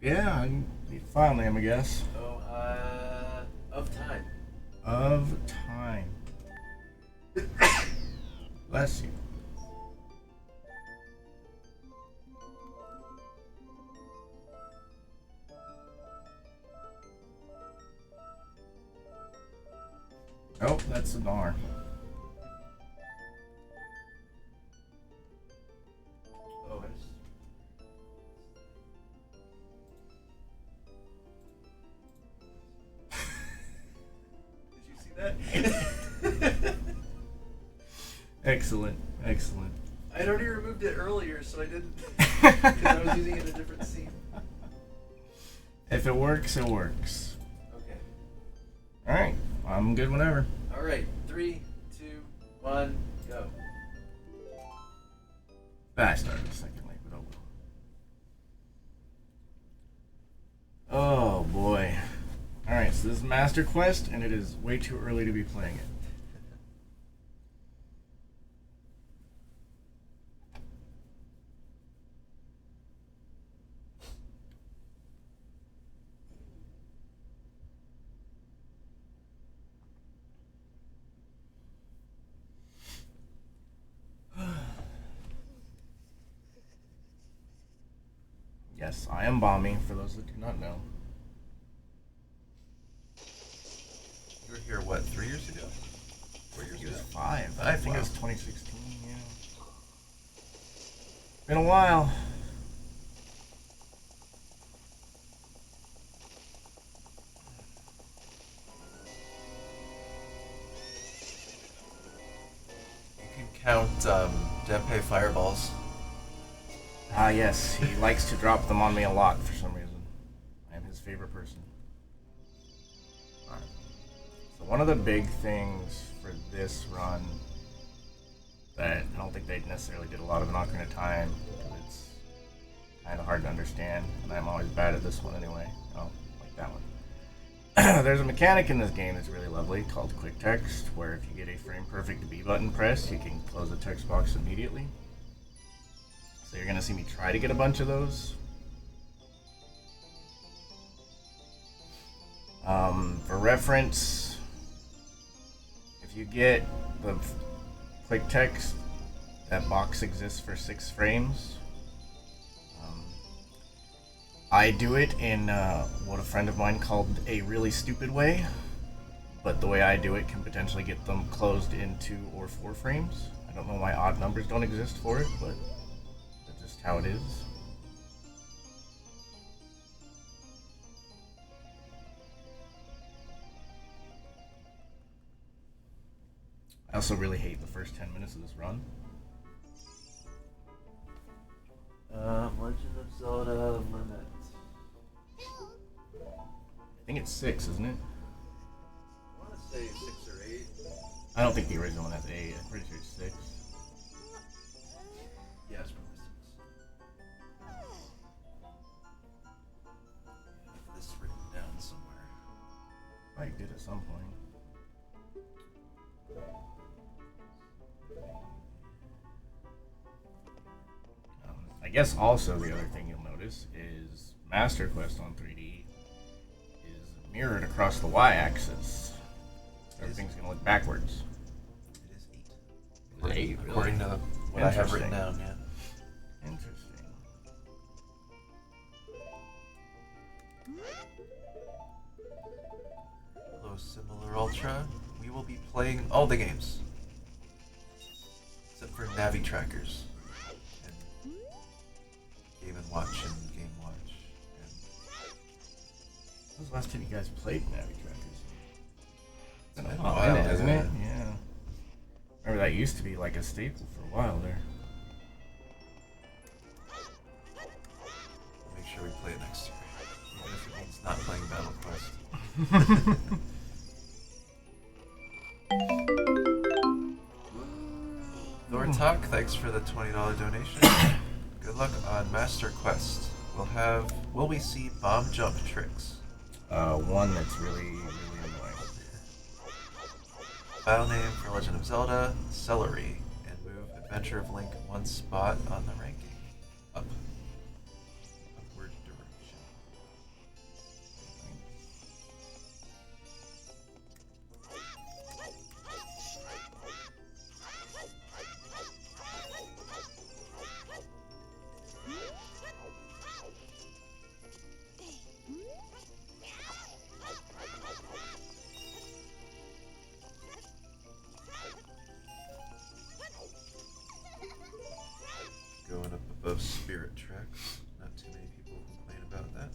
Yeah, I need a file name, I guess. Oh, of time. Of time. Bless you. Oh, that's an R. Oh, I just. Did you see that? Excellent, excellent. I'd already removed it earlier, so I didn't. Because I was using it in a different scene. If it works, it works. Okay. Alright, I'm good whenever. All right. 3, 2, 1, go. I started a second late, but oh well. Oh boy. Alright, so this is Master Quest, and it is way too early to be playing it. Yes, I am Bommy, for those that do not know. You were here, what, 3 years ago? 4 years It was ago? 5. I think Wow. it was 2016, yeah. Been a while. You can count Dempe fireballs. Ah, yes, he likes to drop them on me a lot for some reason. I am his favorite person. Alright. So one of the big things for this run that I don't think they necessarily did a lot of in Ocarina of Time, because it's kind of hard to understand, and I'm always bad at this one anyway. Oh, like that one. There's a mechanic in this game that's really lovely called Quick Text, where if you get a frame perfect B button press, you can close the text box immediately. So you're gonna see me try to get a bunch of those. For reference, if you get the quick text, that box exists for 6 frames. I do it in what a friend of mine called a really stupid way, but the way I do it can potentially get them closed in 2 or 4 frames. I don't know why odd numbers don't exist for it, but that's just how it is. I also really hate the first 10 minutes of this run. Legend of Zelda Limit. I think it's 6, isn't it? I want to say 6 or 8. I don't think the original one has 8. I'm pretty sure it's 6. Yeah, it's probably 6. I have this written down somewhere. I did at some point. I guess also the other thing you'll notice is Master Quest on 3D is mirrored across the y-axis. Everything's gonna look backwards. It is 8. Is it 8, really? According to what I have written down, yeah. Interesting. Hello, Similar Ultra. We will be playing all the games. Except for Navi Trackers. And Game & Watch and Game Watch. And When was the last time you guys played Navi Trackers? It's been a been a while, while, hasn't yeah. it? Yeah. Remember that used to be like a staple for a while there. we'll make sure we play it next year. Even if it means not playing Battle Quest. Thortalk, thanks for the $20 donation. Good luck on Master Quest. Will we see bomb jump tricks? One that's really, really annoying. File name for Legend of Zelda, Celery, and move Adventure of Link 1 spot on the ranking. Upward direction. spirit tracks. Not too many people complain about that.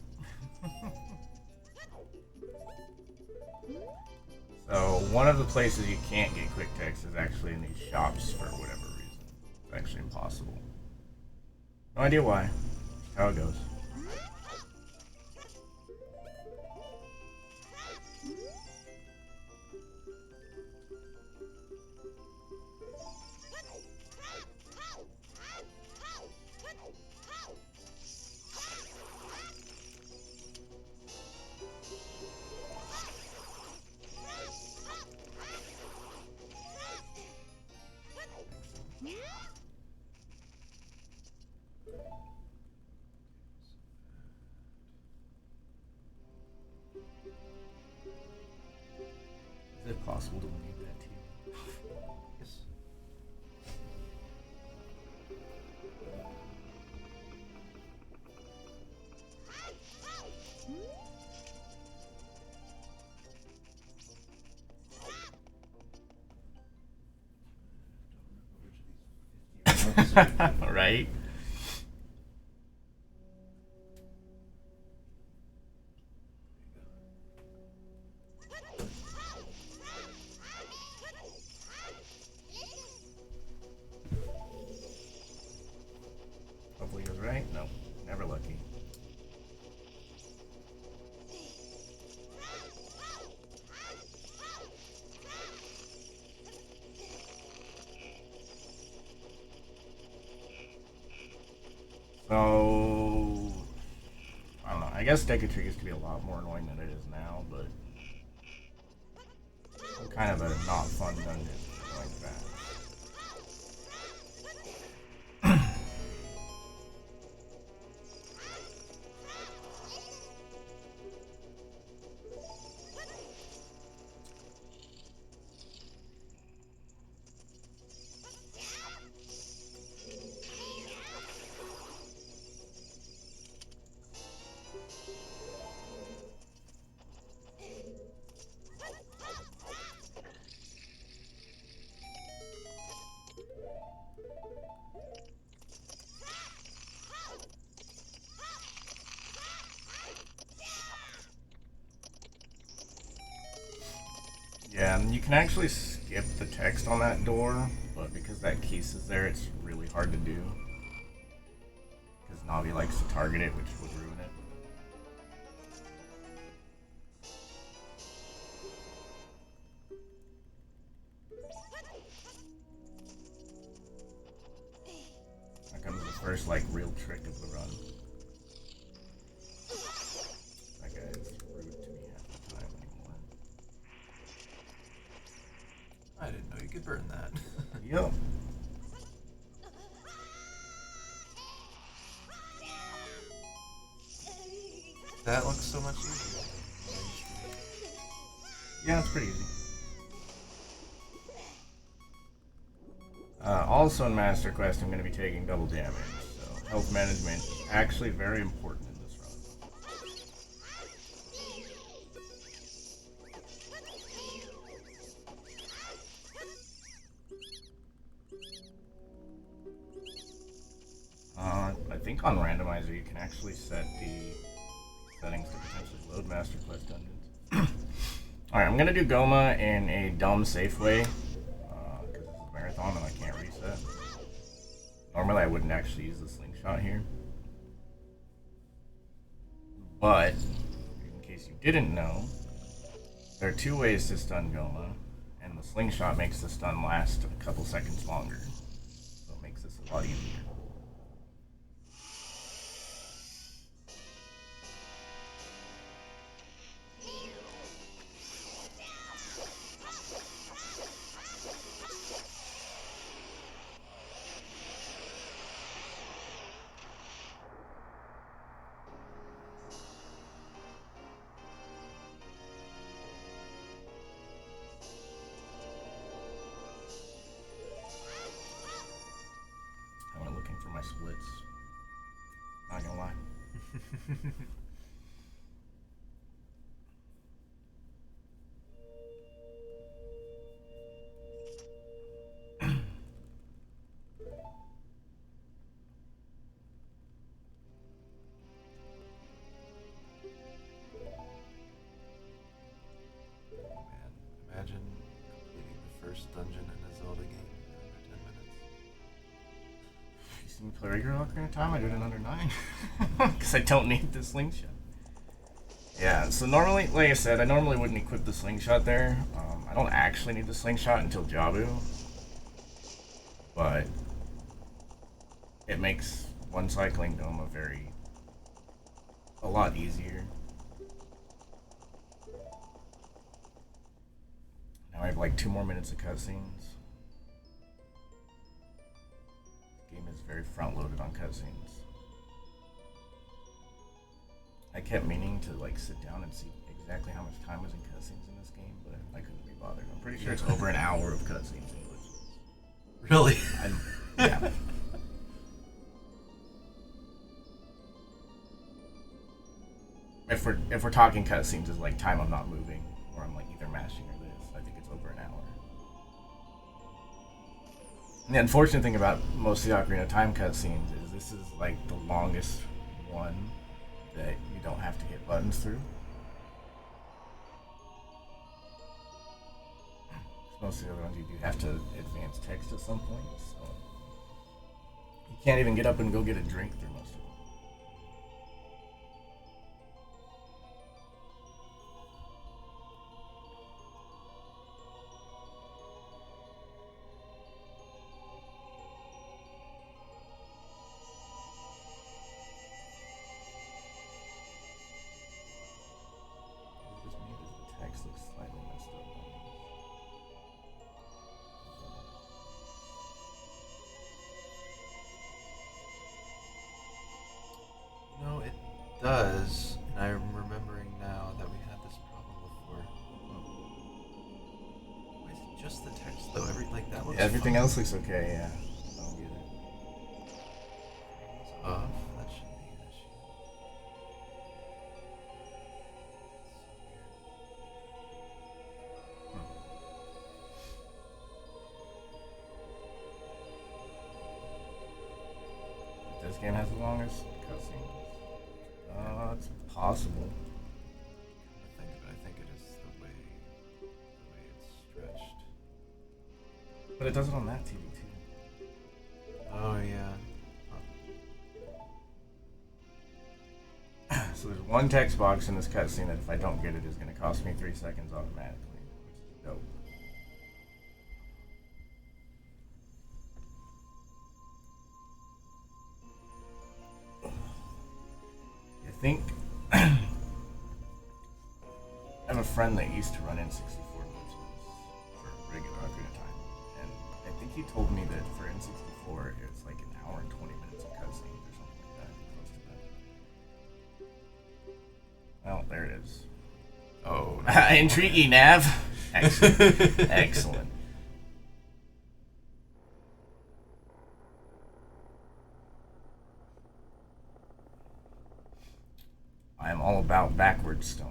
So one of the places you can't get quick text is actually in these shops for whatever reason. It's actually impossible. No idea why. Just how it goes. Is it possible to leave that too? Yes. Right? Hopefully he was right. No, never lucky. So I don't know. I guess Decatur used to be a lot more annoying than it is now, but kind of a not fun dungeon like that. Yeah, and you can actually skip the text on that door, but because that case is there, it's really hard to do. Because Navi likes to target it, which would ruin it. That comes the first, like, real trick of the run. That guy is rude to me half the time anymore. I didn't know you could burn that. Yep. That looks so much easier. Yeah, it's pretty easy. Also in Master Quest, I'm going to be taking double damage, so health management is actually very important in this run. I think on randomizer you can actually set the settings to potentially load Master Quest dungeons. Alright, I'm going to do Goma in a dumb safe way, because this is a marathon and I can't reset. Normally I wouldn't actually use the slingshot here. But, in case you didn't know, there are two ways to stun Goma, and the slingshot makes the stun last a couple seconds longer. So it makes this a lot easier. I went looking for my splits. Not gonna lie. see me play regular Ocarina of Time, I do it in under 9. Because I don't need the slingshot. Yeah, so normally, like I said, I normally wouldn't equip the slingshot there. I don't actually need the slingshot until Jabu. But it makes one cycling dome a lot easier. Now I have like 2 more minutes of cutscenes. This game is very front loaded on cutscenes. I kept meaning to like sit down and see exactly how much time was in cutscenes in this game, but I couldn't be bothered. I'm pretty sure it's over an hour of cutscenes in glitches. Really? Yeah. If we're talking cutscenes as like time I'm not moving, or I'm like either mashing or this, I think it's over an hour. And the unfortunate thing about most of the Ocarina of Time cutscenes is this is like the longest one that you don't have to hit buttons through. Most of the other ones you do have to advance text at some point, so you can't even get up and go get a drink through most of them. Just made the text look slightly messed up. No, it does, and I'm remembering now that we had this problem before. Why is it just the text though? That looks Everything fine. else looks okay, yeah. I don't get it. It's off. That shouldn't be an issue. This game has the longest cutscenes. It's possible. I think it is the way it's stretched. But it does it on that TV too. Oh yeah. So there's one text box in this cutscene that if I don't get it is going to cost me 3 seconds automatically, which is dope. I think I have a friend that used to run N64 glitches for regular Ocarina of Time, and I think he told me that for N64 it's like an hour and 20 minutes of cutscenes or something like that, close to that. Well, there it is. Oh. Intriguing, Nav. Excellent. Excellent. I am all about backward stone.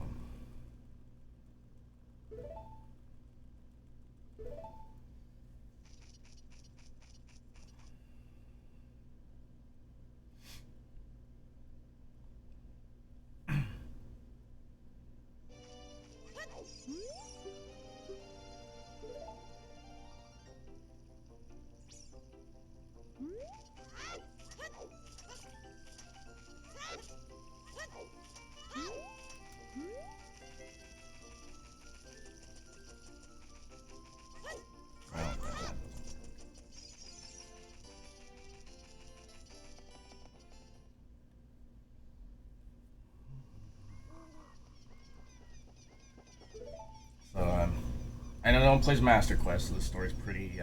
I know no one plays Master Quest, so this story's pretty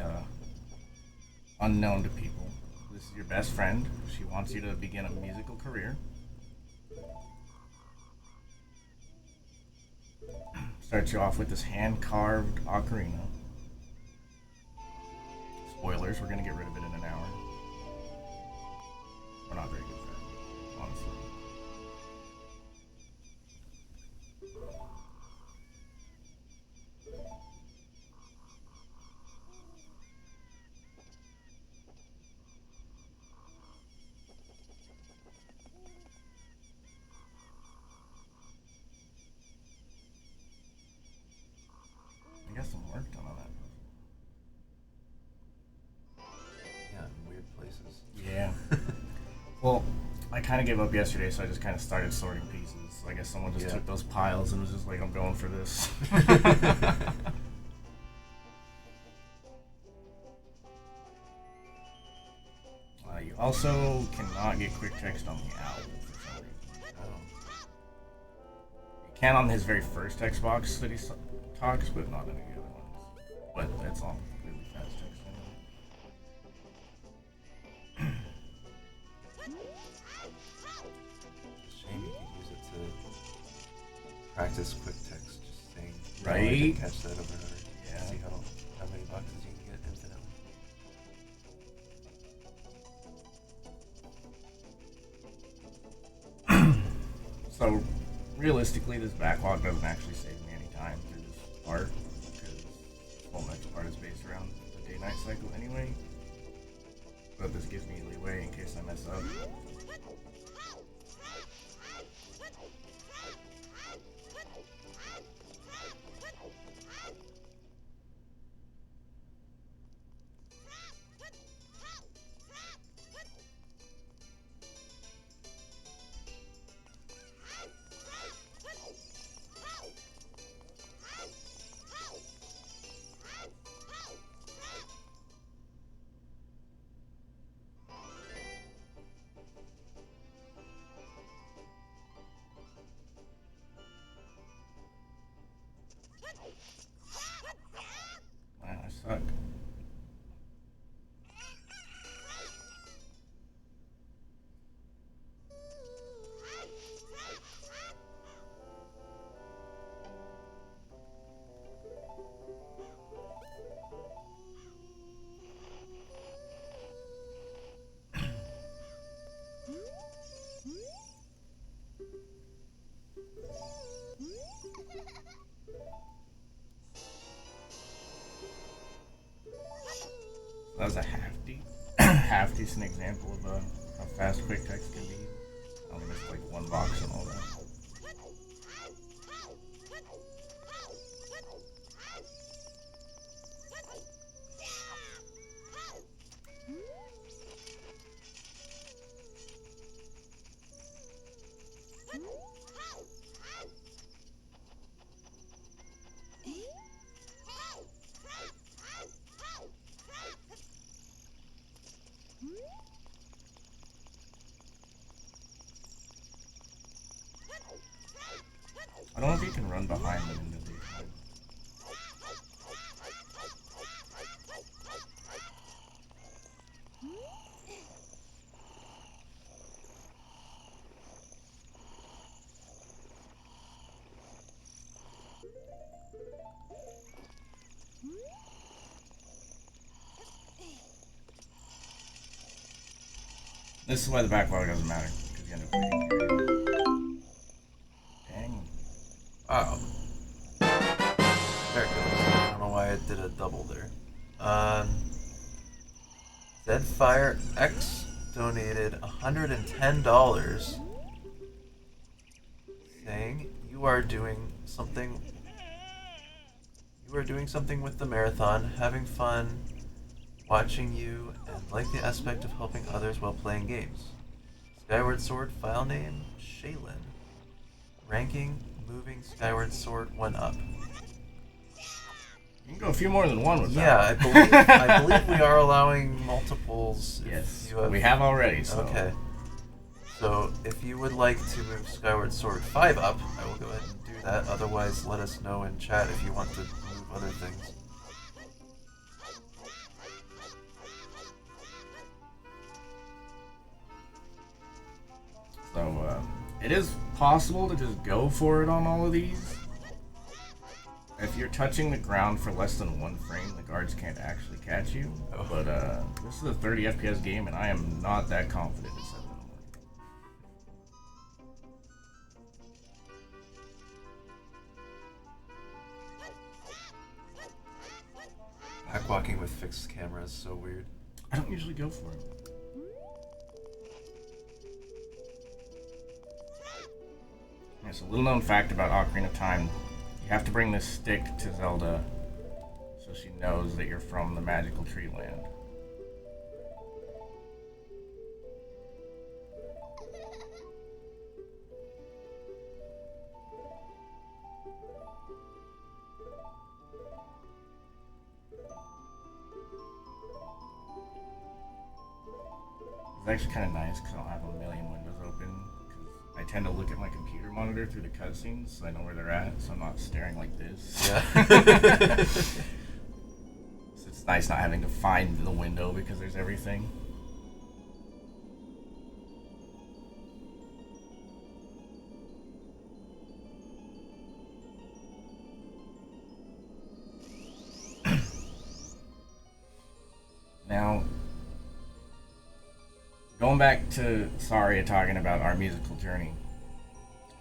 unknown to people. This is your best friend. She wants you to begin a musical career. Starts you off with this hand-carved ocarina. Spoilers, we're gonna get rid of it in an hour. We're not very good friends, honestly. I got some work done on that puzzle. Yeah, in weird places. Yeah. Well, I kind of gave up yesterday, so I just kind of started sorting pieces. So I guess someone just took those piles and was just like, I'm going for this. You also cannot get quick text on the owl for some reason. You can on his very first Xbox that he talks, but not any of the other ones. But that's all really fast text anyway. Shame you could use it to practice quick text, just saying. Right? I didn't catch that over and over. Yeah. See how many boxes you can get infinitely. So, realistically, this backlog doesn't actually save me any time through this part, because this whole next part is based around the day-night cycle anyway. But this gives me leeway in case I mess up. Man, I suck. That was a half decent example of how fast quick text can be. I only missed like one box and all that. I don't know if you can run behind them in the daytime. This is why the backlog doesn't matter, because you end up waiting. Dang. Oh. There it goes. I don't know why I did a double there. Zedfire X donated $110 saying you are doing something with the marathon, having fun watching you, and like the aspect of helping others while playing games. Skyward Sword file name Shaylin. Ranking moving Skyward Sword 1 up. You can go a few more than one with that. Yeah, I believe we are allowing multiples. Yes, we have already. So. Okay. So if you would like to move Skyward Sword 5 up, I will go ahead and do that. Otherwise, let us know in chat if you want to move other things. So it is possible to just go for it on all of these. If you're touching the ground for less than 1 frame, the guards can't actually catch you. Oh. But this is a 30 FPS game, and I am not that confident it's that gonna work. Backwalking with fixed camera is so weird. I don't usually go for it. It's a little known fact about Ocarina of Time. You have to bring this stick to Zelda so she knows that you're from the magical tree land. It's actually kind of nice because I don't have a million windows open. Because I tend to look at my computer monitor through the cutscenes, so I know where they're at, so I'm not staring like this. Yeah. So it's nice not having to find the window because there's everything. Now, going back to Saria talking about our musical journey,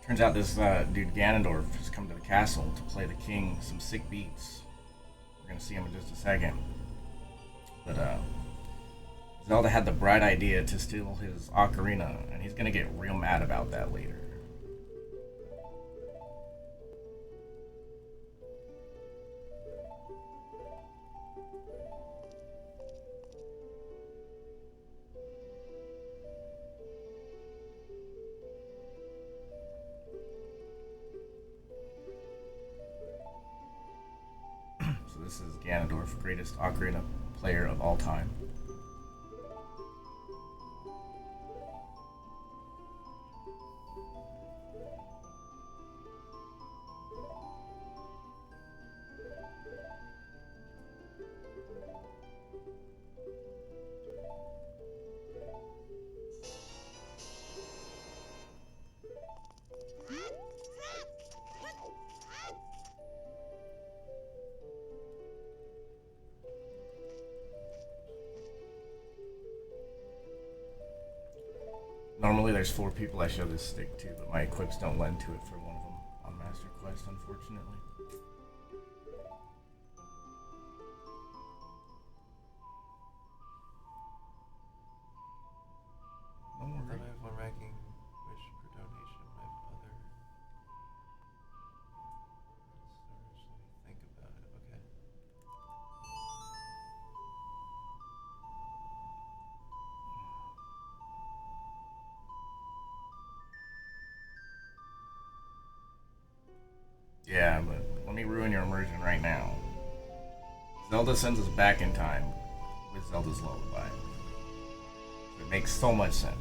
turns out this dude Ganondorf has come to the castle to play the king some sick beats. We're gonna see him in just a second. But Zelda had the bright idea to steal his ocarina, and he's gonna get real mad about that later. So this is Ganondorf, greatest ocarina player of all time. Normally there's 4 people I show this stick to, but my equips don't lend to it for one of them on Master Quest, unfortunately. No more Then I have one ranking wish per donation. I have other. Storage. Let me think about it. Okay. Yeah, but let me ruin your immersion right now. Zelda sends us back in time with Zelda's Lullaby. It makes so much sense.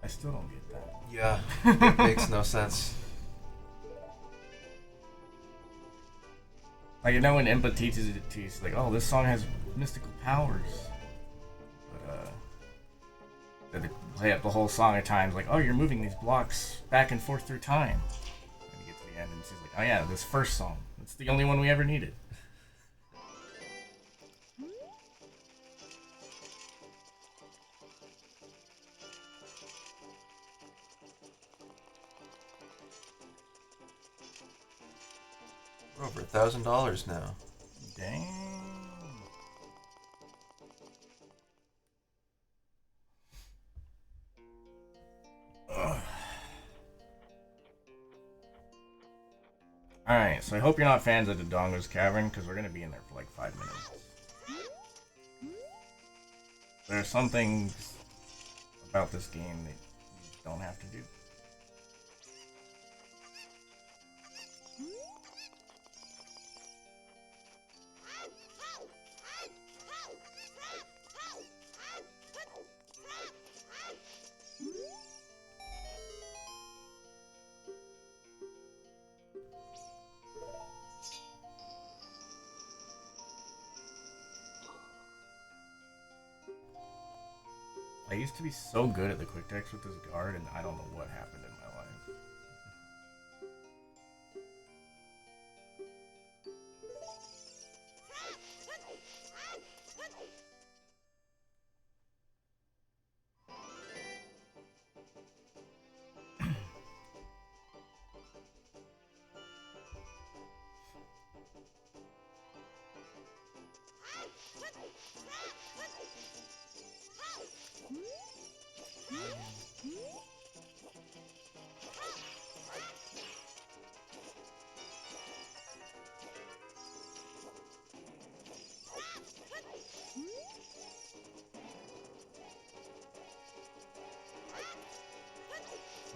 I still don't get that. Yeah. It makes no sense. Like, you know when Impa teaches it to you, it's like, oh, this song has mystical powers. But, they play up the whole song at times, like, oh, you're moving these blocks back and forth through time. And you get to the end and she's like, oh yeah, this first song. It's the only one we ever needed. We're over $1,000 now. Dang. Alright, so I hope you're not fans of the Dodongo's Cavern, because we're going to be in there for like 5 minutes. There are some things about this game that you don't have to do. I used to be so good at the quick text with this guard, and I don't know what happened in my life.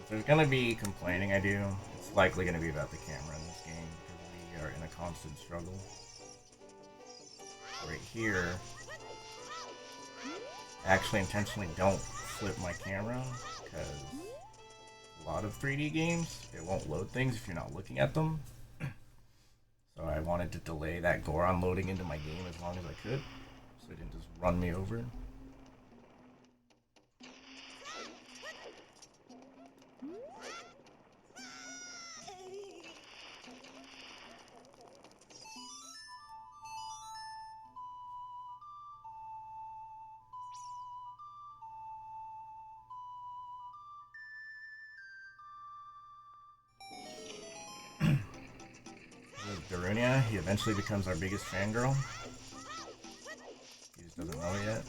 If there's gonna be complaining I do, it's likely gonna be about the camera in this game because we are in a constant struggle. Right here, I actually intentionally don't flip my camera because a lot of 3D games, it won't load things if you're not looking at them. So I wanted to delay that Goron loading into my game as long as I could, so it didn't just run me over. Darunia, he eventually becomes our biggest fangirl. He just doesn't know it yet.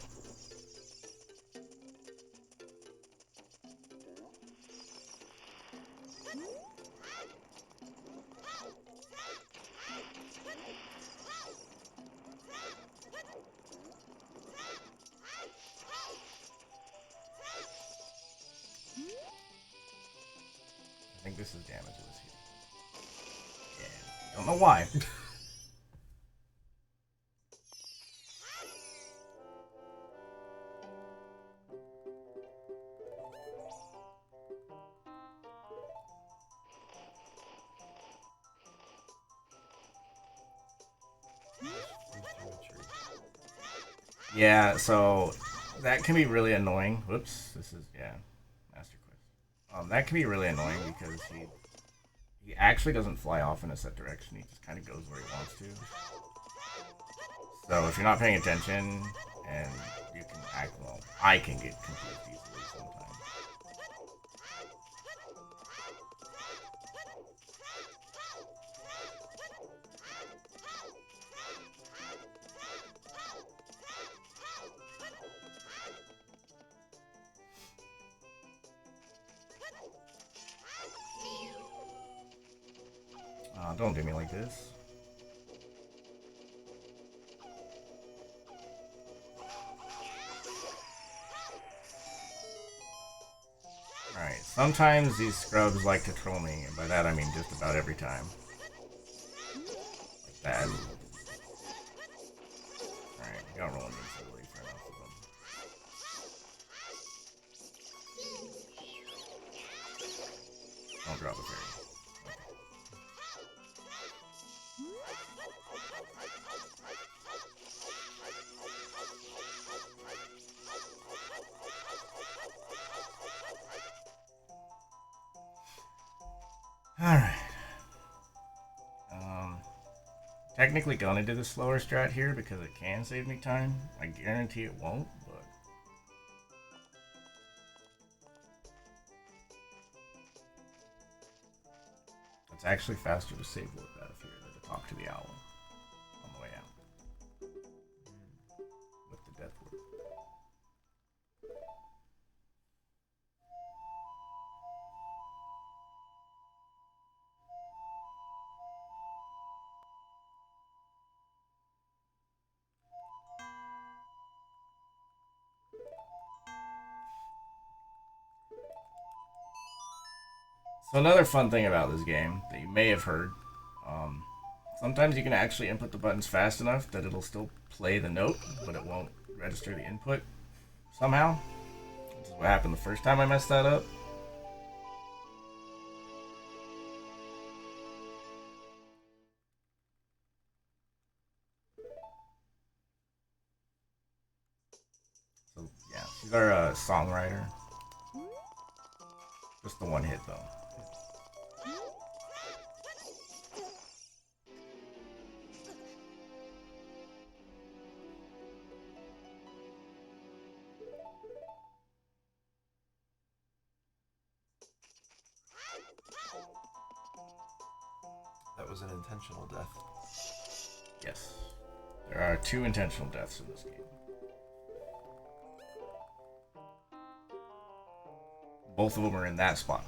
I think this is damageless here. Yeah, don't know why. Yeah, so that can be really annoying. Whoops, this is Master Quest. That can be really annoying because he actually doesn't fly off in a set direction. He just kind of goes where he wants to. So if you're not paying attention, and you can act well, I can get confused easily sometimes. Don't do me like this. Alright, sometimes these scrubs like to troll me, and by that I mean just about every time. Like that. Alright, we got rolling invincibility for enough of them. Don't drop a fairy. Alright. Technically gonna do the slower strat here because it can save me time. I guarantee it won't, but it's actually faster to save warp out of here than to talk to the owl on the way out. With the death warp. So another fun thing about this game that you may have heard, sometimes you can actually input the buttons fast enough that it'll still play the note, but it won't register the input somehow. This is what happened the first time I messed that up. So yeah, she's our songwriter. Just the one hit though. That was an intentional death. Yes. There are 2 intentional deaths in this game. Both of them are in that spot.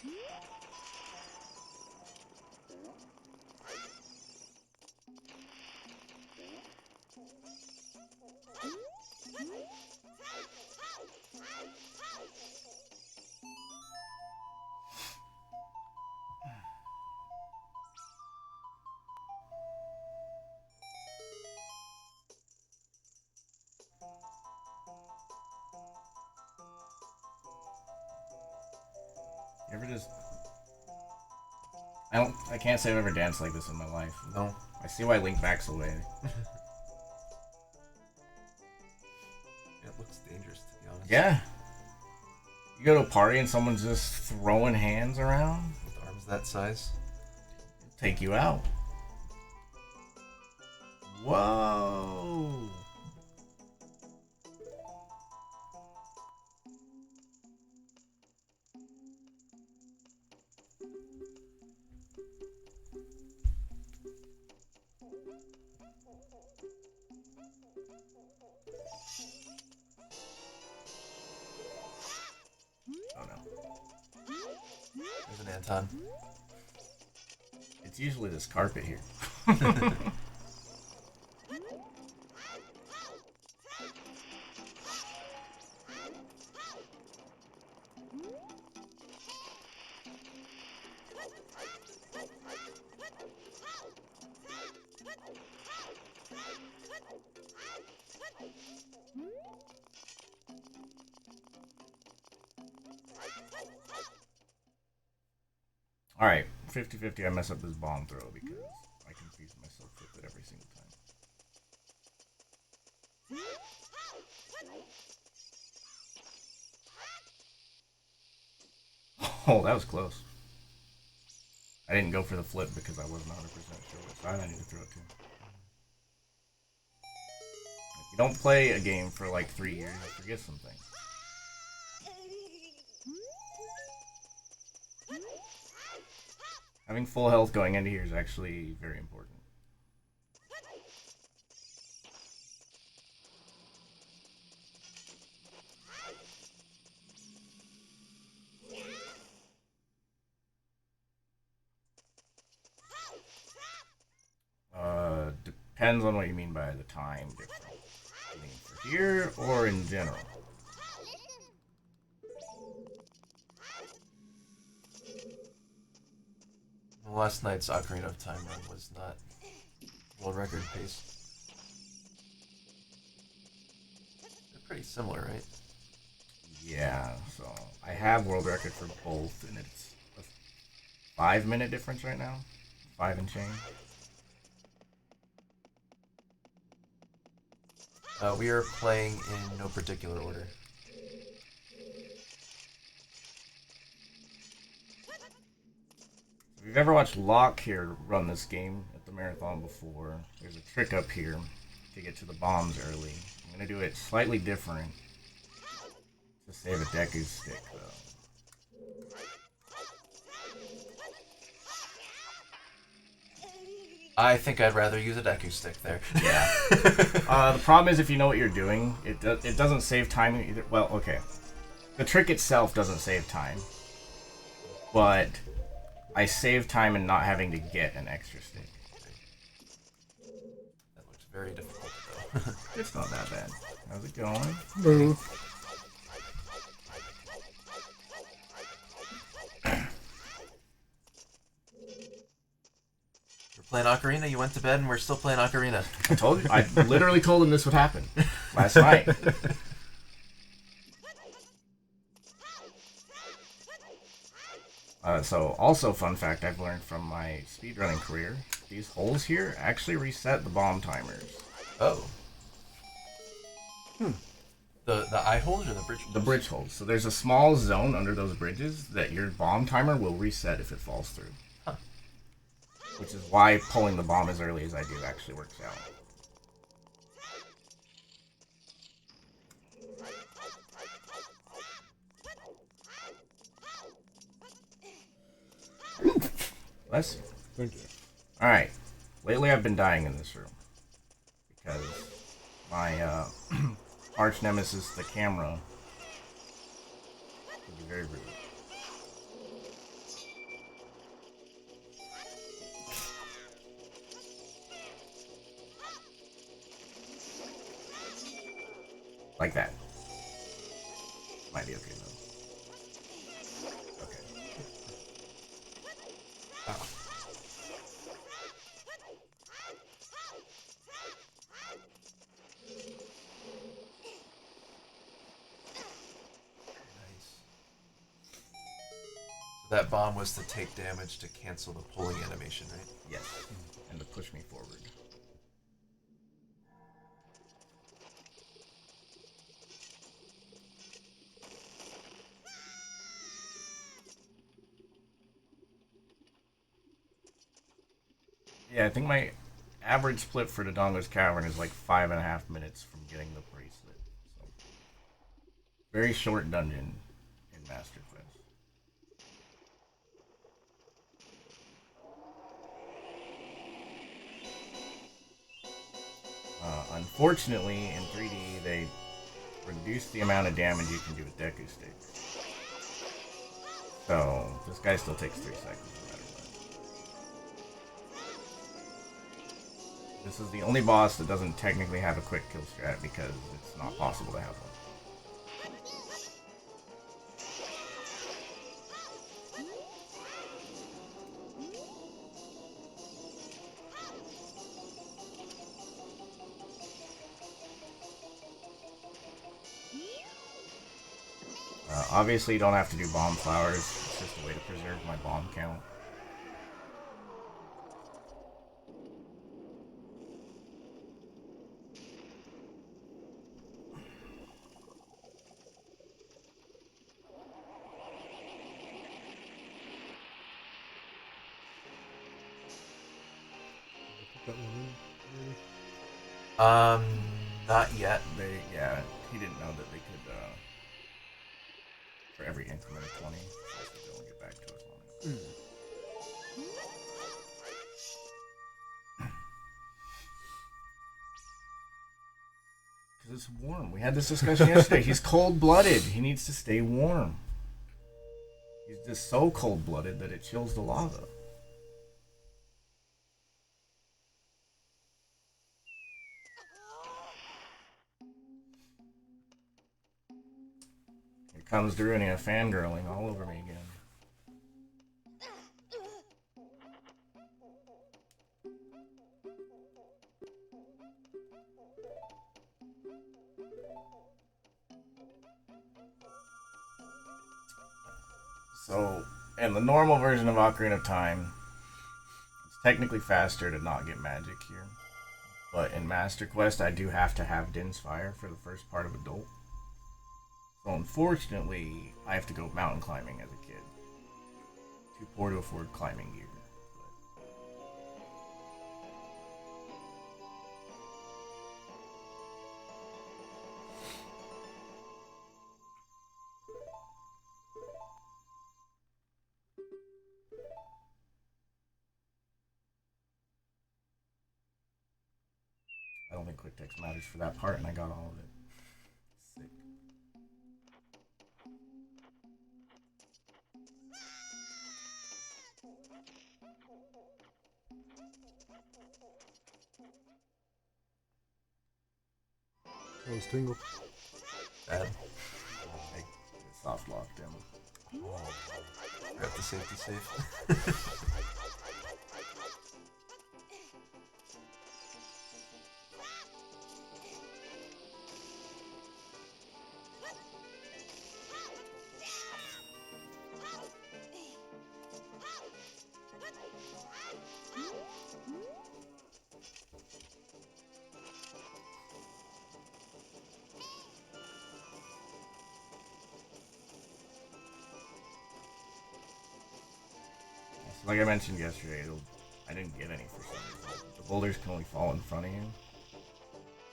You ever just... I can't say I've ever danced like this in my life. No. I see why Link backs away. It looks dangerous, to be honest. Yeah. You go to a party and someone's just throwing hands around. With arms that size. Take you out. Whoa. Oh no. There's an Anton. It's usually this carpet here. Alright, 50-50 I mess up this bomb throw because I confuse myself with it every single time. Oh, that was close. I didn't go for the flip because I wasn't 100% sure what side I need to throw it to. If you don't play a game for like 3 years, you forget something. Having full health going into here is actually very important. Depends on what you mean by the time difference. You mean for here or in general? Last night's Ocarina of Time run was not world record pace. They're pretty similar, right? Yeah, so I have world record for both, and it's a 5-minute difference right now. 5 and change. We are playing in no particular order. If you've ever watched Locke here run this game at the marathon before, there's a trick up here to get to the bombs early. I'm going to do it slightly different to save a Deku stick, though. I think I'd rather use a Deku stick there. Yeah. The problem is if you know what you're doing, it doesn't save time either. Well, okay. The trick itself doesn't save time. But I save time in not having to get an extra stick. That looks very difficult, though. It's not that bad. How's it going? Boo. We're playing Ocarina, you went to bed, and we're still playing Ocarina. I told you. I literally told him this would happen last night. So, also fun fact I've learned from my speedrunning career, these holes here actually reset the bomb timers. Oh. The eye holes or the bridge holes? The bridge holes. So there's a small zone under those bridges that your bomb timer will reset if it falls through. Huh. Which is why pulling the bomb as early as I do actually works out. Bless you. Thank you. Alright. Lately I've been dying in this room. Because my arch nemesis, the camera, can be very rude. Like that. Might be okay though. Okay. Oh. Nice. So that bomb was to take damage to cancel the pulling animation, right? Yes. And to push me forward. Yeah, I think my average split for the Dongo's Cavern is like 5.5 minutes from getting the bracelet. So very short dungeon in Master Quest. Unfortunately, in 3D, they reduced the amount of damage you can do with Deku Sticks. So this guy still takes 3 seconds no matter what. This is the only boss that doesn't technically have a quick kill strat because it's not possible to have one. Obviously, you don't have to do bomb flowers. It's just a way to preserve my bomb count. Put that one in. Really? Not yet. Yeah, he didn't know that they could, for every increment of 20, so they'll get back to us on it. Because it's warm. We had this discussion yesterday. He's cold-blooded. He needs to stay warm. He's just so cold-blooded that it chills the lava. Here comes Daruni fangirling all over me again. So, in the normal version of Ocarina of Time, it's technically faster to not get magic here. But in Master Quest, I do have to have Din's Fire for the first part of Adult. So unfortunately, I have to go mountain climbing as a kid. Too poor to afford climbing gear. I don't think quick text matters for that part, and I got all of it. Sick. Oh, it's tingle. Bad. I soft locked him. Grab the safety safe. So like I mentioned yesterday, I didn't get any for some reason. The boulders can only fall in front of you.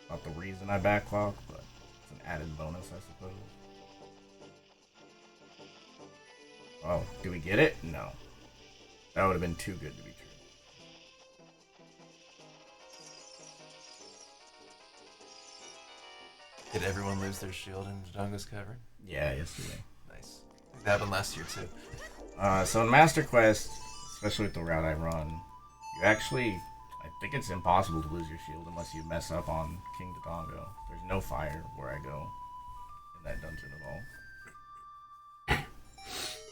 Not the reason I backlog, but it's an added bonus, I suppose. Oh, do we get it? No. That would have been too good to be true. Did everyone lose their shield in Dodongo's Cavern? Yeah, yesterday. Nice. I think that happened last year too. So in Master Quest, especially with the route I run, you actually, I think it's impossible to lose your shield unless you mess up on King Dodongo. There's no fire where I go in that dungeon at all.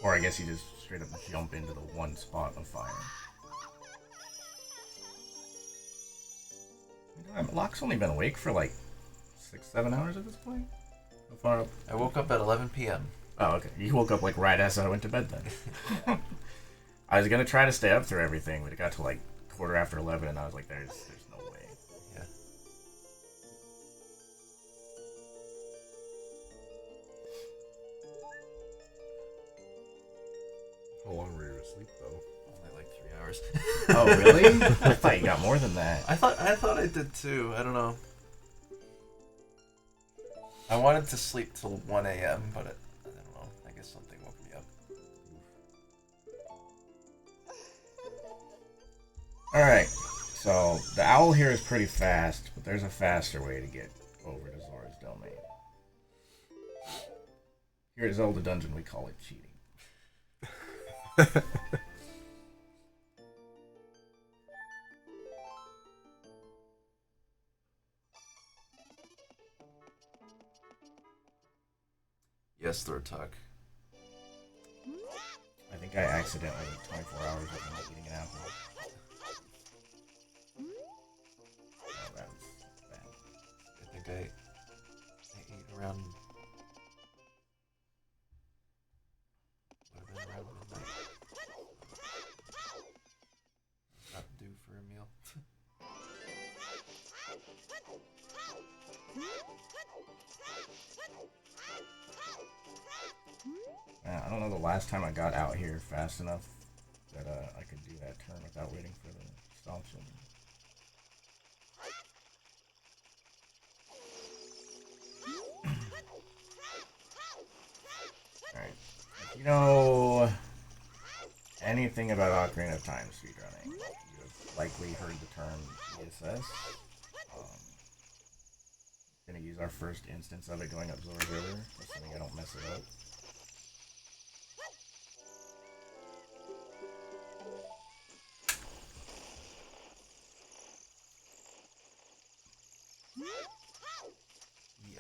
Or I guess you just straight up jump into the one spot of fire. Locke's only been awake for like 6-7 hours at this point. How far up? I woke up at 11 p.m. Oh, okay. You woke up like right as I went to bed then. I was gonna try to stay up through everything, but it got to like quarter after 11, and I was like, "There's no way." Yeah. How long were you asleep though? Only like 3 hours. Oh, really? I thought you got more than that. I thought I did too. I don't know. I wanted to sleep till 1 a.m., but I don't know. I guess something woke me up. Alright, so the owl here is pretty fast, but there's a faster way to get over to Zora's domain. Here at Zelda Dungeon, we call it cheating. Yes, third talk. I think I accidentally 24 hours without eating an apple. Oh, that was bad. I think I ate around. Would have been around midnight. Not due for a meal. Man, I don't know the last time I got out here fast enough that I could do that turn without waiting for the stanchion. Alright. If you know anything about Ocarina of Time speedrunning, you have likely heard the term ESS. Gonna use our first instance of it going up Zora's River, assuming I don't mess it up.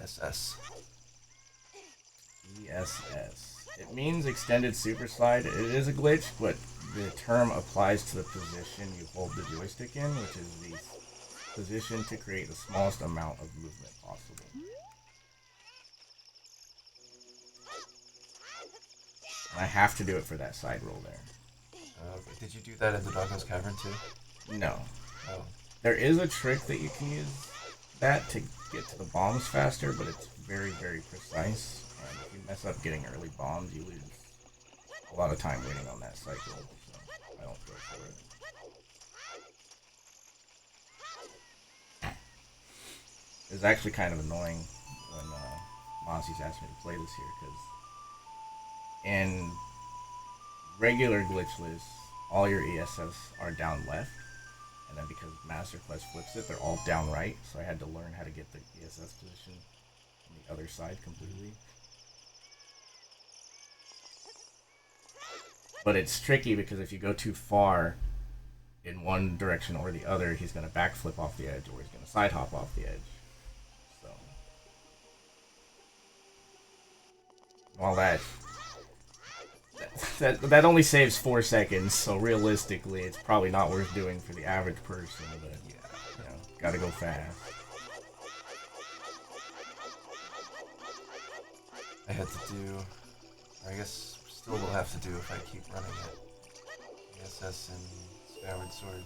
ESS. ESS. It means extended super slide. It is a glitch, but the term applies to the position you hold the joystick in, which is the position to create the smallest amount of movement possible. And I have to do it for that side roll there. Did you do that in the Doghouse Cavern too? No. Oh. There is a trick that you can use that to get to the bombs faster, but it's very, very precise. And if you mess up getting early bombs, you lose a lot of time waiting on that cycle. So I don't go for it. It's actually kind of annoying when Monty's asked me to play this here, because in regular glitchless, all your ESS are down left, and then because Master Quest flips it, they're all down right, so I had to learn how to get the ESS position on the other side completely. But it's tricky because if you go too far in one direction or the other, he's going to backflip off the edge, or he's going to side hop off the edge. So, while that only saves 4 seconds, so realistically, it's probably not worth doing for the average person. But yeah, you know, gotta go fast. I had to do, or I guess still will have to do if I keep running it. ESS and Skyward Sword.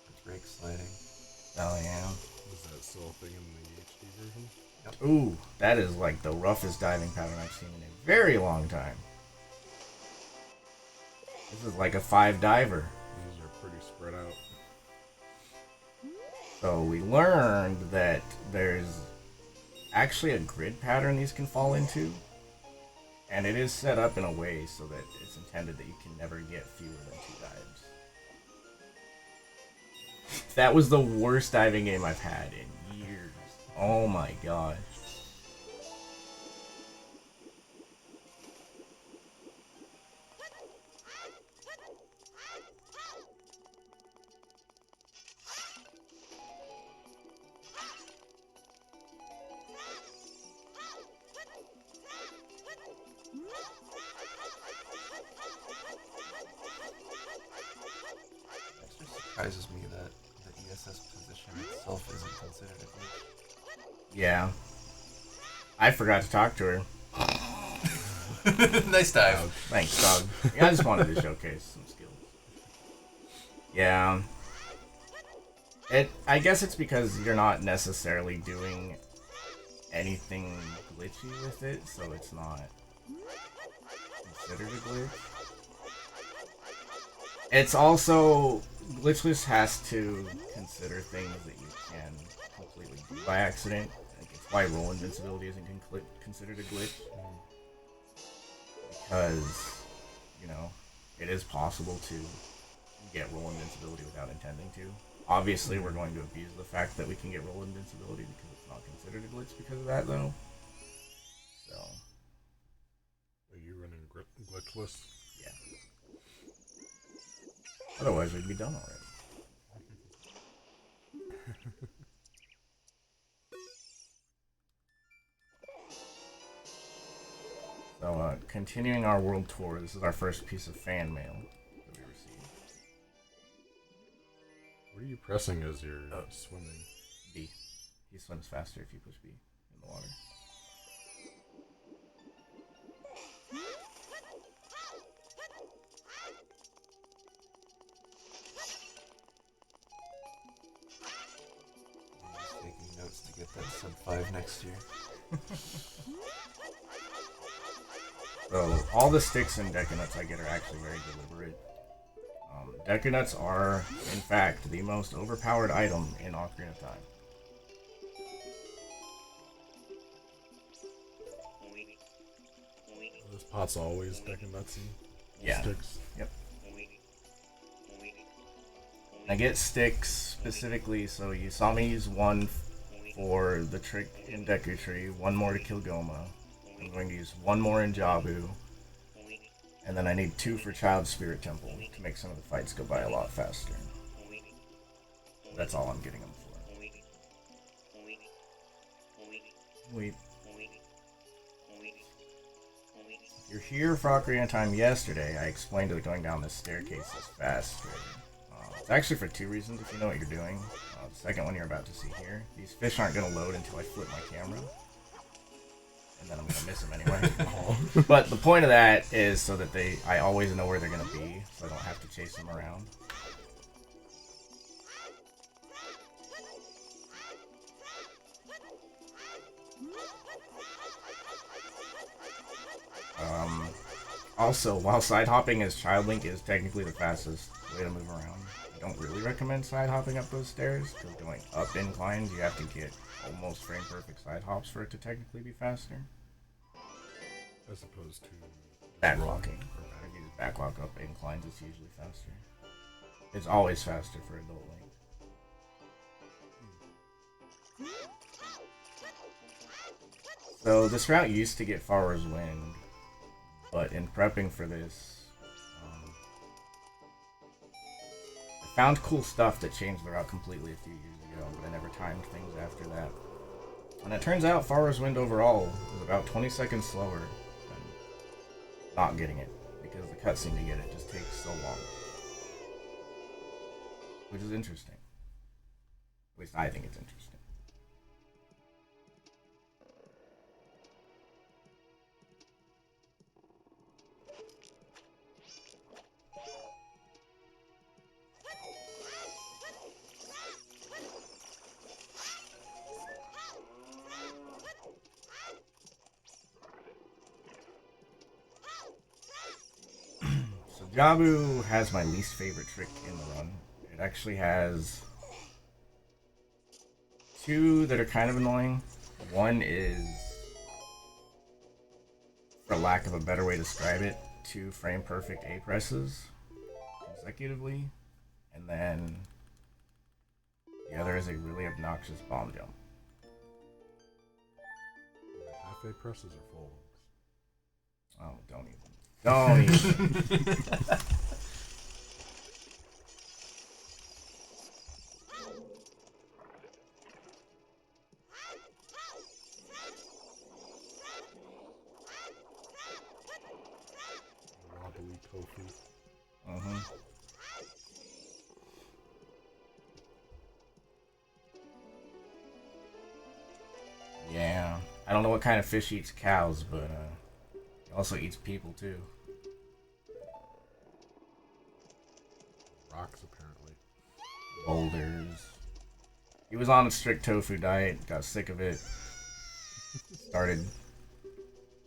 With brake sliding. Oh yeah. Is that still a thing in the HD version? Yep. Ooh, that is like the roughest diving pattern I've seen in a very long time. This is like a 5 diver. These are pretty spread out. So we learned that there's actually a grid pattern these can fall into. And it is set up in a way so that it's intended that you can never get fewer than 2 dives. That was the worst diving game I've had in years. Oh my gosh. surprises me that the ESS position itself isn't considered a glitch. Yeah. I forgot to talk to her. Nice dive. Thanks, dog. Yeah, I just wanted to showcase some skills. Yeah. I guess it's because you're not necessarily doing anything glitchy with it, so it's not considered a glitch. It's also glitchless has to consider things that you can completely do by accident. Like it's why roll invincibility isn't considered a glitch, because it is possible to get roll invincibility without intending to. Obviously, we're going to abuse the fact that we can get roll invincibility because it's not considered a glitch because of that, though. So. Are you running glitchless? Yeah. Otherwise, we'd be done already. So, continuing our world tour, this is our first piece of fan mail that we received. What are you pressing as you're swimming? B. He swims faster if you push B in the water. I'm just taking notes to get that sub 5 next year. So, all the sticks and Decanuts I get are actually very deliberate. Decanuts are, in fact, the most overpowered item in Ocarina of Time. This pot's always Decanutsy. Yeah. Sticks. Yep. I get sticks specifically, so you saw me use one for the trick in Deku Tree, one more to kill Goma. I'm going to use one more in Jabu, and then I need 2 for Child Spirit Temple to make some of the fights go by a lot faster. That's all I'm getting them for. Wait. If you're here for Ocarina of Time yesterday, I explained that going down this staircase is faster. It's actually for 2 reasons if you know what you're doing. The second one you're about to see here. These fish aren't going to load until I flip my camera. And then I'm going to miss them anyway. But the point of that is so that I always know where they're going to be, so I don't have to chase them around. Also, while side hopping as Child Link is technically the fastest way to move around, I don't really recommend side hopping up those stairs, because going up inclines, you have to get almost frame perfect side hops for it to technically be faster. As opposed to Backwalking. If you just backwalk up inclines, it's usually faster. It's always faster for adult Link. So this route used to get Farmer's Wind, but in prepping for this, I found cool stuff that changed the route completely a few years ago, but I never timed things after that. And it turns out Farmer's Wind overall is about 20 seconds slower than not getting it, because the cutscene to get it just takes so long. Which is interesting. At least I think it's interesting. Jabu has my least favorite trick in the run. It actually has 2 that are kind of annoying. One is, for lack of a better way to describe it, 2 frame perfect A presses consecutively, and then the other is a really obnoxious bomb jump. Half A presses or full ones? Oh, don't even. Don't even. Wobbly tofu. Mm-hmm. don't know what kind of fish eats cows, but he also eats people too. Rocks, apparently. Boulders. He was on a strict tofu diet, got sick of it, started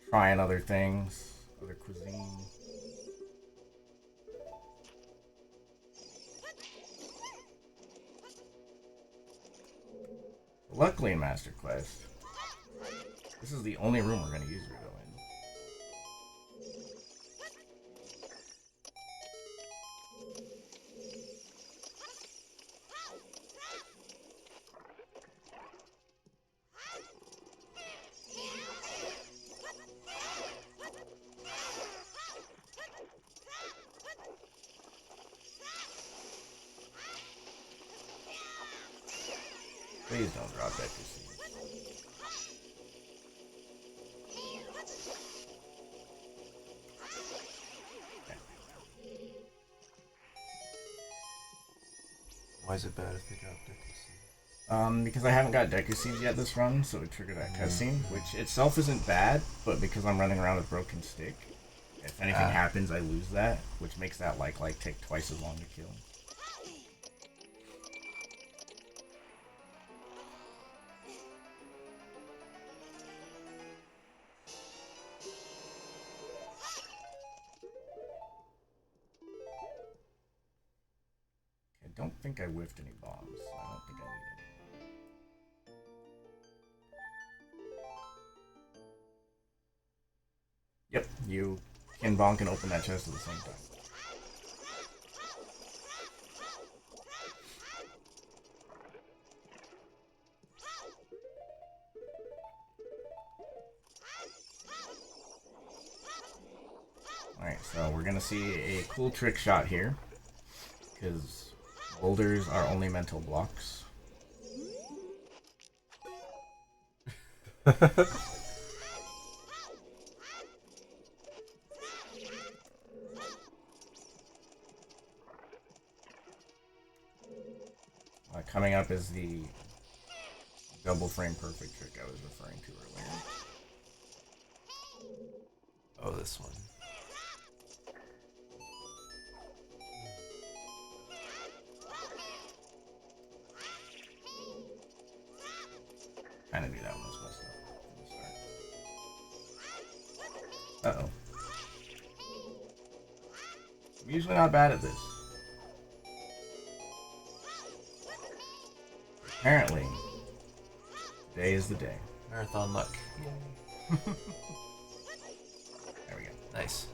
trying other things, other cuisine. Luckily in Master Quest, this is the only room we're going to use Rudo in. Please don't drop that seed. Why is it bad if they drop Deku Because I haven't got Deku Seeds yet this run, so it triggered that cutscene, which itself isn't bad, but because I'm running around with Broken Stick, if anything happens, I lose that, which makes that like take twice as long to kill. I don't think I whiffed any bombs, so I don't think I need any. Yep, you can bonk and open that chest at the same time. Alright, so we're gonna see a cool trick shot here, because boulders are only mental blocks. Coming up is the double frame perfect trick I was referring to earlier. Oh, this one. Kinda knew that one was messed up from the start. Uh-oh. I'm usually not bad at this. Apparently, today is the day. Marathon luck. There we go. Nice.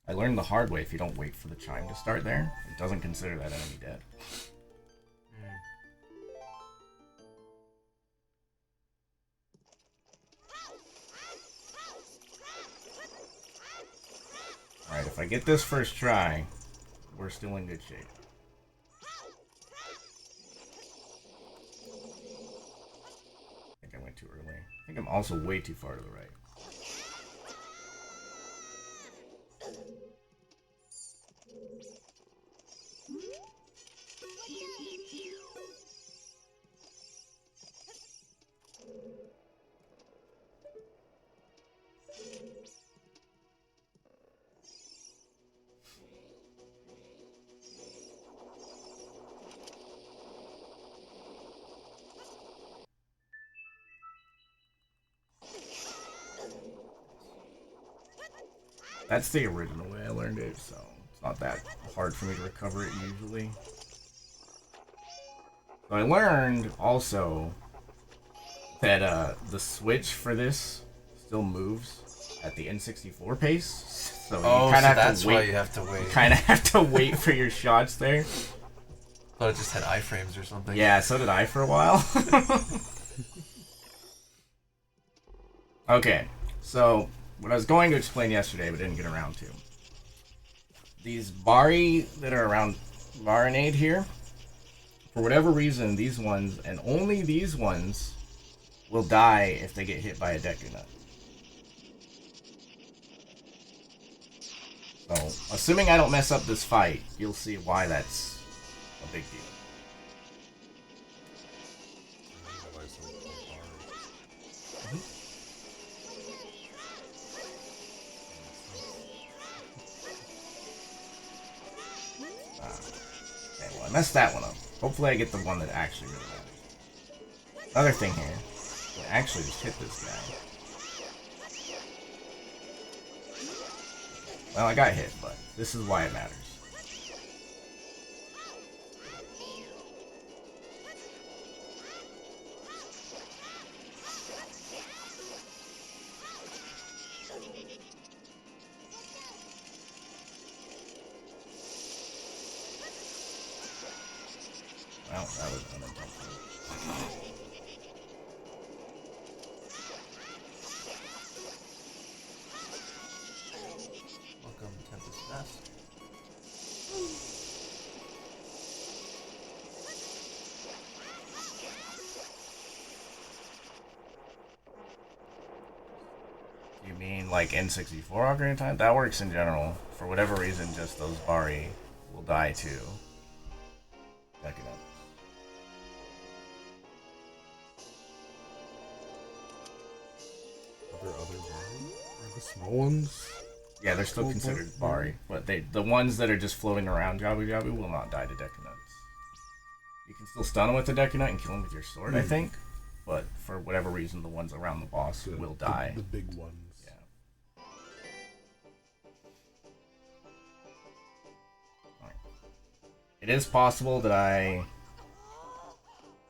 I learned the hard way, if you don't wait for the chime to start there, it doesn't consider that enemy dead. Alright, if I get this first try, we're still in good shape. I think I went too early. I think I'm also way too far to the right. That's the original way I learned it, so it's not that hard for me to recover it usually. So I learned also that the switch for this still moves at the N64 pace. So you kind of have to wait. Why you have to wait. Kind of have to wait for your shots there. Thought it just had iframes or something. Yeah, so did I for a while. Okay, so what I was going to explain yesterday but didn't get around to. These Bari that are around Marinade here, For whatever reason, these ones, and only these ones, will die if they get hit by a Deku Nut. So, assuming I don't mess up this fight, you'll see why that's a big deal. Okay, well, I messed that one up. Hopefully I get the one that actually really matters. Another thing here, I actually just hit this guy. Well, I got hit, but this is why it matters. Well, that was unintentional. Welcome, Tempest Nest. You mean like N64 Ocarina of Time? That works in general. For whatever reason, just those Bari will die too. Back it up. Are there other Bari? Are the small ones? Yeah, they're still considered Bari, but the ones that are just floating around Jabu Jabu will not die to Deku Nuts. You can still stun them with the Deku Nut and kill them with your sword, I think. But for whatever reason, the ones around the boss will die. The big ones. Yeah. Alright. It is possible that I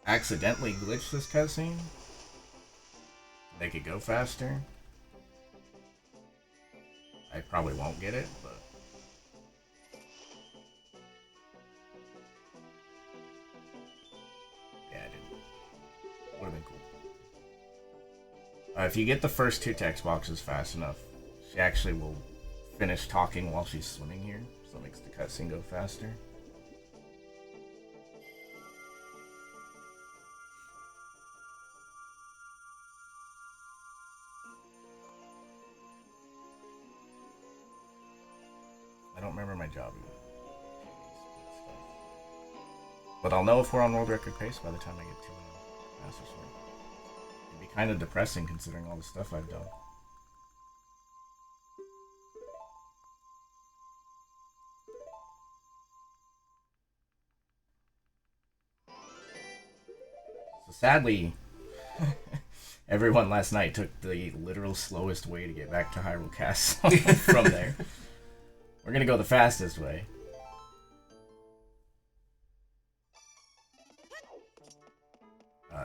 accidentally glitched this cutscene to make it go faster. I probably won't get it, but yeah, I didn't. Would have been cool. If you get the first two text boxes fast enough, she actually will finish talking while she's swimming here, so it makes the cutscene go faster. I don't remember my job yet. But I'll know if we're on world record pace by the time I get to Master Sword. It'd be kind of depressing considering all the stuff I've done. So sadly, everyone last night took the literal slowest way to get back to Hyrule Castle from there. We're gonna go the fastest way.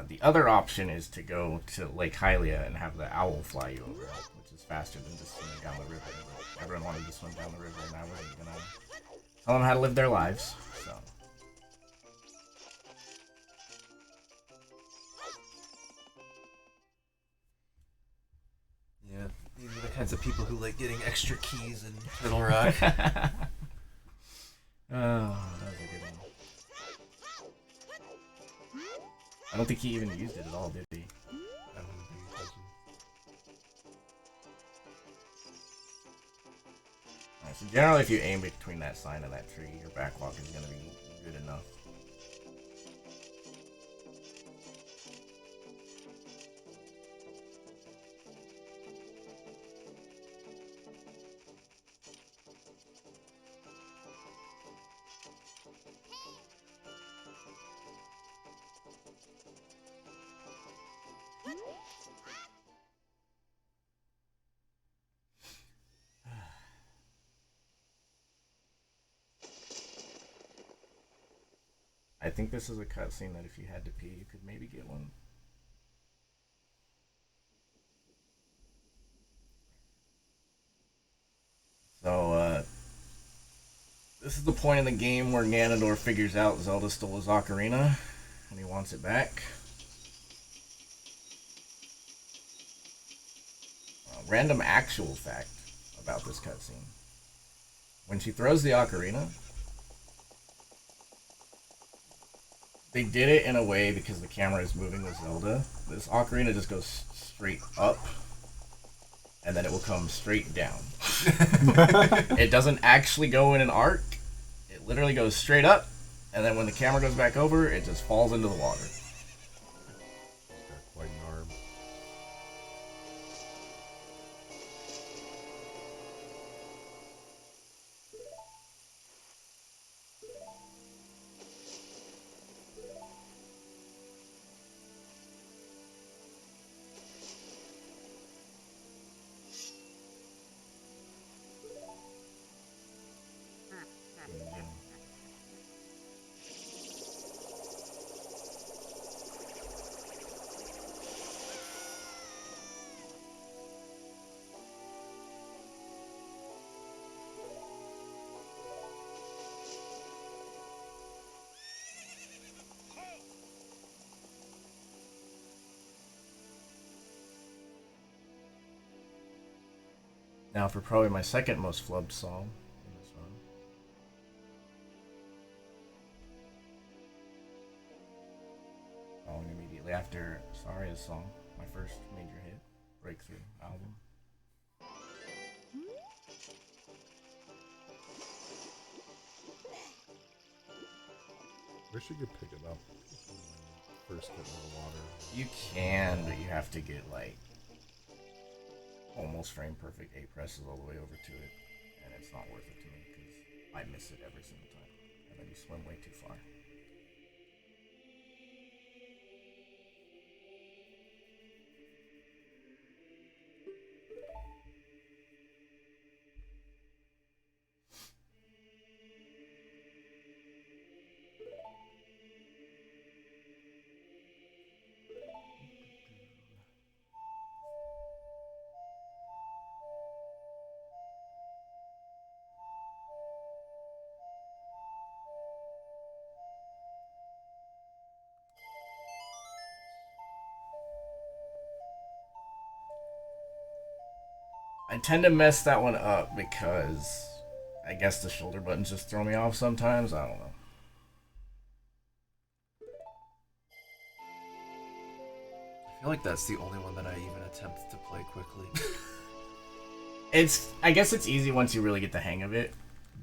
The other option is to go to Lake Hylia and have the owl fly you over, which is faster than just swimming down the river. But everyone wanted to swim down the river, and I wasn't gonna tell them how to live their lives. So. Yeah, these are the kinds of people who like getting extra keys in Turtle Rock. Oh, that was a good one. I don't think he even used it at all, did he? I don't think he touched them. Alright, so generally if you aim between that sign and that tree, your backwalk is going to be good enough. I think this is a cutscene that if you had to pee, you could maybe get one. So, this is the point in the game where Ganondorf figures out Zelda stole his ocarina, and he wants it back. Random actual fact about this cutscene. When she throws the ocarina, They did it in a way because the camera is moving with Zelda. This ocarina just goes straight up, and then it will come straight down. It doesn't actually go in an arc. It literally goes straight up, and then when the camera goes back over, it just falls into the water. It's got quite an arm. Now for probably my second most flubbed song in this run. Following immediately after Saria's song, my first major hit, breakthrough album. Wish you could pick it up when you first get in the water. You can, but you have to get like almost frame perfect A presses all the way over to it, and it's not worth it to me because I miss it every single time, and then you swim way too far. I tend to mess that one up because I guess the shoulder buttons just throw me off sometimes. I don't know. I feel like that's the only one that I even attempt to play quickly. I guess it's easy once you really get the hang of it,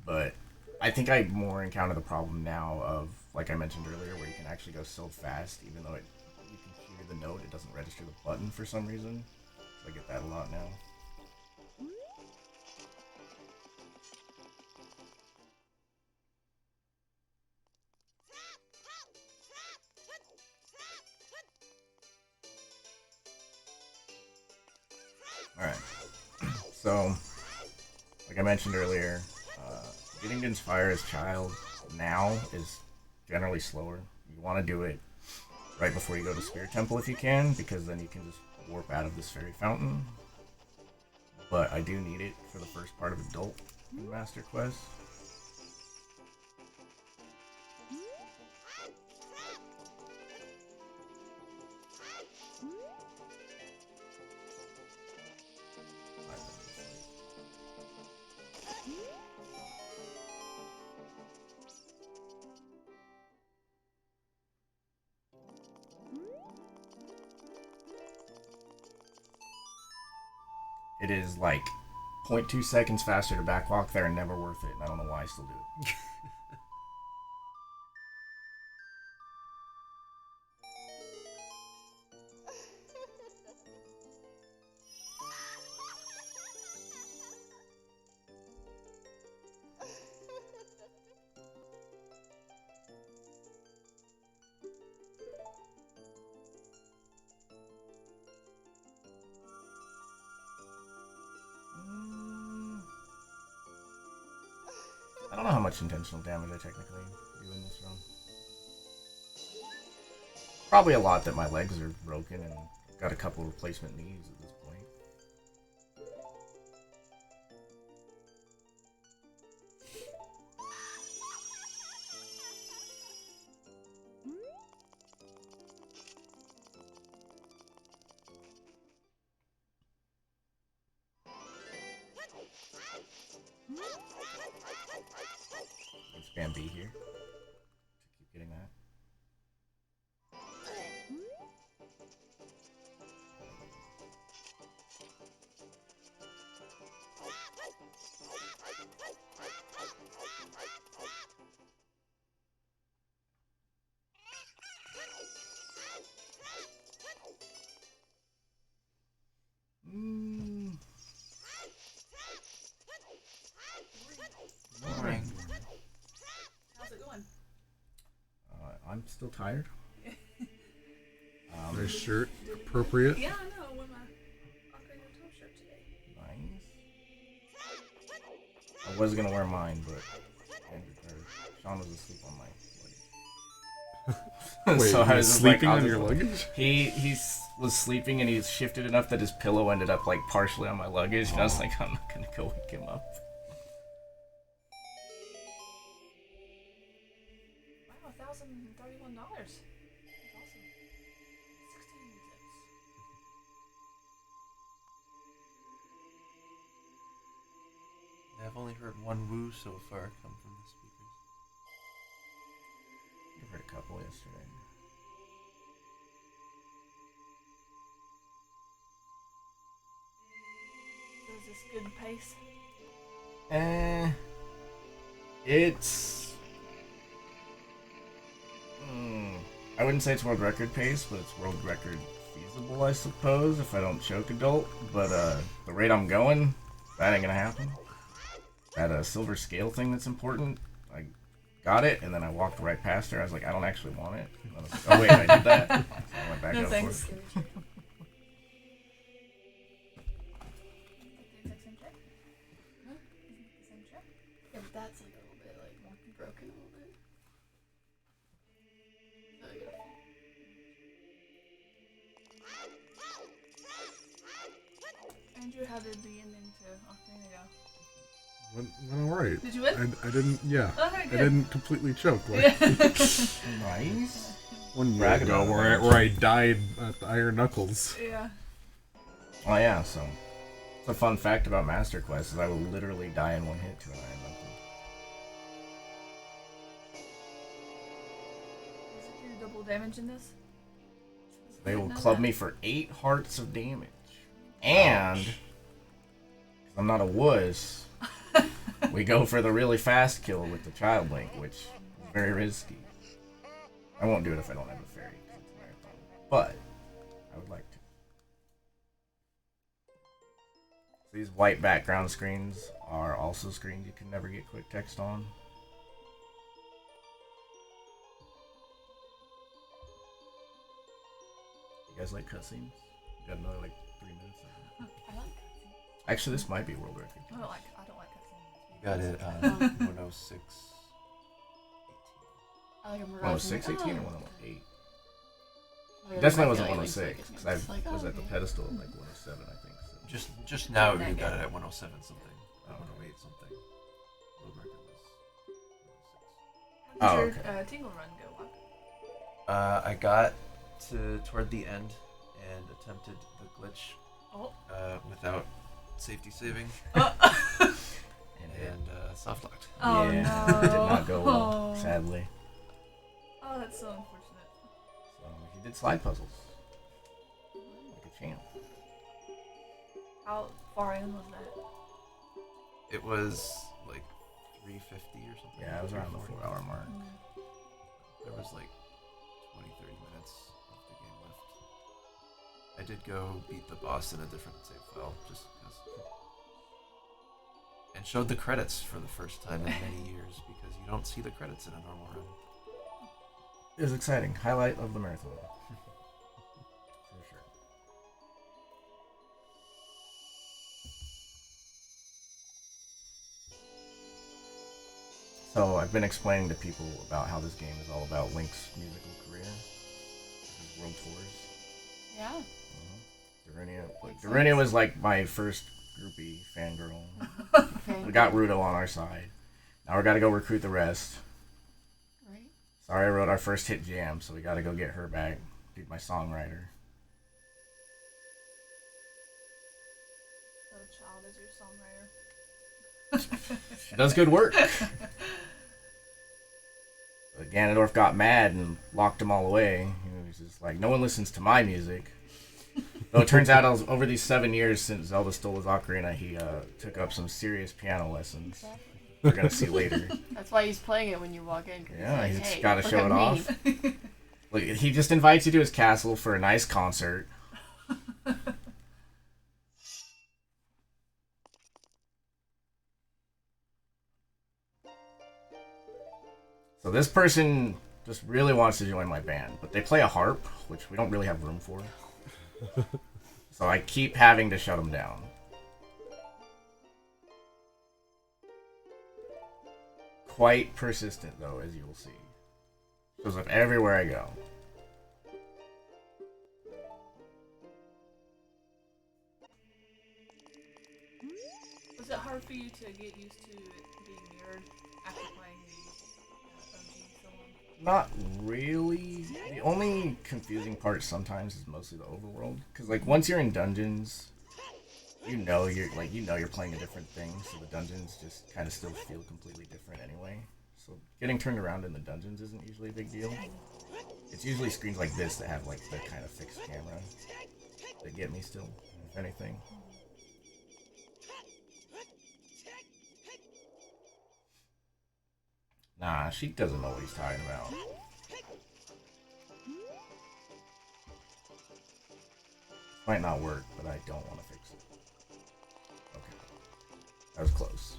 but I think I more encounter the problem now of, like I mentioned earlier, where you can actually go so fast, even though you can hear the note, it doesn't register the button for some reason. So I get that a lot now. Alright. So, like I mentioned earlier, getting to Inspire as Child now is generally slower. You want to do it right before you go to Spirit Temple if you can, because then you can just warp out of this fairy fountain. But I do need it for the first part of Adult in Master Quest. It is like 0.2 seconds faster to backwalk there and never worth it, and I don't know why I still do it. I don't know how much intentional damage I technically do in this run. Probably a lot that my legs are broken and got a couple replacement knees at this point. Spam B here to keep getting that. Still tired? Nice shirt. Appropriate. Yeah, I know. I wore my Ocarina of Time shirt today. Nice. I was gonna wear mine, but Sean was asleep on my luggage. Wait, So I was just like, sleeping I'll on just- your luggage? He was sleeping and he shifted enough that his pillow ended up like partially on my luggage, and I was like, I'm not gonna go wake him up. Wow, $1,031. That's awesome. 16 cents. I've only heard one woo so far come from the speakers. I heard a couple yesterday. So is this good pace? It's. I wouldn't say it's world record pace, but it's world record feasible, I suppose, if I don't choke adult. But the rate I'm going, that ain't gonna happen. That silver scale thing that's important, I got it, and then I walked right past her. I was like, I don't actually want it. And I was like, oh wait, I did that. So I went back No up thanks. for it. The exact same chair? Huh? Isn't it the same chair? Yeah, but that's like a little bit like broken a little bit. So I gotta Andrew, how did the ending to Ocarina go? Went alright. Did you win? I didn't, yeah. Okay, I good. didn't completely choke like Nice. one year Brag ago about it, where man. I died at the Iron Knuckles. Yeah. Oh yeah, so it's a fun fact about Master Quest is I will literally die in one hit to an Iron Knuckle. Does it do double damage in this? They will Didn't know club that. me for 8 hearts of damage. And, 'cause I'm not a wuss, we go for the really fast kill with the Child Link, which is very risky. I won't do it if I don't have a fairy, 'cause it's a marathon. But, I would like to. So these white background screens are also screens you can never get quick text on. You guys like cutscenes? We got another like 3 minutes of them. I like cutscenes. Actually, this might be world record. I don't like cutscenes. You got it 106. I like a mirage. 106, 18 or 108? Like, Definitely I wasn't feel 106 it's because like- I it's like, was oh, at the okay. pedestal at like 107, I think. So. Just now you got it at 107 something. 108 something. World record was 106. How Oh, did your okay. Tingle Run go? Mark? I got to toward the end and attempted the glitch Oh. without safety saving and soft locked. Oh yeah, no. it did not go well, Oh. sadly. Oh, that's so unfortunate. So he did slide puzzles. Like a champ. How far in was that? It was like 350 or something. Yeah, it was around the 4-hour mark. There was like 20, 30 minutes of the game left. I did go beat the boss in a different save file just because. And showed the credits for the first time in many years because you don't see the credits in a normal run. It was exciting. Highlight of the marathon. For sure. So I've been explaining to people about how this game is all about Link's musical career, his world tours. Yeah. Darunia, Makes Darunia sense. was like my first groupie fangirl. Okay. We got Ruto on our side. Now we gotta go recruit the rest. Right. Sorry, I wrote our first hit jam, so we gotta go get her back. Dude, my songwriter. So Child is your songwriter. She does good work. But Ganondorf got mad and locked them all away. He was just like, no one listens to my music. Though it turns out over these 7 years since Zelda stole his ocarina, he took up some serious piano lessons. Exactly. We're gonna see later. That's why he's playing it when you walk in. 'Cause Yeah, he's he's like, hey, gotta look show at it me. off. Look, he just invites you to his castle for a nice concert. So this person just really wants to join my band, but they play a harp, which we don't really have room for. So I keep having to shut them down. Quite persistent, though, as you will see. Shows up everywhere I go. Was it hard for you to get used to it being mirrored after playing the OG so long? Not really. The only confusing part sometimes is mostly the overworld, because like once you're in dungeons, you know you're playing a different thing, so the dungeons just kind of still feel completely different anyway. So getting turned around in the dungeons isn't usually a big deal. It's usually screens like this that have like the kind of fixed camera that get me still, if anything. Nah, she doesn't know what he's talking about. Might not work, but I don't want to fix it. Okay. That was close.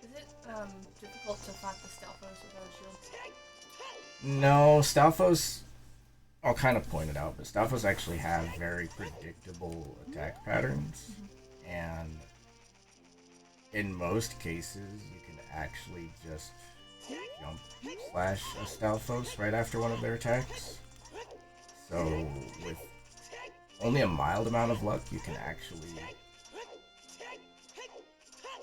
Is it difficult to fight the Stalfos without a shield? No, Stalfos, I'll kind of point it out, but Stalfos actually have very predictable attack patterns. And in most cases, you can actually just jump slash a Stalfos right after one of their attacks. So with only a mild amount of luck, you can actually...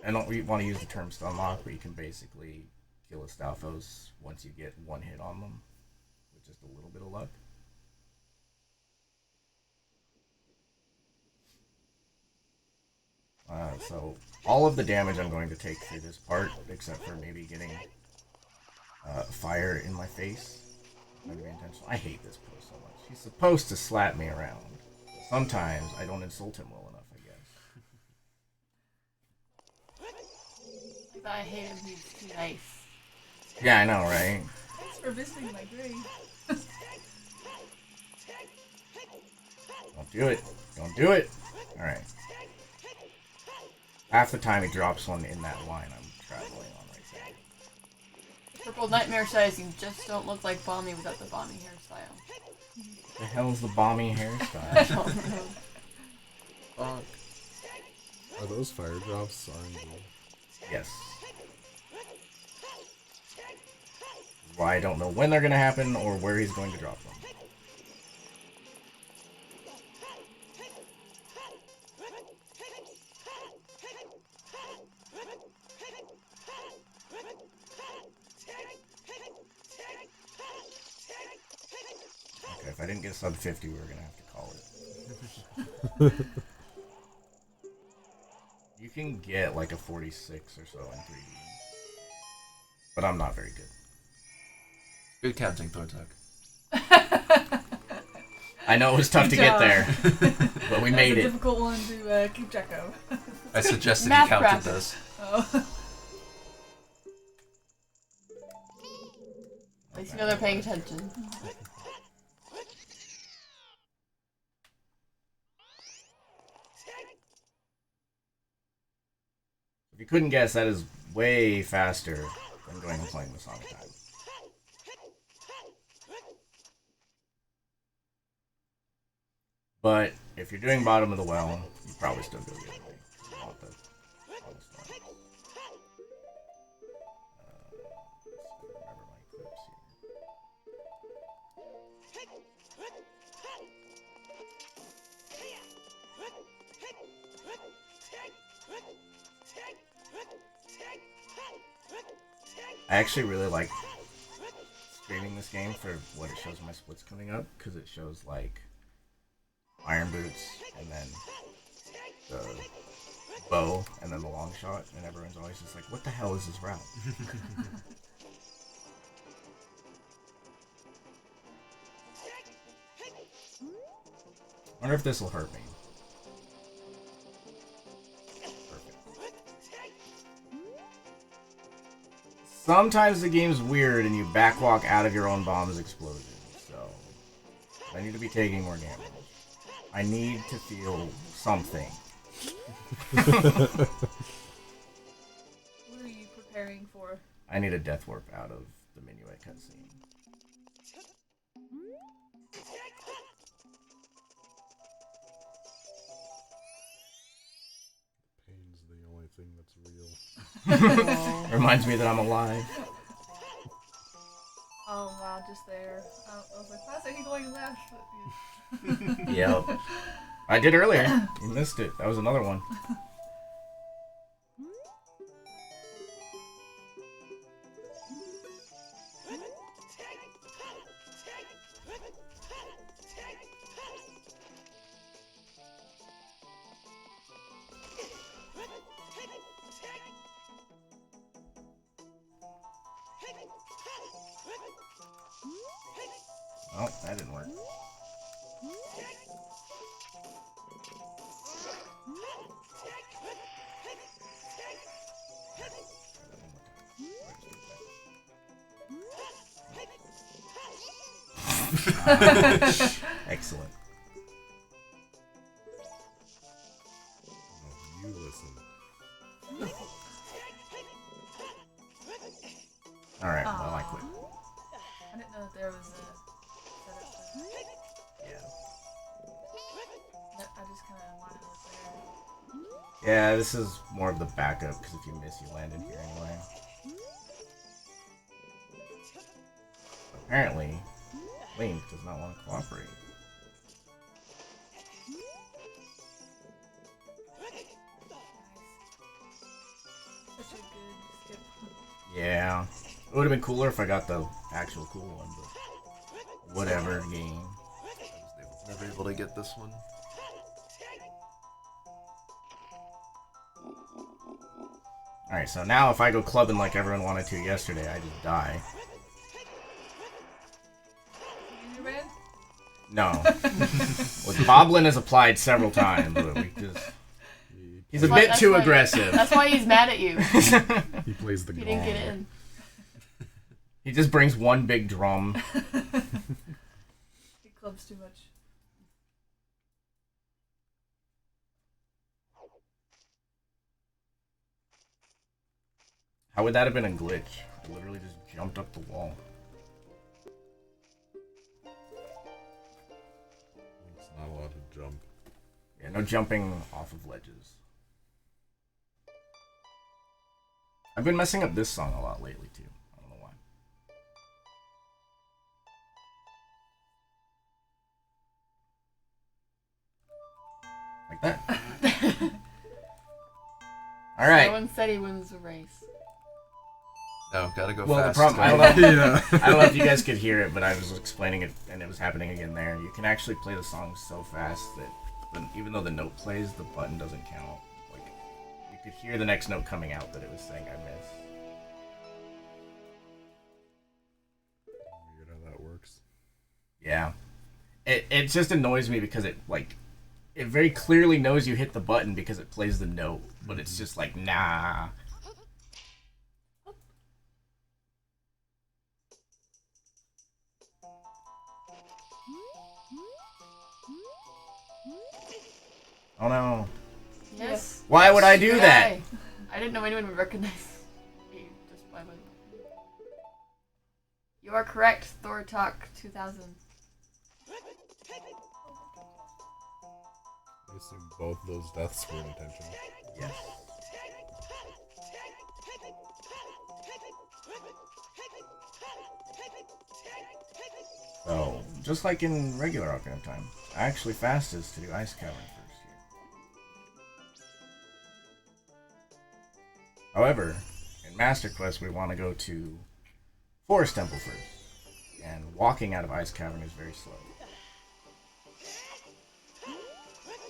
I don't want to use the term stun lock, but you can basically kill a Stalfos once you get one hit on them with just a little bit of luck. So all of the damage I'm going to take through this part, except for maybe getting fire in my face. Not be intentional. I hate this pro so much. He's supposed to slap me around. Sometimes I don't insult him well enough, I guess. I hate him. He's too nice. Yeah, I know, right? Thanks for visiting my grave. Don't do it. Don't do it. Alright. Half the time he drops one in that line I'm traveling on right there. Purple Nightmare says you just don't look like Bommy without the Bommy hairstyle. The hell's the bomby I hairstyle? don't know. Bonk. Are those fire drops RNG? Yes. Why I don't know when they're gonna happen or where he's going to drop them. Okay, if I didn't get sub 50, we were gonna have to call it. You can get like a 46 or so in 3D. But I'm not very good. Good counting, Thortuk. I know it was tough to get there, but we made That's a it. difficult one to keep track of. I suggested Math you counted practice. this. Oh. At least you know they're paying attention. If you couldn't guess, that is way faster than going and playing the song time. But if you're doing bottom of the well, you probably still go the other way. You want the honest one. Let's remember my clips here. I actually really like streaming this game for what it shows my splits coming up, because it shows like iron boots and then the bow and then the long shot, and everyone's always just like, what the hell is this route? I wonder if this will hurt me. Sometimes the game's weird and you backwalk out of your own bomb's explosion, so I need to be taking more damage. I need to feel something. What are you preparing for? I need a death warp out of the Minuet cutscene. Pain's the only thing that's real. Oh. Reminds me that I'm alive. Oh wow, just there. I was like, why is he going left? But, Yep. I did earlier. You missed it. That was another one. Oh, that didn't work. Excellent. Oh, you listen. Alright, well, I quit. I didn't know that there was a setup for that. Yeah. I just kind of wanted it there. Yeah, this is more of the backup, because if you miss, you land in here anyway. Apparently, Link does not want to cooperate. Such a good skip. Yeah. It would have been cooler if I got the actual cool one, but whatever, game. I was never able to get this one. Alright, so now if I go clubbing like everyone wanted to yesterday, I just die. In your bed? No. Well, Boblin has applied several times, but we just... He's a bit That's too why- aggressive. That's why he's mad at you. He plays the He gong. didn't get in. He just brings one big drum. He clubs too much. How would that have been a glitch? I literally just jumped up the wall. It's not allowed to jump. Yeah, no jumping off of ledges. I've been messing up this song a lot lately, too. I don't know why. Like that. Alright. No one said he wins the race. No, gotta go Well, the fast. problem, I don't know. Yeah. I don't know if you guys could hear it, but I was explaining it, and it was happening again there. You can actually play the song so fast that even though the note plays, the button doesn't count. Like, you could hear the next note coming out that it was saying I missed. Weird how that works. Yeah. It just annoys me because it very clearly knows you hit the button because it plays the note, but it's just like, nah. Oh no. Yes. Why would I do Good that? eye. I didn't know anyone would recognize you just by my. You are correct, Thor Talk 2000. I assume both those deaths were intentional. Yes. So, just like in regular Ocarina of Time, actually fastest to do Ice Cavern first here. However, in Master Quest we want to go to Forest Temple first, and walking out of Ice Cavern is very slow.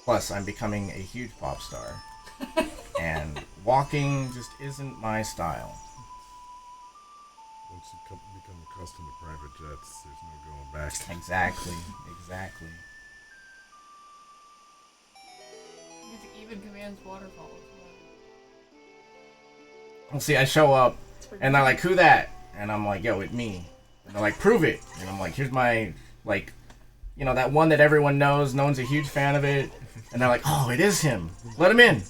Plus, I'm becoming a huge pop star, and walking just isn't my style. Once you become accustomed to private jets, there's no going back. Exactly. Music even commands waterfalls. Well, see, I show up, It's pretty and they're like, who that? And I'm like, yo, it's me. And they're like, prove it. And I'm like, here's my, that one that everyone knows. No one's a huge fan of it. And they're like, oh, it is him. Let him in.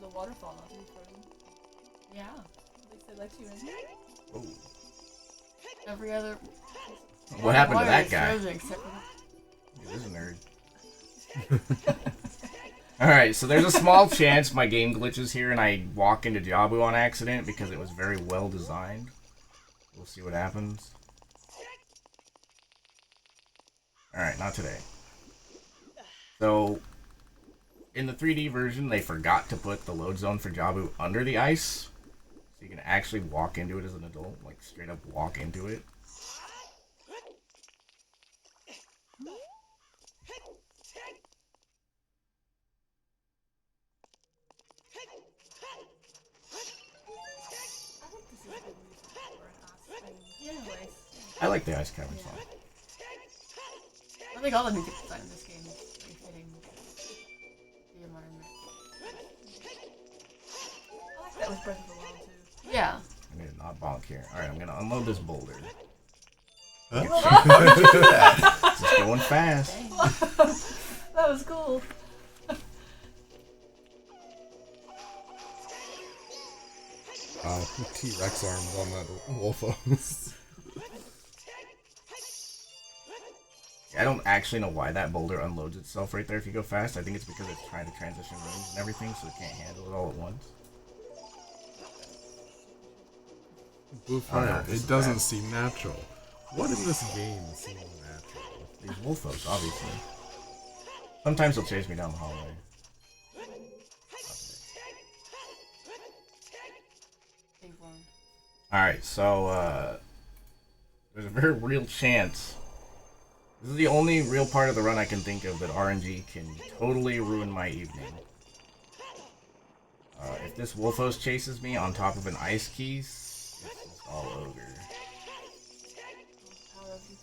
the waterfall not to be frozen. Yeah. They said like 2 minutes. Oh. Every other. What happened to water that is guy? frozen except for He is a nerd. Alright, so there's a small chance my game glitches here and I walk into Jabu on accident because it was very well designed. We'll see what happens. Alright, not today. So, in the 3D version, they forgot to put the load zone for Jabu under the ice. So you can actually walk into it as an adult, like straight up walk into it. I think this is good music for an ice thing. Anyways. I like the ice cavern song. I think all the music design in this game is befitting the environment. I like that with Breath of the Wild too. Yeah. I need to not bonk here. Alright, I'm gonna unload this boulder. How did you do that? Just going fast. That was cool. T-Rex arms on that wolf. I don't actually know why that boulder unloads itself right there if you go fast. I think it's because it's trying to transition rooms and everything, so it can't handle it all at once. Blue fire. It doesn't seem natural. What in this game seems natural? These wolfos, obviously. Sometimes they'll chase me down the hallway. Big one. Alright, so, there's a very real chance. This is the only real part of the run I can think of that RNG can totally ruin my evening. If this Wolfos chases me on top of an ice keys, it's just all over. Power of UPS.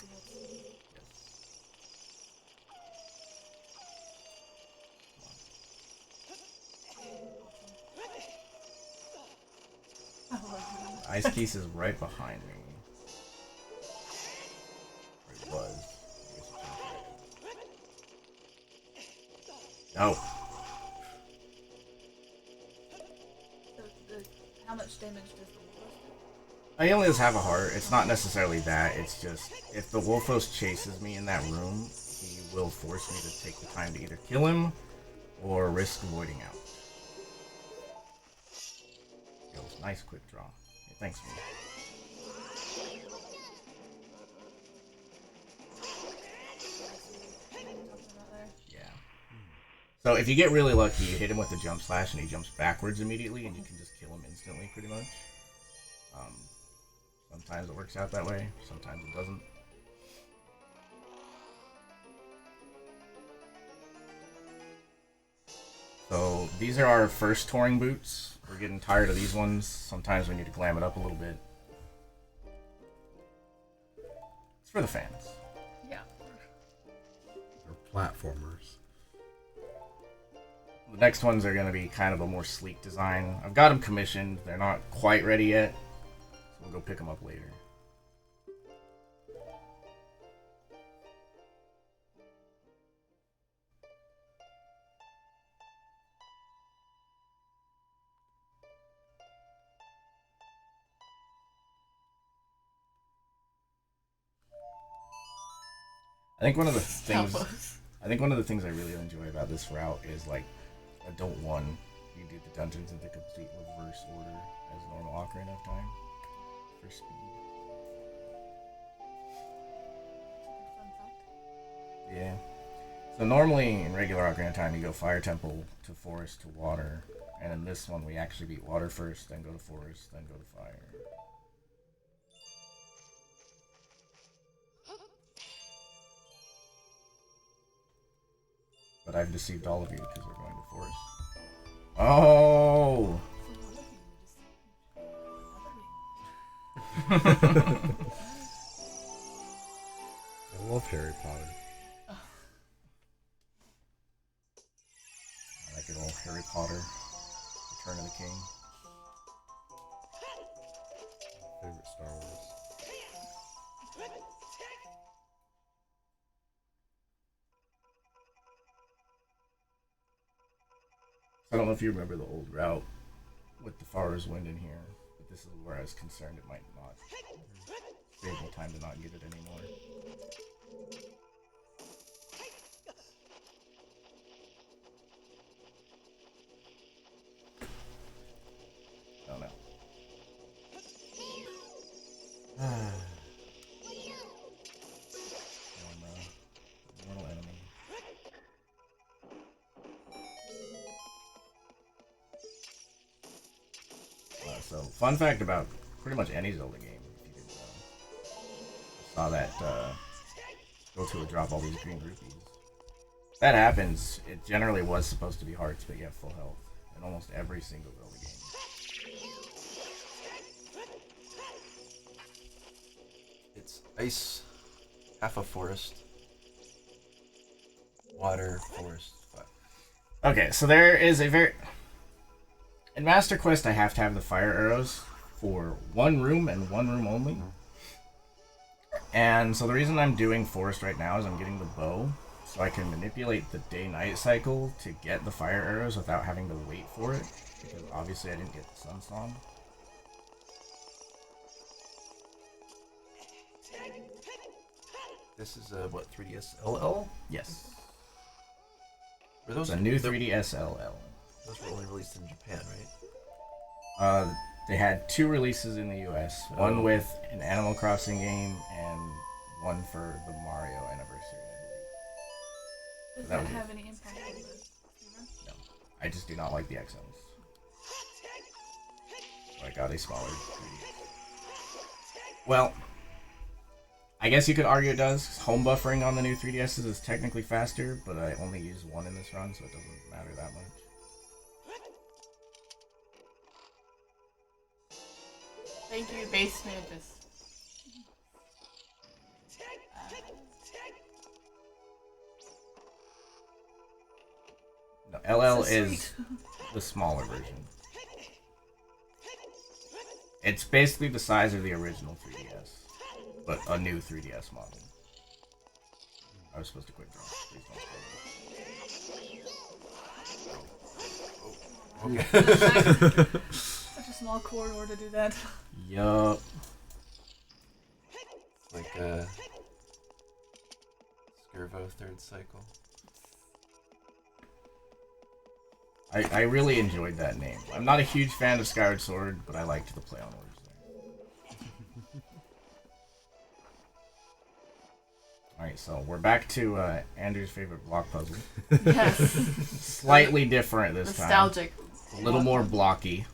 Ice keys is right behind me. Or it was. No. How much damage does the Wolfos do? I only just have a heart. It's not necessarily that. It's just, if the Wolfos chases me in that room, he will force me to take the time to either kill him or risk voiding out. It was nice quick draw. Hey, thanks, man. Yeah. So if you get really lucky, you hit him with the jump slash and he jumps backwards immediately and you can just kill him instantly pretty much. Sometimes it works out that way, sometimes it doesn't. So these are our first touring boots. We're getting tired of these ones. Sometimes we need to glam it up a little bit. It's for the fans. Yeah. They're platformers. The next ones are going to be kind of a more sleek design. I've got them commissioned. They're not quite ready yet. So we'll go pick them up later. I think one of the things I really enjoy about this route is like Adult 1, you do the dungeons in the complete reverse order as normal Ocarina of Time for speed. Fun fact. Yeah. So normally in regular Ocarina of Time you go Fire Temple to Forest to Water, and in this one we actually beat Water first, then go to Forest, then go to Fire. But I've deceived all of you because we're going to Forest. Oh! I love Harry Potter. I like good old Harry Potter, Return of the King. Favorite Star Wars. I don't know if you remember the old route with the Far's Wind in here, but this is where I was concerned it might not save me time to not get it anymore. Oh no. Mortal enemy. So, fun fact about pretty much any Zelda game, if you didn't know. Saw that go to drop all these green rupees. That happens. It generally was supposed to be hearts, but you have full health in almost every single Zelda game. It's ice, half a forest, water, forest, fire. Okay, so there is a very... In Master Quest, I have to have the fire arrows for one room and one room only. And so the reason I'm doing forest right now is I'm getting the bow, so I can manipulate the day-night cycle to get the fire arrows without having to wait for it, because obviously I didn't get the Sun Song. This is a, what, 3DS LL? Yes. Were those It's a new 3DS LL. Those were only released in Japan, right? They had 2 releases in the US. One with an Animal Crossing game and one for the Mario anniversary, I Does That that was have any impact on the streamer? believe. No. I just do not like the XLs. So I got a smaller 3DS. Well, I guess you could argue it does. Home buffering on the new 3DSs is technically faster, but I only use one in this run, so it doesn't matter that much. Thank you, Base Mantis. No, LL So is sweet. the smaller version. It's basically the size of the original 3DS, but a new 3DS model. I was supposed to quit drawing. Please don't spoil it. Such a small corridor to do that. Yup. Like Skirvo third cycle. I really enjoyed that name. I'm not a huge fan of Skyward Sword, but I liked the play on words there. Alright, so we're back to Andrew's favorite block puzzle. Yes. Slightly different this time. Nostalgic. A little more blocky.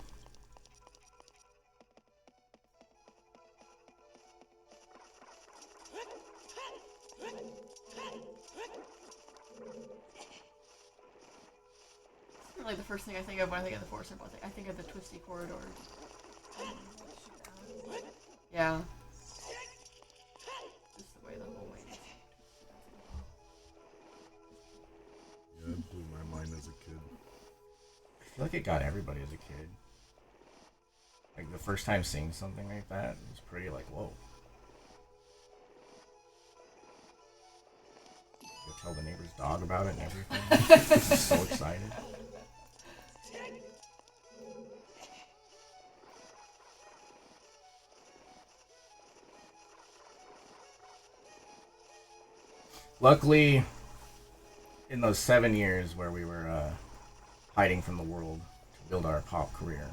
It's really the first thing I think of when I think of the Forest Temple. I think of the twisty corridors. Yeah. Just the way the whole way is. Yeah, it blew my mind as a kid. I feel like it got everybody as a kid. Like the first time seeing something like that, it was pretty like, whoa. Go tell the neighbor's dog about it and everything. I'm so excited. Luckily, in those 7 years where we were hiding from the world to build our pop career,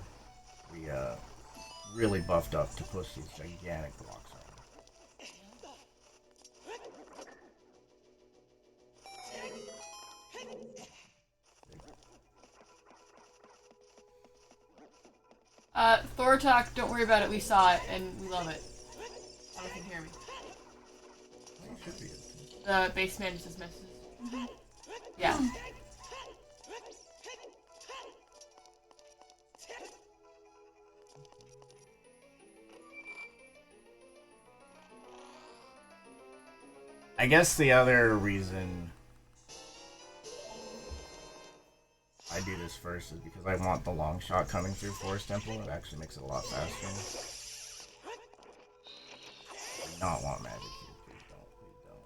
we really buffed up to push these gigantic blocks around. Thortalk, don't worry about it, we saw it, and we love it. I don't know if you can hear me. Well, you should be able to. The Base Mantis' messages. Yeah. I guess the other reason I do this first is because I want the long shot coming through Forest Temple. It actually makes it a lot faster. I do not want magic here. Please don't. Please don't.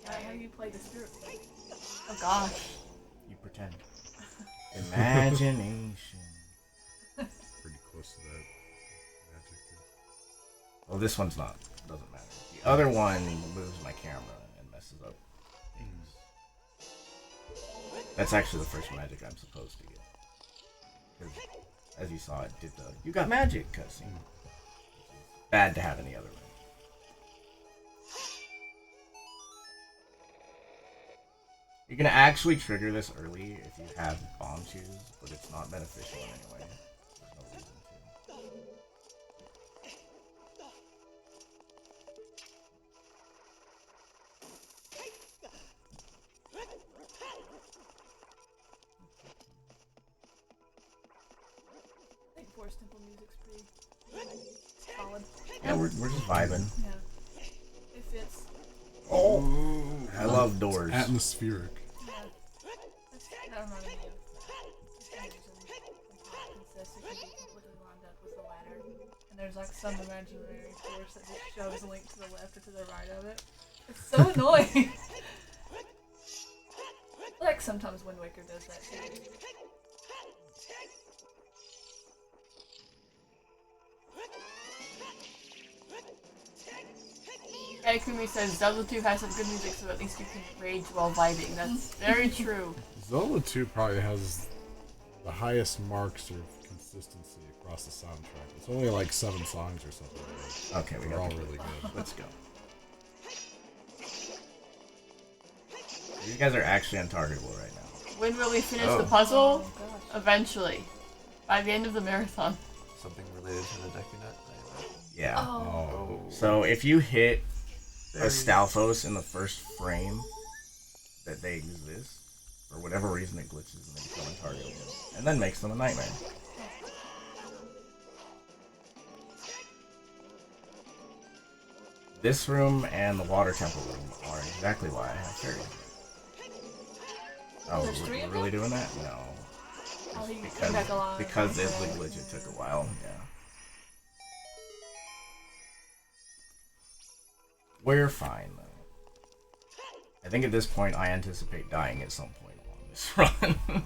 How do you play the spirit queen? Oh gosh. You pretend. Imagination. Pretty close to that magic. Well, this one's not. Doesn't matter. The other one moves my camera and messes up things. That's actually the first magic I'm supposed to get. Because, as you saw, it did the "you got magic" cutscene. Bad to have in the other one. You can actually trigger this early if you have bomb shoes, but it's not beneficial in any way. There's no reason to. I think Forest Temple music's pretty solid. Yeah, we're just vibing. Yeah. It fits. Oh, I love doors. Atmospheric. Yeah. I don't know any of the changes and how it consists. It can be completely lined up with the ladder. And there's like some imaginary force that just shoves a link to the left or to the right of it. It's so annoying. Like sometimes Wind Waker does that too. Hey, Kumi says Zelda 2 has some good music, so at least you can rage while vibing. That's very true. Zelda 2 probably has the highest marks of consistency across the soundtrack. It's only like 7 songs or something. But Okay, we they're got all the- really good. Let's go. You guys are actually untargetable right now. When will we finish Oh. the puzzle? Oh gosh. Eventually. By the end of the marathon. Something related to the deck unit, I imagine. Yeah. Oh. So if you hit a There he is. Stalfos in the first frame that they exist, for whatever reason it glitches and they become untargetable, and then makes them a nightmare. This room and the water temple room are exactly why I have fairies. Oh, There's three we're of really doing that? No. Oh, he came Because, back alive. because it's the glitch, it took a while, yeah. We're fine, though. I think at this point I anticipate dying at some point on this run.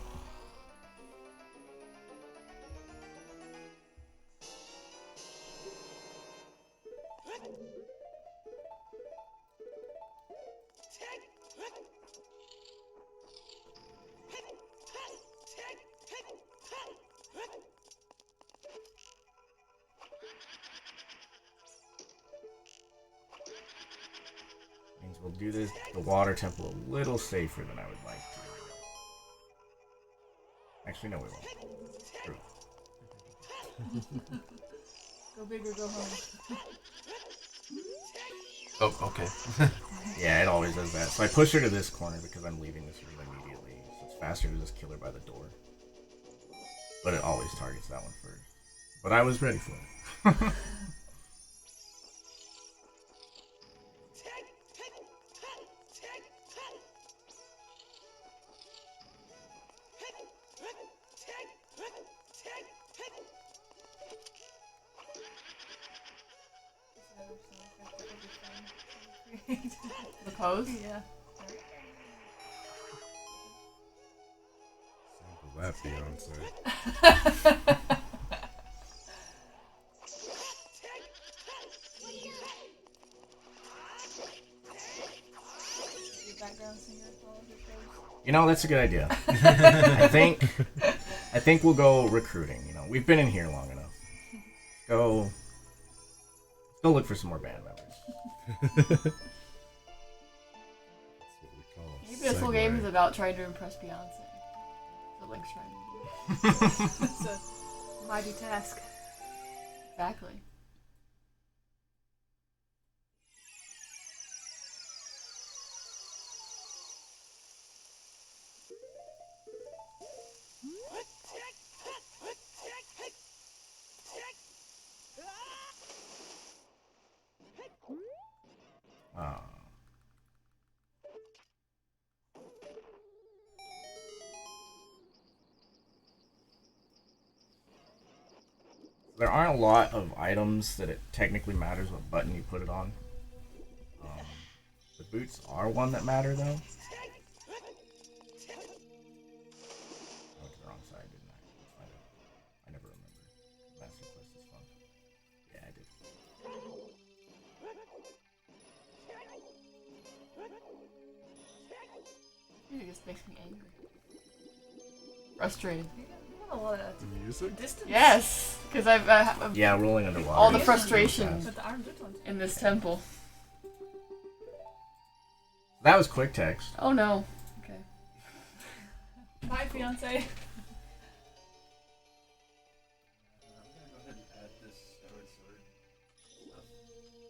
Means we'll do this the water temple a little safer than I would like to. Actually, no, we won't. True. Go big or go home. Oh, okay. Yeah, it always does that. So I push her to this corner because I'm leaving this room immediately. So it's faster to just kill her by the door. But it always targets that one first. But I was ready for it. The pose? Yeah. Sample that Beyonce. Your background singer follow his post. You know, that's a good idea. I think we'll go recruiting. You know, we've been in here long enough. Let's go look for some more band members. That's what we call a Maybe this whole game is segue. about trying to impress Beyonce. So Link's trying to do. It's a mighty task. Exactly. Ah. There aren't a lot of items that it technically matters what button you put it on. But Boots are one that matter, though. I went to the wrong side, didn't I? Let's find out. I never remember. Master Quest is fun. Yeah, I did. It just makes me angry. Frustrated. You got a lot of The music? distance. Yes, because I've Yeah, rolling underwater. all the is frustration really fast. But the Iron Boots ones. in this temple. That was quick text. Oh no. Okay. Bye, fiance.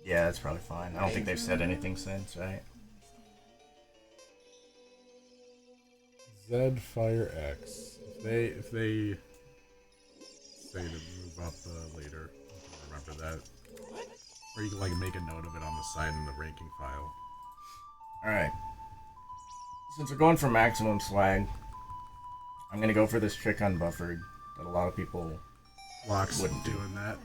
Yeah, that's probably fine. I don't think they've said anything since, right? Zed Fire X. If they say to move up later, you can remember that. Or you can like make a note of it on the side in the ranking file. Alright. Since we're going for maximum swag, I'm gonna go for this trick unbuffered that a lot of people Locks wouldn't do. doing that.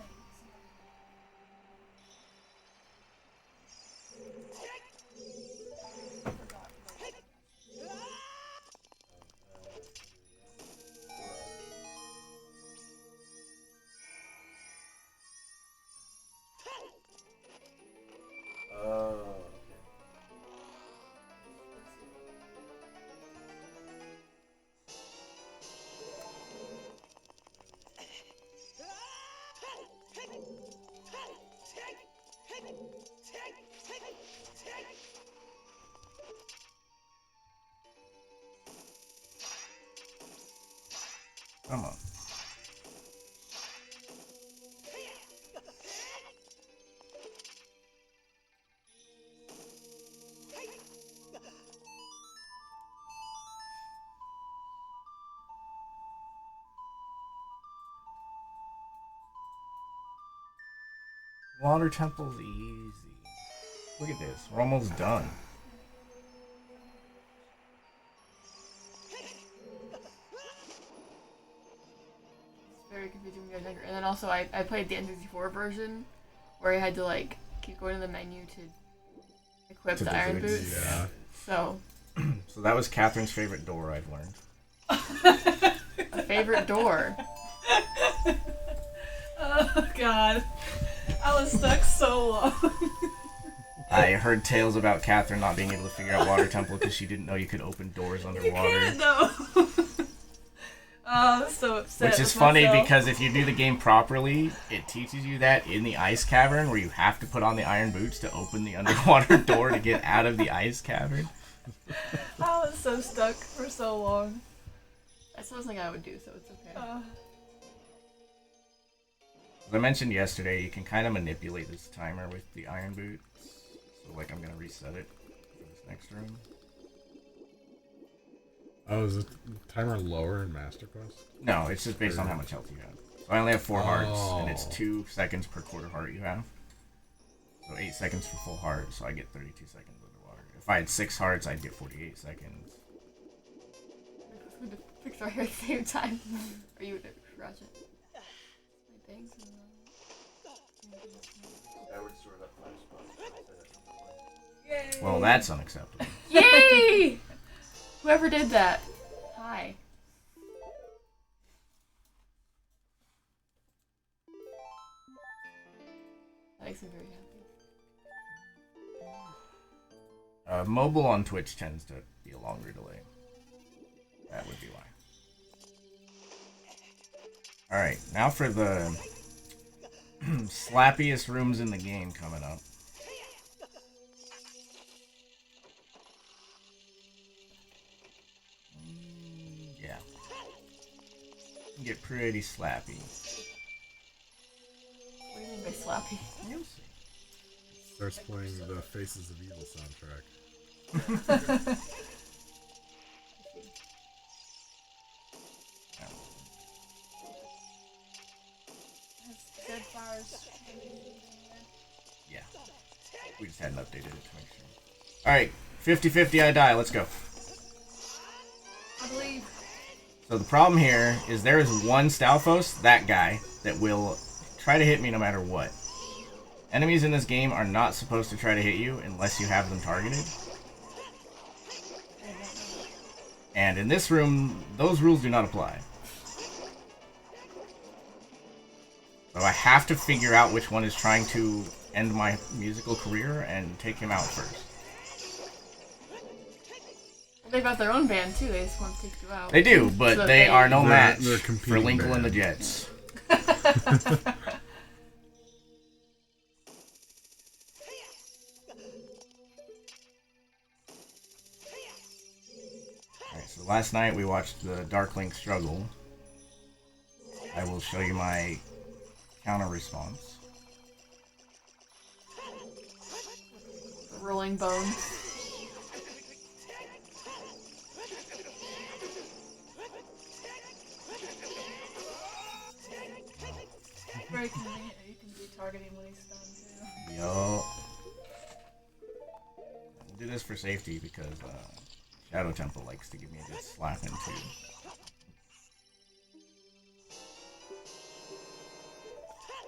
Come on. Water temple's easy. Look at this. We're almost done. It's very confusing when I was younger. And then also I played the N64 version where I had to like keep going to the menu to equip To the the iron boots, boots. Yeah. So So that was Catherine's favorite door, I've learned. a favorite door. Oh god. I was stuck so long. I heard tales about Catherine not being able to figure out Water Temple because she didn't know you could open doors underwater. You can't though. Oh, I'm so upset. Which is with funny myself. because if you do the game properly, it teaches you that in the ice cavern where you have to put on the iron boots to open the underwater door to get out of the ice cavern. I was so stuck for so long. That's something I would do, so it's okay. As I mentioned yesterday, you can kind of manipulate this timer with the iron boots. So, like, I'm going to reset it for this next room. Oh, is the timer lower in Master Quest? No, it's just based on how much health you have. So I only have 4 hearts, and it's Oh. 2 seconds per quarter heart you have. So 8 seconds for full heart, so I get 32 seconds underwater. If I had 6 hearts, I'd get 48 seconds. We're to fix our hair at the same time. Or you would crush it. My bangs are Yay. Well, that's unacceptable. Yay! Whoever did that. Hi. That makes me very happy. Mobile on Twitch tends to be a longer delay. That would be why. Alright, now for the slappiest rooms in the game coming up. Yeah. Get pretty slappy. What do you mean by slappy? You'll see. Starts playing the Faces of Evil soundtrack. Has Dead Fires. Yeah. We just hadn't updated it to make sure. Alright, 50-50 I die, let's go. I believe. So the problem here is there is one Stalfos, that guy, that will try to hit me no matter what. Enemies in this game are not supposed to try to hit you unless you have them targeted. And in this room, those rules do not apply. So I have to figure out which one is trying to end my musical career and take him out first. They've got their own band too. They just want to take you out. They do, but So they are no They're- match they're for competing Linkle and the bands. Jets. Alright, so last night we watched the Dark Link struggle. I will show you my counter response. The rolling bones. Very convenient that you can be targeting when he's stunned too. Yo. We'll do this for safety because Shadow Temple likes to give me a good slapping too.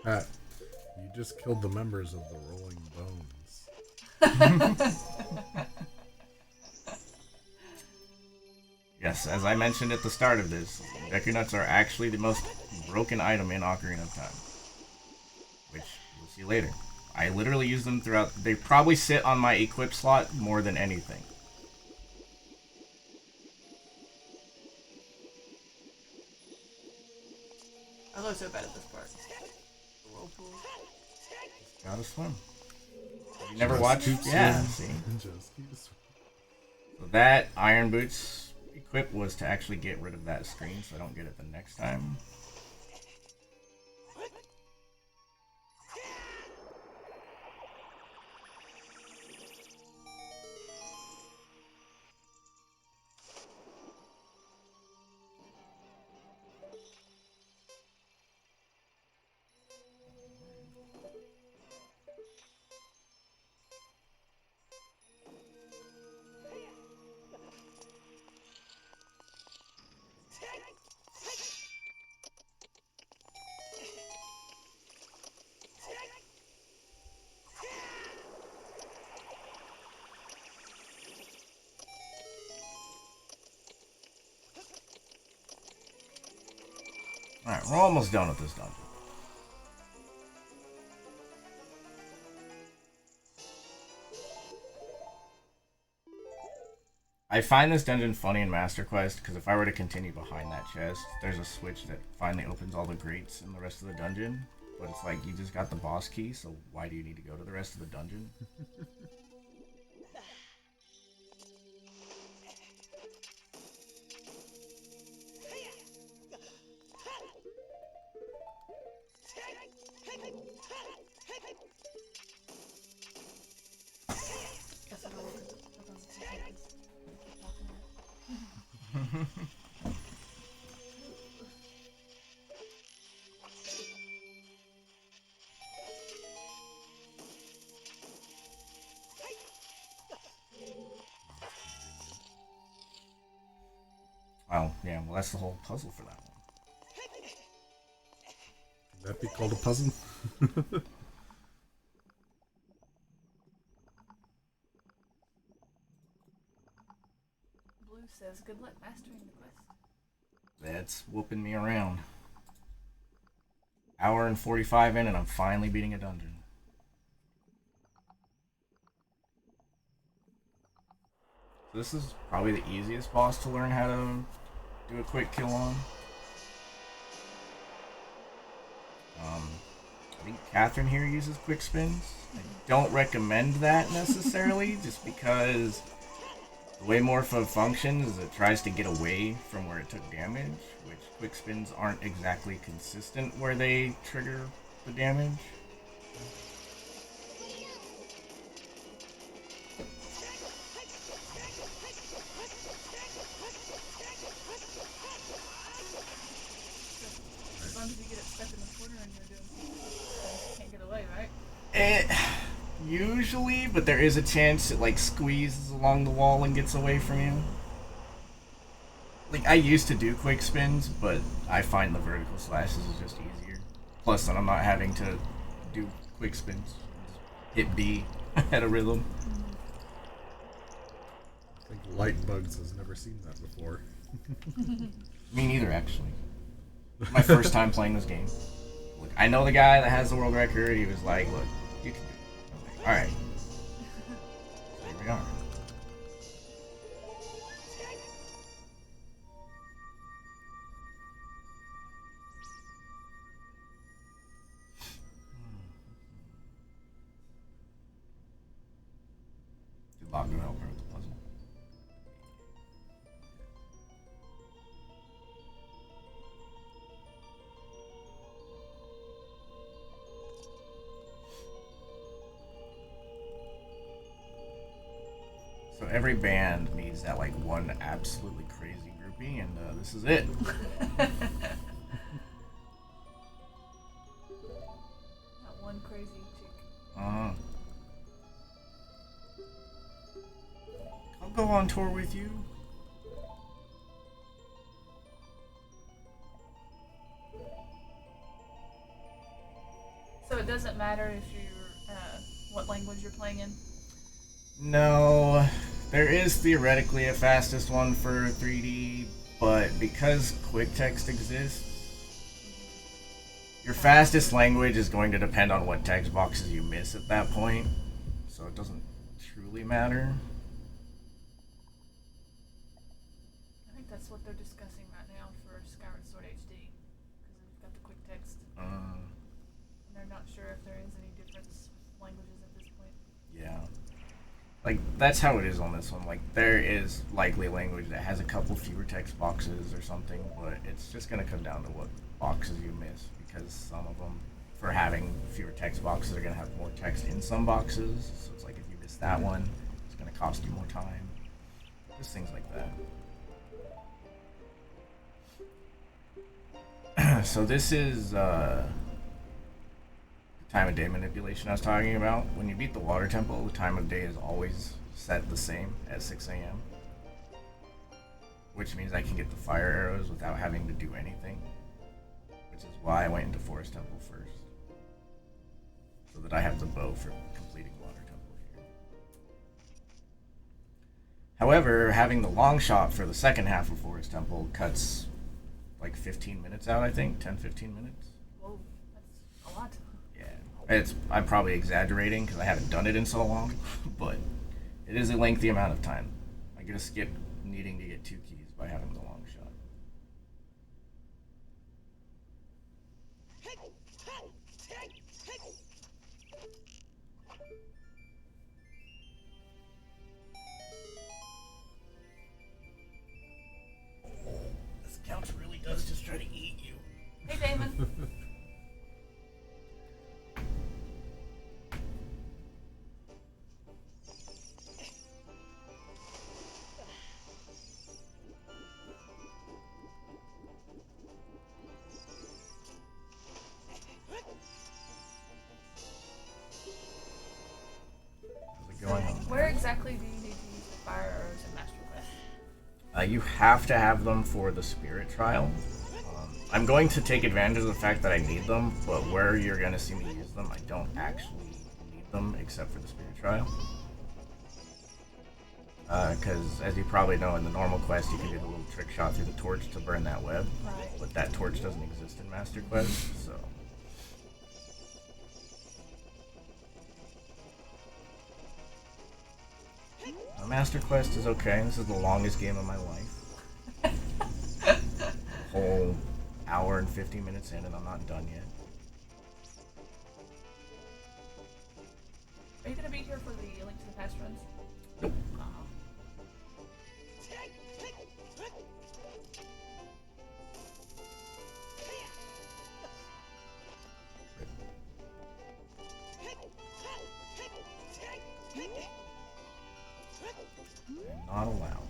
Pat, you just killed the members of the Rolling Bones. Yes, as I mentioned at the start of this, Deku Nuts are actually the most broken item in Ocarina of Time. Which you'll see later. I literally use them throughout. They probably sit on my equip slot more than anything. I was so bad at this part. The whirlpool. Gotta swim. You never Just watched? keep Yeah, swimming. see? Just keep swimming. So that Iron Boots equip was to actually get rid of that screen so I don't get it the next time. Alright, we're almost done with this dungeon. I find this dungeon funny in Master Quest because if I were to continue behind that chest, there's a switch that finally opens all the grates in the rest of the dungeon. But it's like, you just got the boss key, so why do you need to go to the rest of the dungeon? Guess I'll go look at keep talking. Oh, yeah, well that's the whole puzzle for that one. Could that be called a puzzle? Blue says, good luck mastering the quest. That's whooping me around. Hour and 45 in and I'm finally beating a dungeon. This is probably the easiest boss to learn how to do a quick kill on. I think Catherine here uses quick spins. I don't recommend that necessarily, just because the way Morpho functions is it tries to get away from where it took damage, which quick spins aren't exactly consistent where they trigger the damage. As long as you get it stuck in the corner and you're doing you can't get away, right? Usually, but there is a chance it like squeezes along the wall and gets away from you. Like, I used to do quick spins, but I find the vertical slashes is just easier. Plus, then I'm not having to do quick spins. Hit B at a rhythm. I think Light Bugs has never seen that before. Me neither, actually. My first time playing this game. Look, I know the guy that has the world record. He was like, "Look, you can do it." I was like, "All right." So here we are. Did Lago help her with the puzzle? So every band needs that like one absolutely crazy groupie, and this is it. That one crazy chick. Uh-huh. I'll go on tour with you. So it doesn't matter if you're what language you're playing in. No, there is theoretically a fastest one for 3D, but because quick text exists, your fastest language is going to depend on what text boxes you miss at that point, so it doesn't truly matter. I think that's what they're discussing right now for Skyward Sword HD, because they've got the quick text, and they're not sure if there is any difference with languages at this point. Yeah. Like, that's how it is on this one. Like, there is likely language that has a couple fewer text boxes or something, but it's just going to come down to what boxes you miss, because some of them, for having fewer text boxes, are going to have more text in some boxes. So it's like if you miss that one, it's going to cost you more time. Just things like that. So this is time of day manipulation I was talking about. When you beat the water temple, the time of day is always set the same at 6 a.m. Which means I can get the fire arrows without having to do anything. Which is why I went into Forest Temple first. So that I have the bow for completing water temple here. However, having the long shot for the second half of Forest Temple cuts like 15 minutes out, I think. 10-15 minutes. Whoa, that's a lot. I'm probably exaggerating because I haven't done it in so long, but it is a lengthy amount of time. I get to skip needing to get 2 keys by having the long shot. This couch really does just try to eat you. Hey, Damon. Where exactly do you need to use the fire arrows in Master Quest? You have to have them for the spirit trial. I'm going to take advantage of the fact that I need them, but where you're going to see me use them, I don't actually need them except for the spirit trial. Because as you probably know, in the normal quest, you can do the little trick shot through the torch to burn that web. Right. But that torch doesn't exist in Master Quest, so... Master Quest is okay. This is the longest game of my life. Whole hour and 50 minutes in, and I'm not done yet. Are you gonna be here for the Link to the Past runs? Nope. I'm not allowed.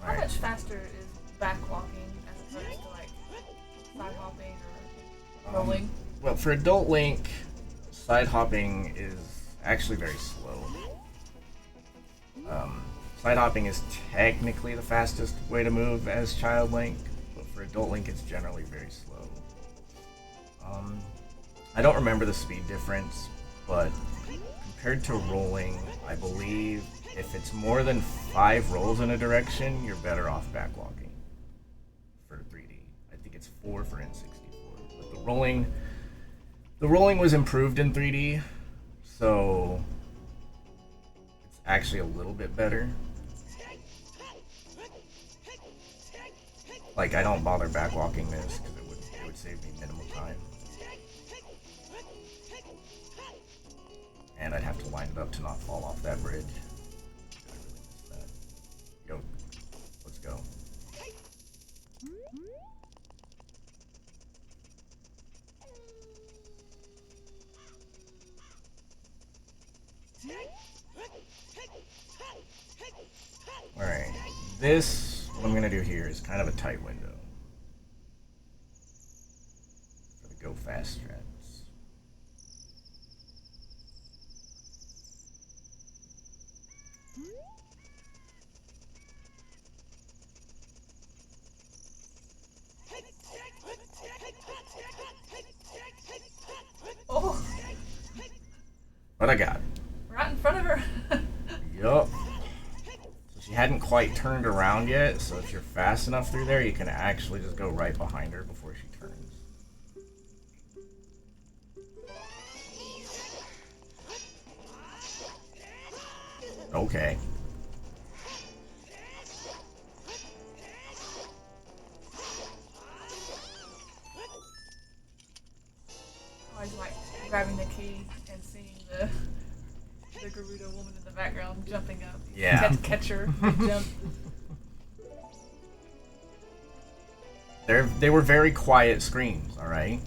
How much faster is backwalking as opposed to like side hopping or rolling? Well, for Adult Link, side hopping is actually very slow. Side hopping is technically the fastest way to move as Child Link, but for Adult Link, it's generally very slow. I don't remember the speed difference, but compared to rolling, I believe if it's more than 5 rolls in a direction, you're better off backwalking for 3D. I think it's 4 for N64. But the rolling was improved in 3D, so it's actually a little bit better. Like, I don't bother backwalking this because it would save me minimal time. And I'd have to line it up to not fall off that bridge. I really missed that. Yo, let's go. Alright, what I'm gonna do here is kind of a tight window for the go fast strats. Oh, But I got it. right in front of her. Yup. So she hadn't quite turned around yet, so if you're fast enough through there, you can actually just go right behind her before she turns. Okay. Always like grabbing the key and seeing the Gerudo woman in the background jumping up. Yeah. Catch her, jump. They were very quiet screams, alright?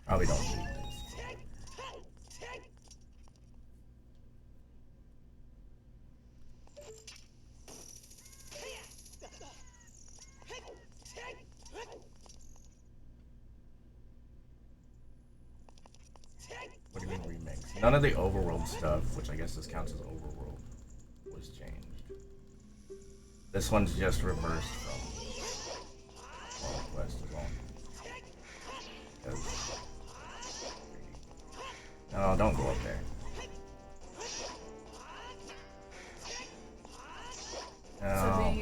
Probably don't need this. What do you mean remix? None of the overworld stuff, which I guess this counts as overworld, was changed. This one's just reversed from Wild Quest as well. No, don't go up there. So No.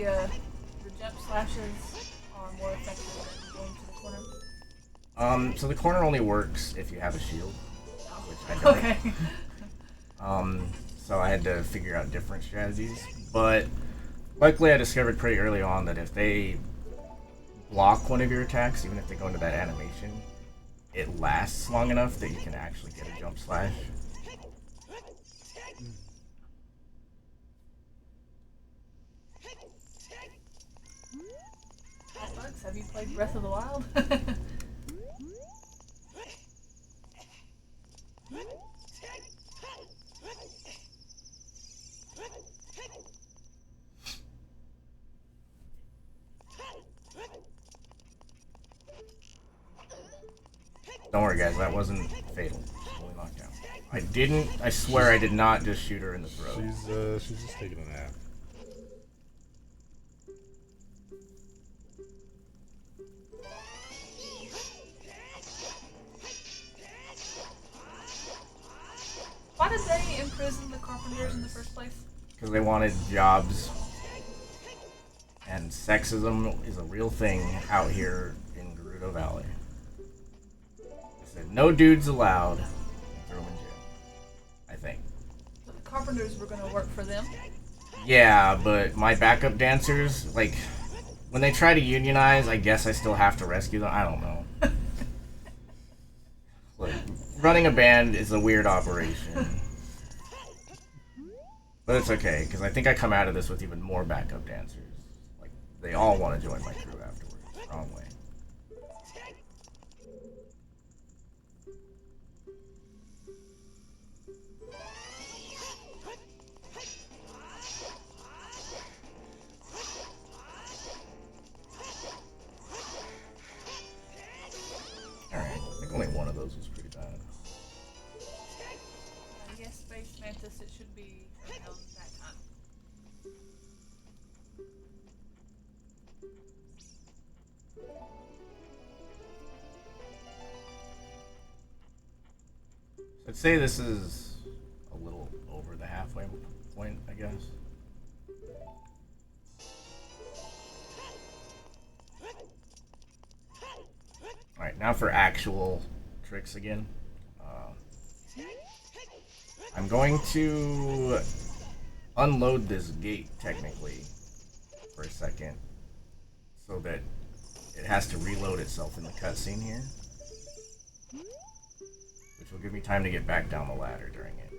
the jump slashes are more effective than going to the corner. So the corner only works if you have a shield, which I don't. Okay. So I had to figure out different strategies, but luckily I discovered pretty early on that if they block one of your attacks, even if they go into that animation, it lasts long enough that you can actually get a jump slash. Bugs, have you played Breath of the Wild? Don't worry guys, that wasn't fatal. Only knockdown. I swear I did not just shoot her in the throat. She's just taking a nap. Why did they imprison the carpenters in the first place? Because they wanted jobs. And sexism is a real thing out here in Gerudo Valley. They said no dudes allowed. And threw them in jail. I think. So the carpenters were going to work for them? Yeah, but my backup dancers, like, when they try to unionize, I guess I still have to rescue them. I don't know. Like, running a band is a weird operation. But it's okay, because I think I come out of this with even more backup dancers. Like, they all want to join my crew afterwards. Wrong way. Alright, I think only one of those was pretty bad. Yes, Space Mantis, it should be around that time. I'd say this is a little over the halfway point, I guess. Alright, now for actual tricks again. I'm going to unload this gate, technically, for a second, so that it has to reload itself in the cutscene here, which will give me time to get back down the ladder during it.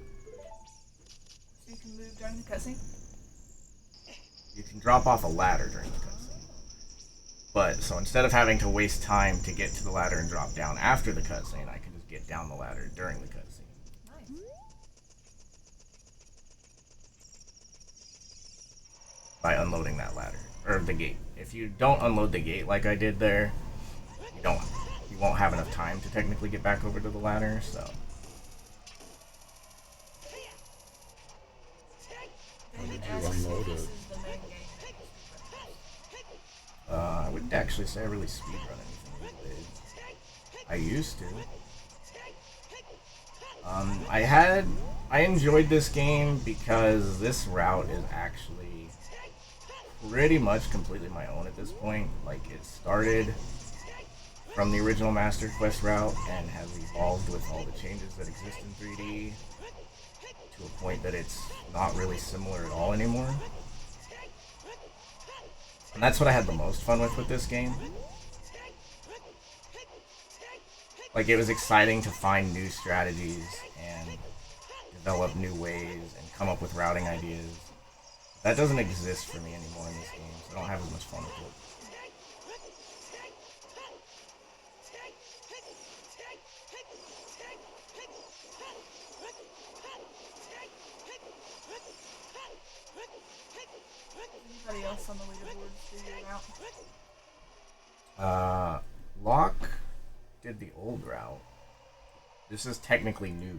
So you can move during the cutscene? You can drop off a ladder during the cutscene. But, so instead of having to waste time to get to the ladder and drop down after the cutscene, I can just get down the ladder during the cutscene. Nice. By unloading that ladder, or the gate. If you don't unload the gate like I did there, you won't have enough time to technically get back over to the ladder, so. How did you unload it? I wouldn't actually say I really speedrun anything these days. I used to. I enjoyed this game because this route is actually pretty much completely my own at this point. Like, it started from the original Master Quest route and has evolved with all the changes that exist in 3D to a point that it's not really similar at all anymore. And that's what I had the most fun with this game. Like, it was exciting to find new strategies and develop new ways and come up with routing ideas. That doesn't exist for me anymore in this game, so I don't have as much fun with it. Anybody else on the leaderboard do your route? Locke did the old route. This is technically new.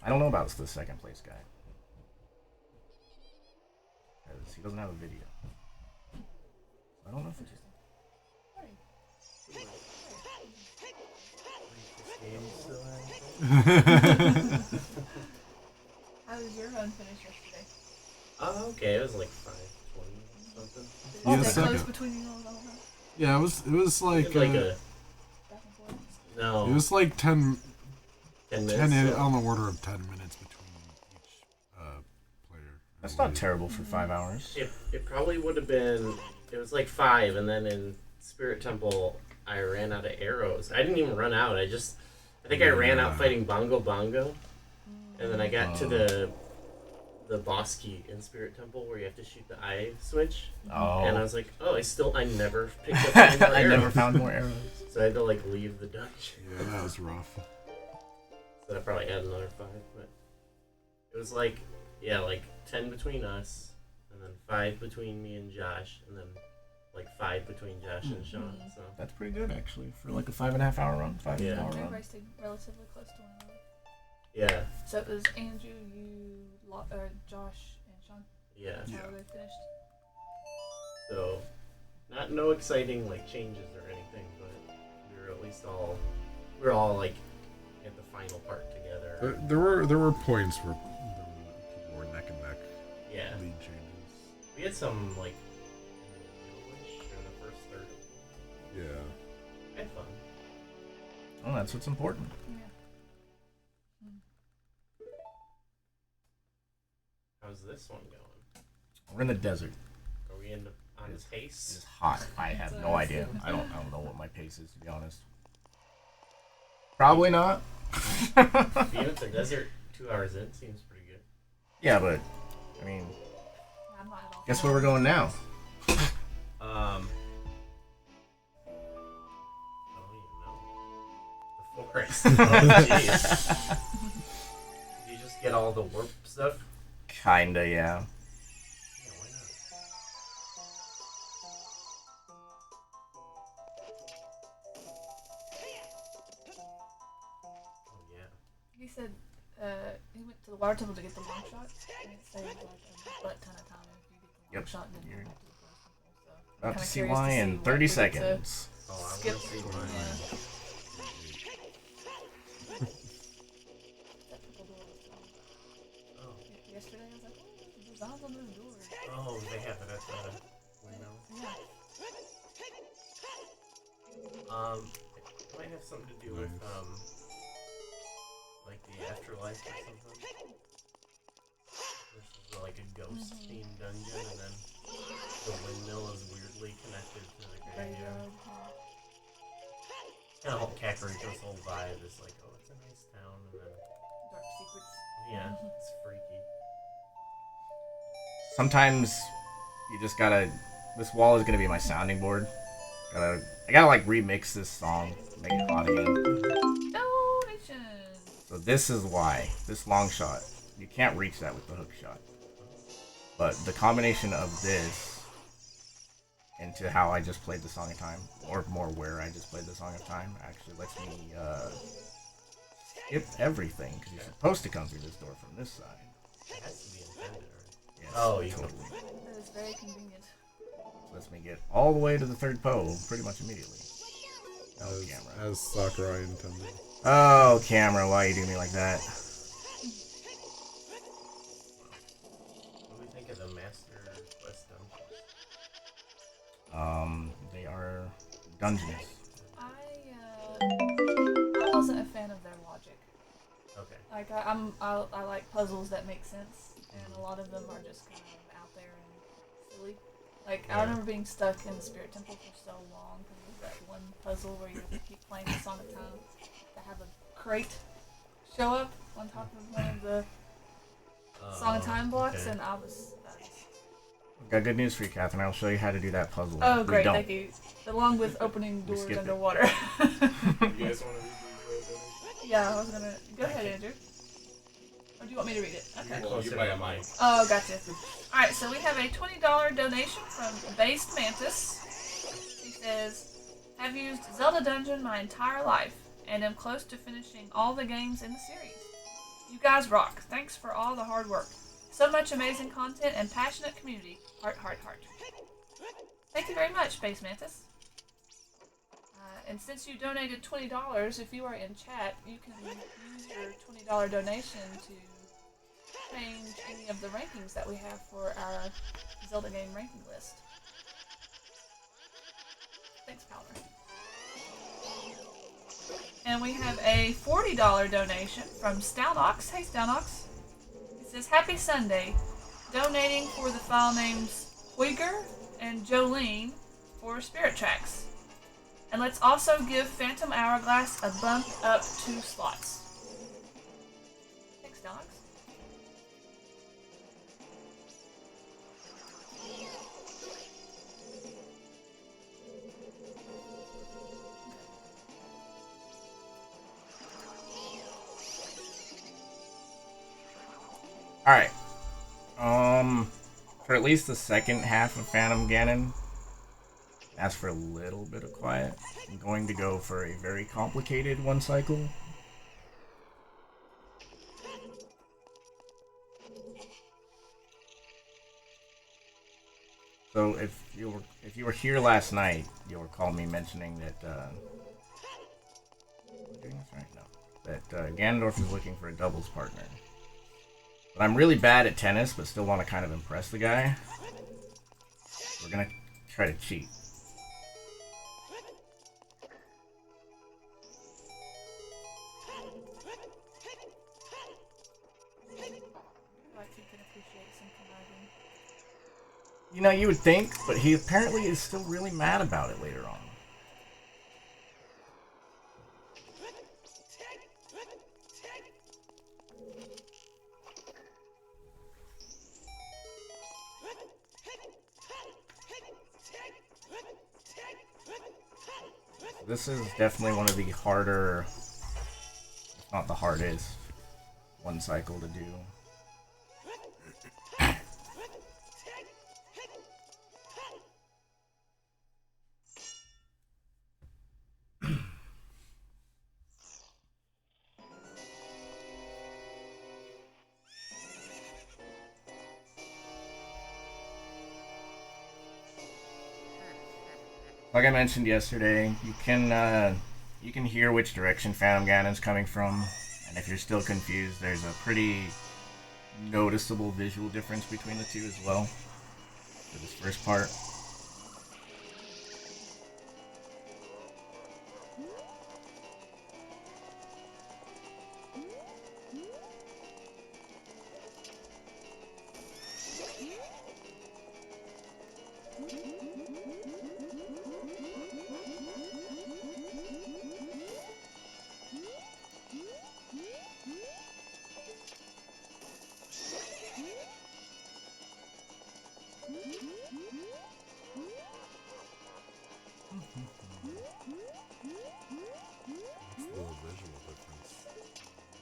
I don't know about the second place guy. Because he doesn't have a video. I don't know if it's... How was your run finish yesterday? Oh, okay. It was like 5:20 something. Yeah, Did it stay second. close between you all the whole time? Yeah, it was like, It was like a Back and forth? no. it was like 10 minutes. 10 on the order of 10 minutes between each player. That's not terrible for 5 hours. It probably would have been. It was like 5, and then in Spirit Temple, I ran out of arrows. I didn't even run out. I think I ran out fighting Bongo Bongo, and then I got to the boss key in Spirit Temple where you have to shoot the eye switch. Oh. And I was like, I never picked up any more I arrows. never found more arrows. So I had to like leave the dungeon. Yeah, that was rough. So I probably had another 5, but it was like 10 between us, and then 5 between me and Josh, and then like 5 between Josh and Sean. So That's pretty good, actually, for like a 5.5 hour run. 5 Yeah. hour run. Everybody stayed relatively close to one another. yeah, So it was Andrew, you, Josh, and Sean. yeah. That's Yeah. how they finished. So no exciting like changes or anything, but we were all like at the final part together. There were points where people were neck and neck. Yeah, Lead changes. we had some like in the middle-ish or the first third. Yeah. I had fun. Oh, that's what's important. Yeah. How's this one going? We're in the desert. Are we on his It's pace? hot. I have no idea. I don't know what my pace is, to be honest. Probably not. Being at the desert 2 hours in seems pretty good. Yeah, but I mean, I'm not at all. guess where we're going now? I don't even know. The forest. Oh, jeez. Did you just get all the warp stuff? Kinda, yeah. Yeah, why not? Oh, yeah. He said he went to the water temple to get the long shot, and it saved like a butt ton of time if you get the long Yep. shot and then You're you have to the forest temple. So I'm About to kinda see curious why see in what 30 we get to seconds. Oh, I Skip. want to see mine. It might have something to do with like the afterlife or something. This is like a ghost-themed dungeon, and then the windmill is weirdly connected to the graveyard. Kind of whole Kakariko's whole vibe is like, oh, it's a nice town, and then Dark secrets. yeah, it's freaky. Sometimes you just gotta. This wall is gonna be my sounding board. I gotta like remix this song, make it hot again. Donation. So this is why this long shot. You can't reach that with the hook shot. But the combination of this into how I just played the Song of Time, or more where I just played the Song of Time, actually lets me skip everything because you're supposed to come through this door from this side. It has to be intended, right? Yes, Oh, you totally. That is very convenient. Lets me get all the way to the third pole pretty much immediately. Oh, camera. As Sakurai intended. Oh, camera, why you do me like that? What do we think of the Master Quest dungeons? They are dungeons. I wasn't a fan of their logic. Okay. Like I like puzzles that make sense, and a lot of them are just kind of out there and silly. Like I remember being stuck in the Spirit Temple for so long because of that one puzzle where you have to keep playing the Song of Time to have a crate show up on top of one of the Song of Time blocks, okay. and I was. Got good news for you, Catherine. I'll show you how to do that puzzle. Oh, We great! don't. Thank you. Along with opening doors skipped it. underwater. You guys want to read these donations? Yeah, I was gonna. Go ahead, Andrew. Or do you want me to read it? Okay. Well, you buy a mic. Oh, gotcha. Alright, so we have a $20 donation from Based Mantis. He says, have used Zelda Dungeon my entire life, and am close to finishing all the games in the series. You guys rock. Thanks for all the hard work. So much amazing content and passionate community. Heart, heart, heart. Thank you very much, Based Mantis. And since you donated $20, if you are in chat, you can use your $20 donation to change any of the rankings that we have for our Zelda game ranking list. Thanks, Powder. And we have a $40 donation from Stounox. Hey, Stounox. It says, Happy Sunday. Donating for the file names Huyger and Jolene for Spirit Tracks. And let's also give Phantom Hourglass a bump up 2 slots. Thanks, dogs. Alright. For at least the second half of Phantom Ganon, as for a little bit of quiet, I'm going to go for a very complicated one cycle. So if you were here last night, you'll recall me mentioning that am I doing this right? No. That Ganondorf is looking for a doubles partner. But I'm really bad at tennis, but still want to kind of impress the guy. We're gonna try to cheat. You know, you would think, but he apparently is still really mad about it later on. This is definitely one of the harder, if not the hardest, one cycle to do. Like I mentioned yesterday, you can hear which direction Phantom Ganon's coming from, and if you're still confused, there's a pretty noticeable visual difference between the two as well for this first part.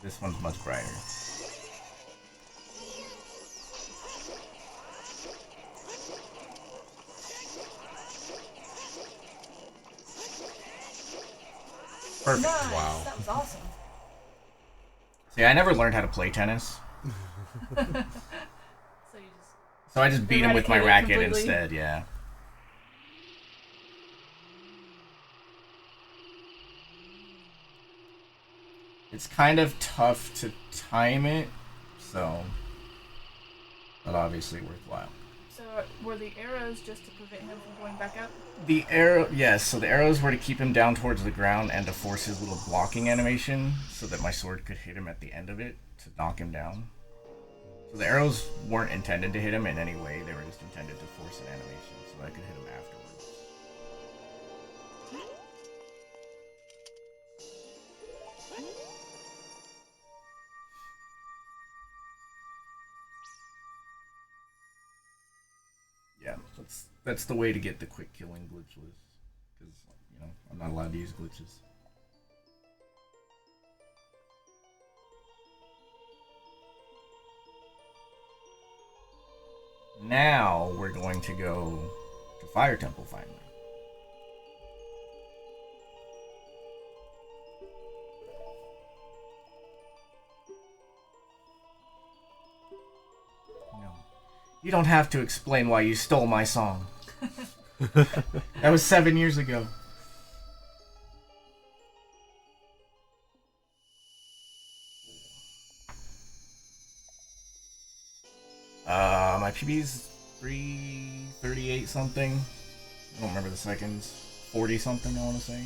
This one's much brighter. Perfect. Nice. Wow. That was awesome. See, I never learned how to play tennis, So you just so I just beat him with my racket Eradicate it completely. instead. Yeah. It's kind of tough to time it, so, but obviously worthwhile. so were the arrows just to prevent him from going back up? The arrow, yes. So the arrows were to keep him down towards the ground and to force his little blocking animation, so that my sword could hit him at the end of it to knock him down. So the arrows weren't intended to hit him in any way; they were just intended to force an animation, so I could hit him afterwards. Yeah, that's the way to get the quick killing glitchless, because I'm not allowed to use glitches. Now we're going to go to Fire Temple finally. No. You don't have to explain why you stole my song. That was 7 years ago. My PB's 338 something. I don't remember the seconds. 40 something, I want to say.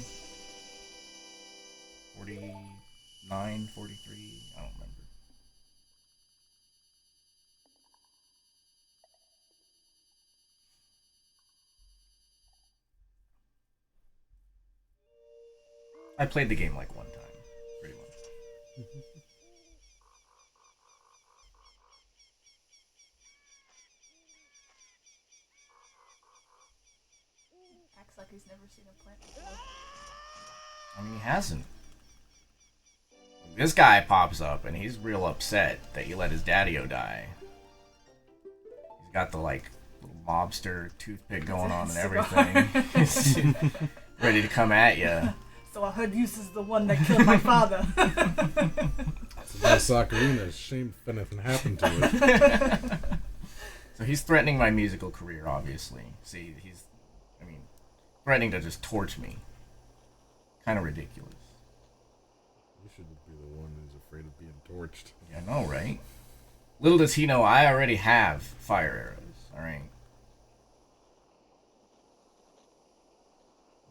49, 43. I don't remember. I played the game like one time, pretty much. Acts like he's never seen a plant before. I mean, he hasn't. This guy pops up and he's real upset that you let his daddy-o die. He's got the like little mobster toothpick going on and everything. Ready to come at you. So I heard Yus is the one that killed my father. It's a ocarina. Shame if anything happened to it. So he's threatening my musical career, obviously. See, threatening to just torch me. Kind of ridiculous. You should be the one who's afraid of being torched. Yeah, I know, right? Little does he know, I already have fire arrows, alright?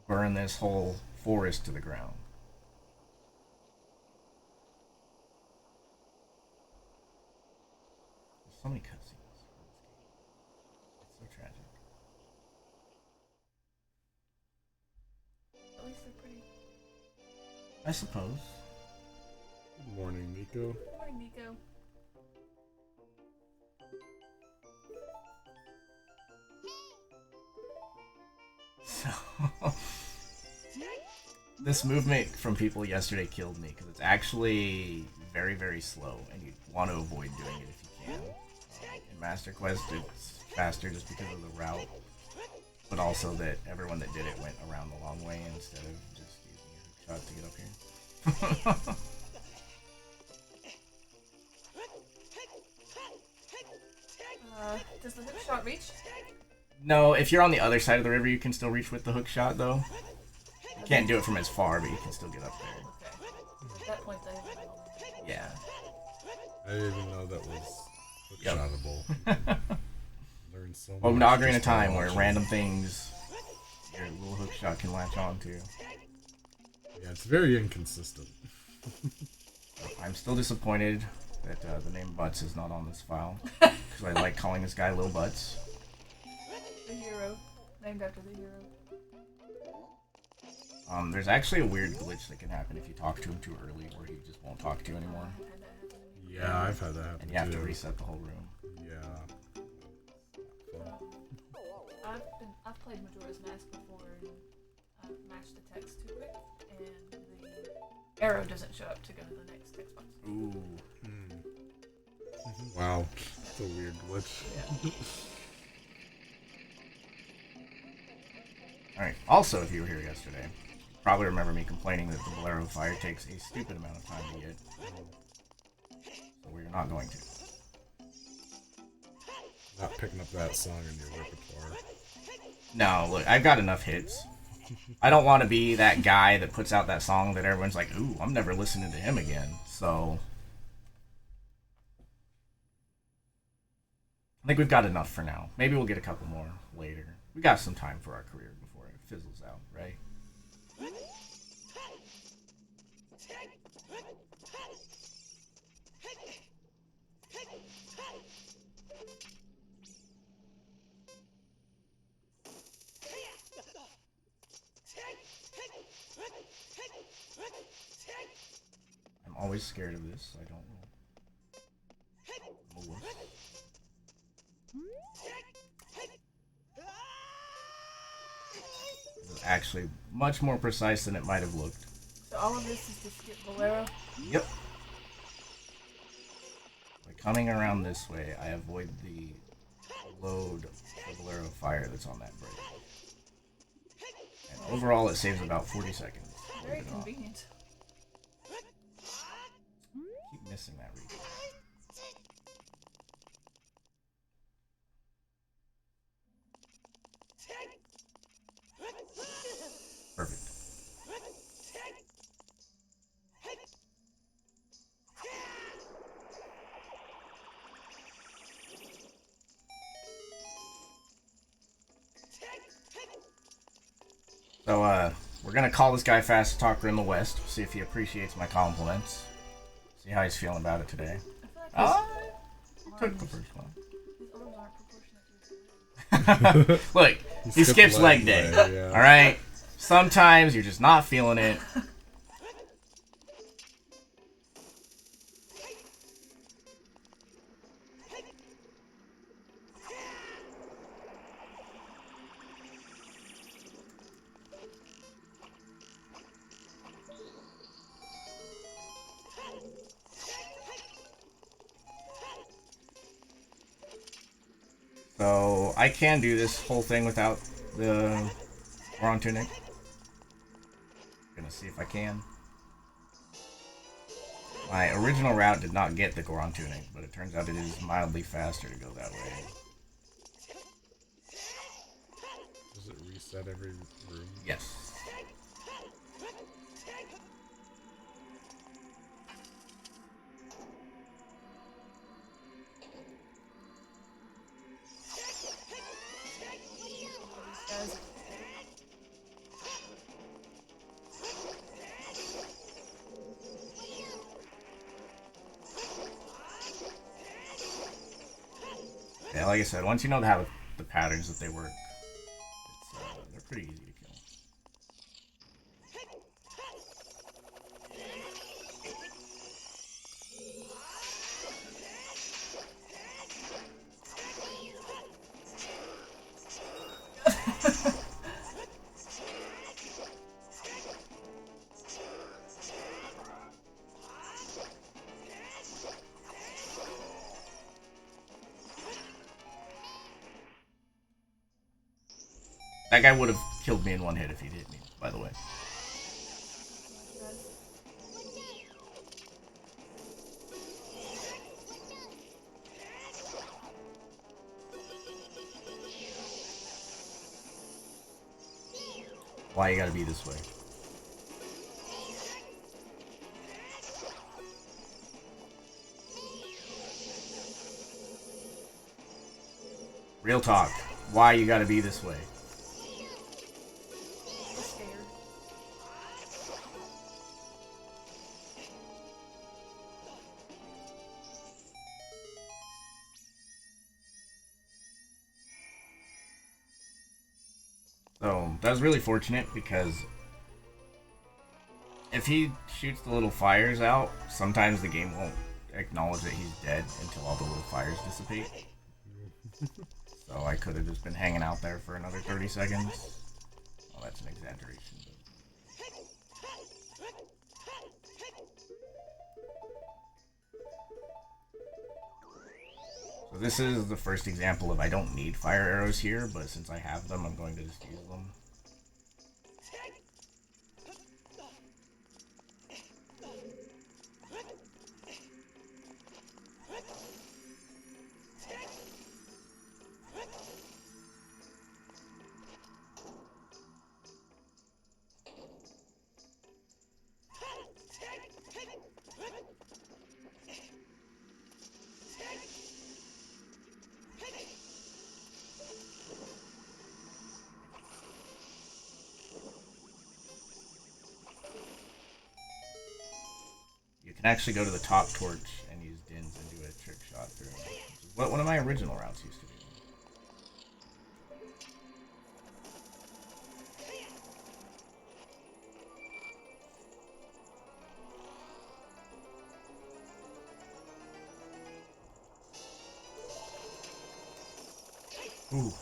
Burn this whole forest to the ground. There's so many cutscenes. It's so tragic. At least they're pretty. I suppose. Good morning, Nico. Good morning, Nico. So, this movement from people yesterday killed me because it's actually very, very slow, and you want to avoid doing it if you can. In Master Quest, it's faster just because of the route, but also that everyone that did it went around the long way instead of just using a hook shot to get up here. Does the hook shot reach? No, if you're on the other side of the river, you can still reach with the hook shot, though. You can't do it from as far, but you can still get up there. Okay. At that point, then. Yeah. I didn't even know that was Yep. hookshotable. Learned so much. Well, Ocarina of just by Time, where watching. random things your little hook shot can latch onto. Yeah, it's very inconsistent. I'm still disappointed that the name Butts is not on this file, because I like calling this guy Lil Butts. The hero. Named after the hero. There's actually a weird glitch that can happen if you talk to him too early, where he just won't talk to you anymore, I've had that happen to me. Yeah, I've had that happen and you have too. to reset the whole room. Yeah. I've played Majora's Mask before, and I've matched the text too quick, and the arrow doesn't show up to go to the next text box. Ooh. Wow, that's a weird glitch. Yeah. Alright, also, if you were here yesterday, you probably remember me complaining that the Bolero of Fire takes a stupid amount of time to get. So we're not going to. Not picking up that song in your repertoire. No, look, I've got enough hits. I don't want to be that guy that puts out that song that everyone's like, ooh, I'm never listening to him again. So I think we've got enough for now. Maybe we'll get a couple more later. We got some time for our career before it fizzles out, right? I'm always scared of this. I don't know. I'm a wuss. This is actually much more precise than it might have looked. So all of this is to skip Bolero. Yep. By coming around this way, I avoid the load of Bolero Fire that's on that bridge. And overall, it saves about 40 seconds. Very believe it or not. convenient. Keep missing that region. Perfect. So, we're gonna call this guy Fast Talker in the West, see if he appreciates my compliments. See how he's feeling about it today. I feel like He took the first one. his arms aren't proportionate to his Look, he skips leg day. Yeah. Alright? Sometimes you're just not feeling it. So, I can do this whole thing without the Goron Tunic. Gonna see if I can. My original route did not get the Goron Tunic, but it turns out it is mildly faster to go that way. Does it reset every room? Yes. guys. Yeah, like I said, once you know how the patterns that they work, they're pretty easy to kill. That guy would have killed me in one hit if he'd hit me, by the way. Why you gotta be this way? Real talk. Why you gotta be this way? Scared. So, that was really fortunate because if he shoots the little fires out, sometimes the game won't acknowledge that he's dead until all the little fires dissipate. So I could have just been hanging out there for another 30 seconds. Well, that's an exaggeration. So this is the first example of I don't need fire arrows here, but since I have them, I'm going to just use them. You can actually go to the top torch and use Dins and do a trick shot through. Which is what one of my original routes used to do. Ooh.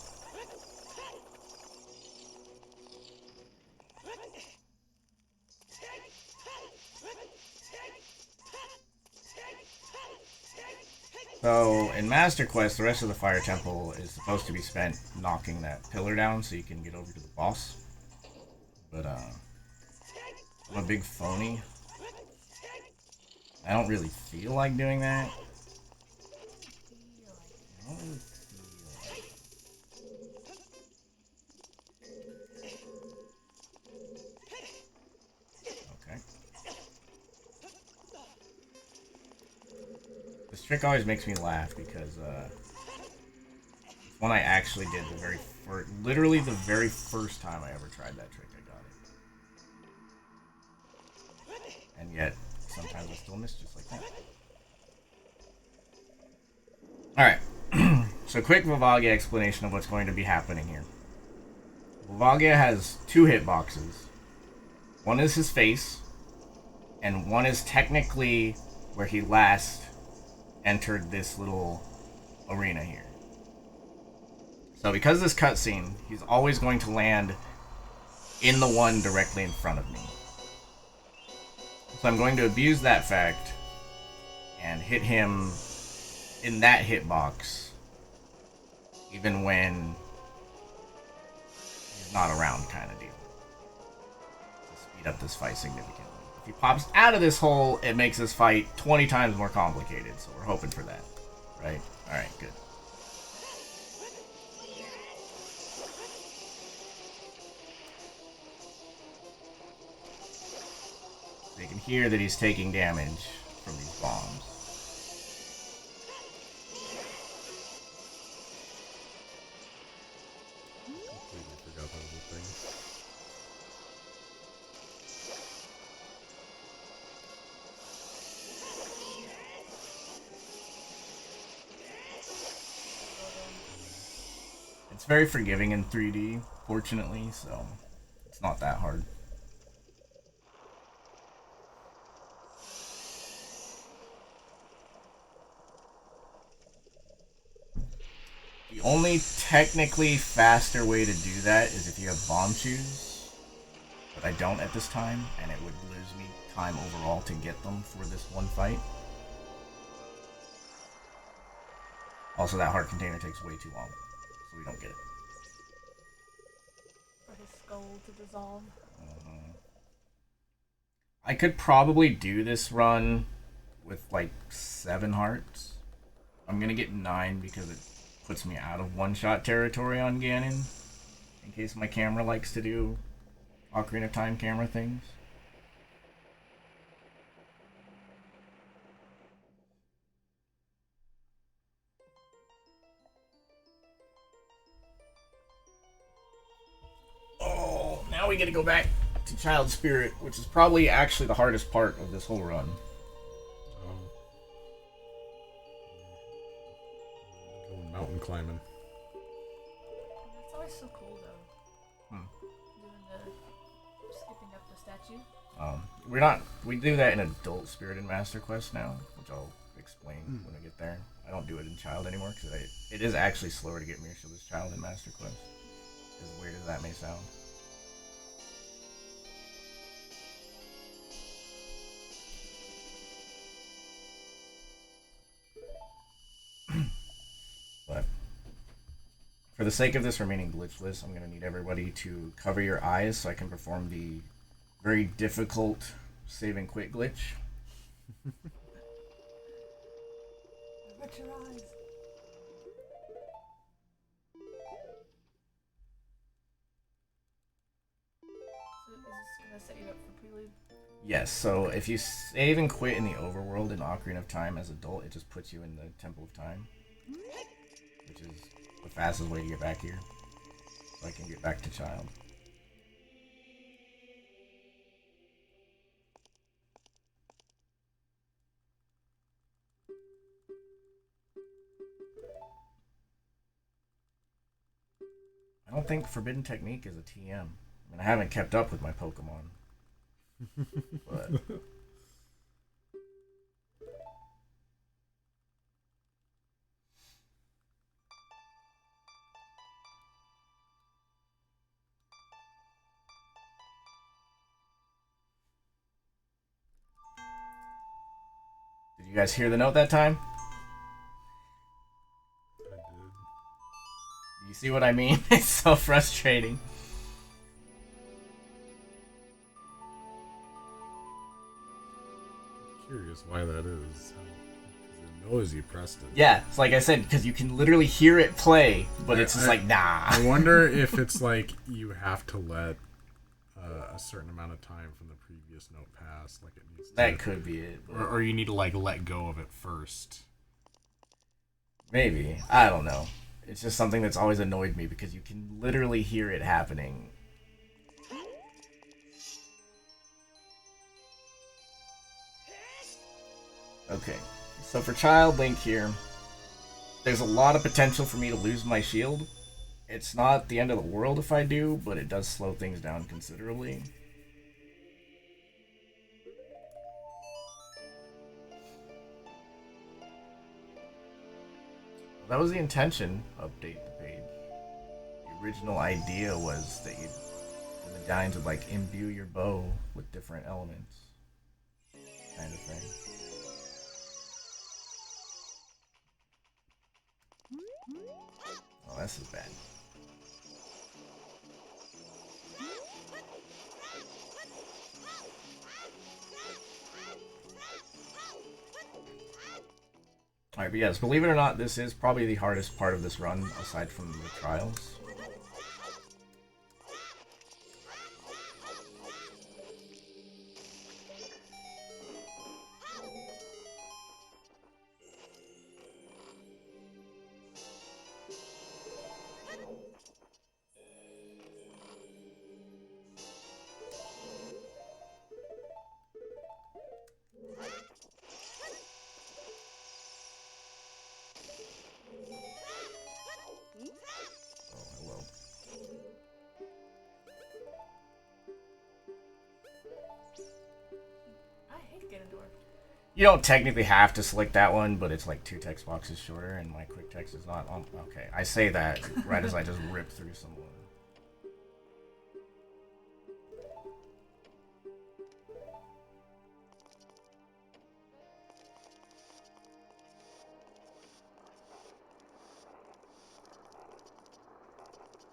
So, in Master Quest, the rest of the Fire Temple is supposed to be spent knocking that pillar down so you can get over to the boss. But, I'm a big phony. I don't really feel like doing that. I don't really feel like Okay. This trick always makes me laugh because, it's one I actually did the very first, literally the very first time I ever tried that trick, I got it. And yet, sometimes I still miss just like that. Alright, so quick Vivagia explanation of what's going to be happening here. Vivagia has two hitboxes. One is his face, and one is technically where he last entered this little arena here. So because of this cutscene, he's always going to land in the one directly in front of me. So I'm going to abuse that fact and hit him in that hitbox, even when he's not around, kind of deal. To speed up this fight significantly. If he pops out of this hole, it makes this fight 20 times more complicated, so we're hoping for that. Right? Alright, good. So you can hear that he's taking damage from these bombs. Completely forgot that whole thing. It's very forgiving in 3D, fortunately, so it's not that hard. The only technically faster way to do that is if you have bomb shoes, but I don't at this time, and it would lose me time overall to get them for this one fight. Also, that heart container takes way too long, so we don't get it. For his skull to dissolve. I could probably do this run with like 7 hearts. I'm gonna get 9 because it puts me out of one-shot territory on Ganon, in case my camera likes to do Ocarina of Time camera things. Oh, now we get to go back to Child Spirit, which is probably actually the hardest part of this whole run. Going mountain climbing. That's always so cool though. Doing the skipping up the statue. We do that in Adult Spirit and Master Quest now, which I'll explain when I get there. I don't do it in Child anymore because it is actually slower to get Mirsha's Child in Master Quest. As weird as that may sound. For the sake of this remaining glitchless, I'm going to need everybody to cover your eyes so I can perform the very difficult save and quit glitch. Avert your eyes. So is this gonna set you up for prelude? Yes, so if you save and quit in the overworld in Ocarina of Time as adult, it just puts you in the Temple of Time, which is the fastest way to get back here. So I can get back to child. I don't think Forbidden Technique is a TM. I mean, I haven't kept up with my Pokemon. But did you guys hear the note that time? I did. You see what I mean? It's so frustrating. Curious why that is. Because it knows you pressed it. Yeah, it's like I said, because you can literally hear it play, but it's just like, nah. I wonder if it's like you have to let a certain amount of time from the previous note pass, like it needs to. That could be it. Or you need to like let go of it first. Maybe. I don't know. It's just something that's always annoyed me because you can literally hear it happening. Okay, so for Child Link here, there's a lot of potential for me to lose my shield. It's not the end of the world if I do, but it does slow things down considerably. That was the intention. Update the page. The original idea was that the medallions would like imbue your bow with different elements, kind of thing. Oh, this is bad. Alright, but yes, believe it or not, this is probably the hardest part of this run, aside from the trials. Oh, hello. I hate Ganondorf. You don't technically have to select that one, but it's like 2 text boxes shorter, and my quick text is not on. Okay, I say that right as I just rip through someone.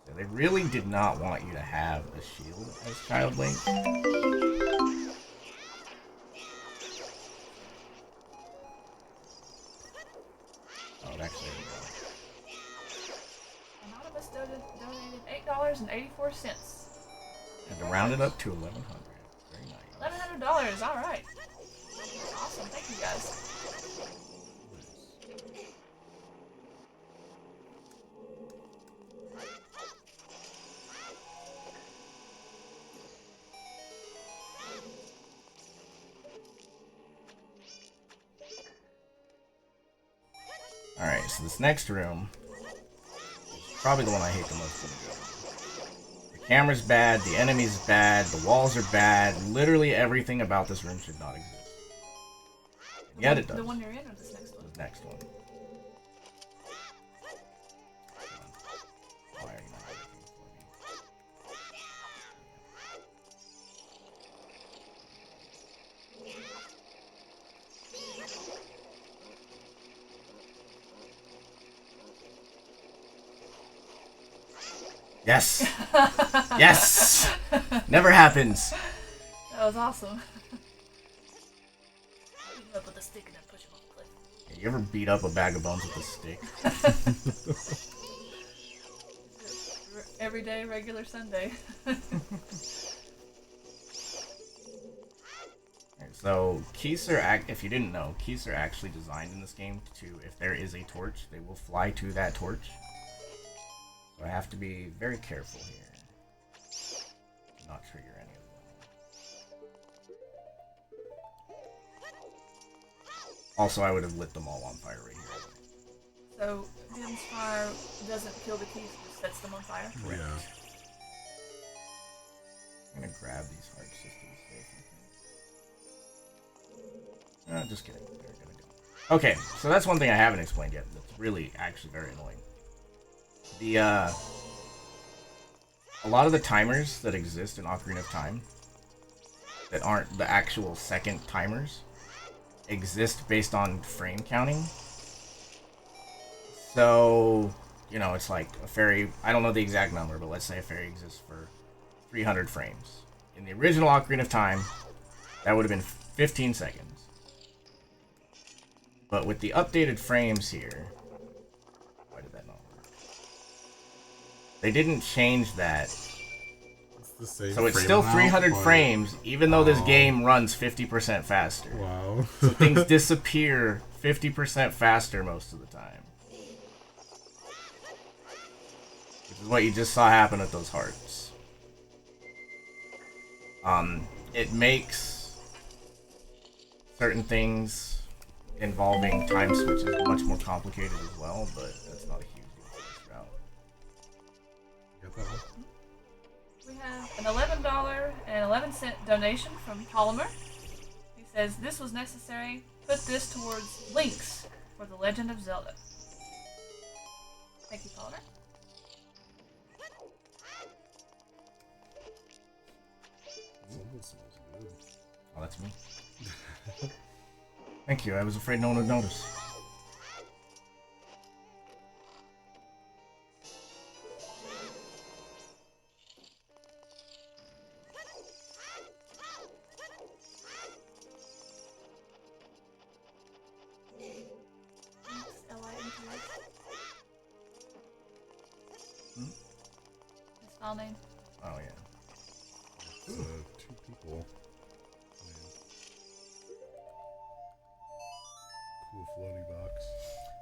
So they really did not want you to have a shield as Child Link. Oh, actually, Anonymous donated $8.84. had to round it up to 1,100. Very nice. $1,100. All right. Awesome. Thank you guys. Alright, so this next room is probably the one I hate the most in the game. The camera's bad, the enemy's bad, the walls are bad, literally everything about this room should not exist. And yet it does. The one you're in or this next one? The next one. Why are you not looking for me? Yes. Yes. Never happens. That was awesome. Beat him up with a stick and then push him off the cliff. Yeah, you ever beat up a bag of bones with a stick? Every day, regular Sunday. So keys are if you didn't know, keys are actually designed in this game to, if there is a torch, they will fly to that torch. So I have to be very careful here. Not trigger any of them. Also, I would have lit them all on fire right here. So, Dim's fire doesn't kill the keys, it just sets them on fire? Correct. Yeah. I'm gonna grab these hearts just to be safe, I think. Just kidding. They're gonna go. Okay, so that's one thing I haven't explained yet. That's really actually very annoying. A lot of the timers that exist in Ocarina of Time that aren't the actual second timers exist based on frame counting. So, you know, it's like a fairy, I don't know the exact number, but let's say a fairy exists for 300 frames. In the original Ocarina of Time, that would have been 15 seconds. But with the updated frames here, why did that not work? They didn't change that. It's the same. So it's frame still amount, 300 but- frames, even though this game runs 50% faster. Wow. So things disappear 50% faster most of the time. Which is what you just saw happen with those hearts. It makes certain things involving time switches much more complicated as well, but that's not a huge deal for this route. You got that one? We have an $11.11 donation from Polymer. He says, this was necessary. Put this towards links for The Legend of Zelda. Thank you, Polymer. Zelda smells good. Oh, that's me. Thank you. I was afraid no one would notice. Links, L-I-N-K-S. His file name. Oh, yeah. It's 2 people. Cool floaty box.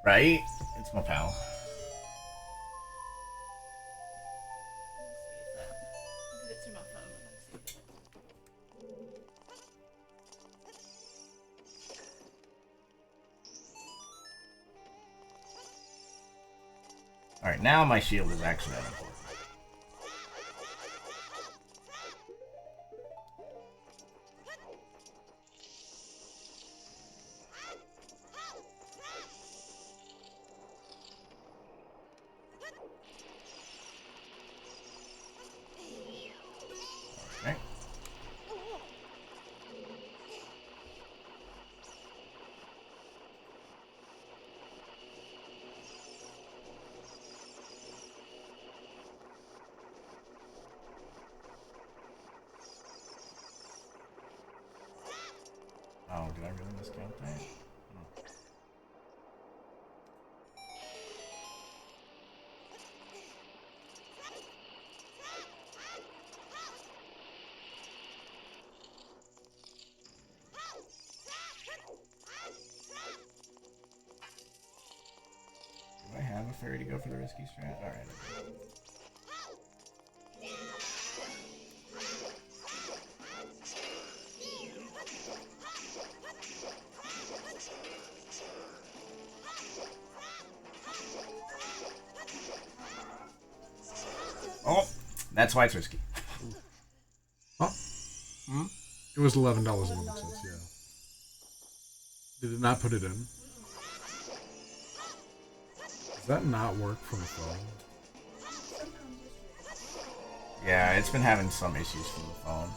Right? It's my pal. I did it through my phone. Let's see if Alright, now my shield is actually unimportant. Okay. Oh, did I really miscount that? Do I have a fairy to go for the risky strat? Alright. Oh, that's why it's risky. It was $11.11, yeah. Did it not put it in? Does that not work from the phone? Yeah, it's been having some issues from the phone.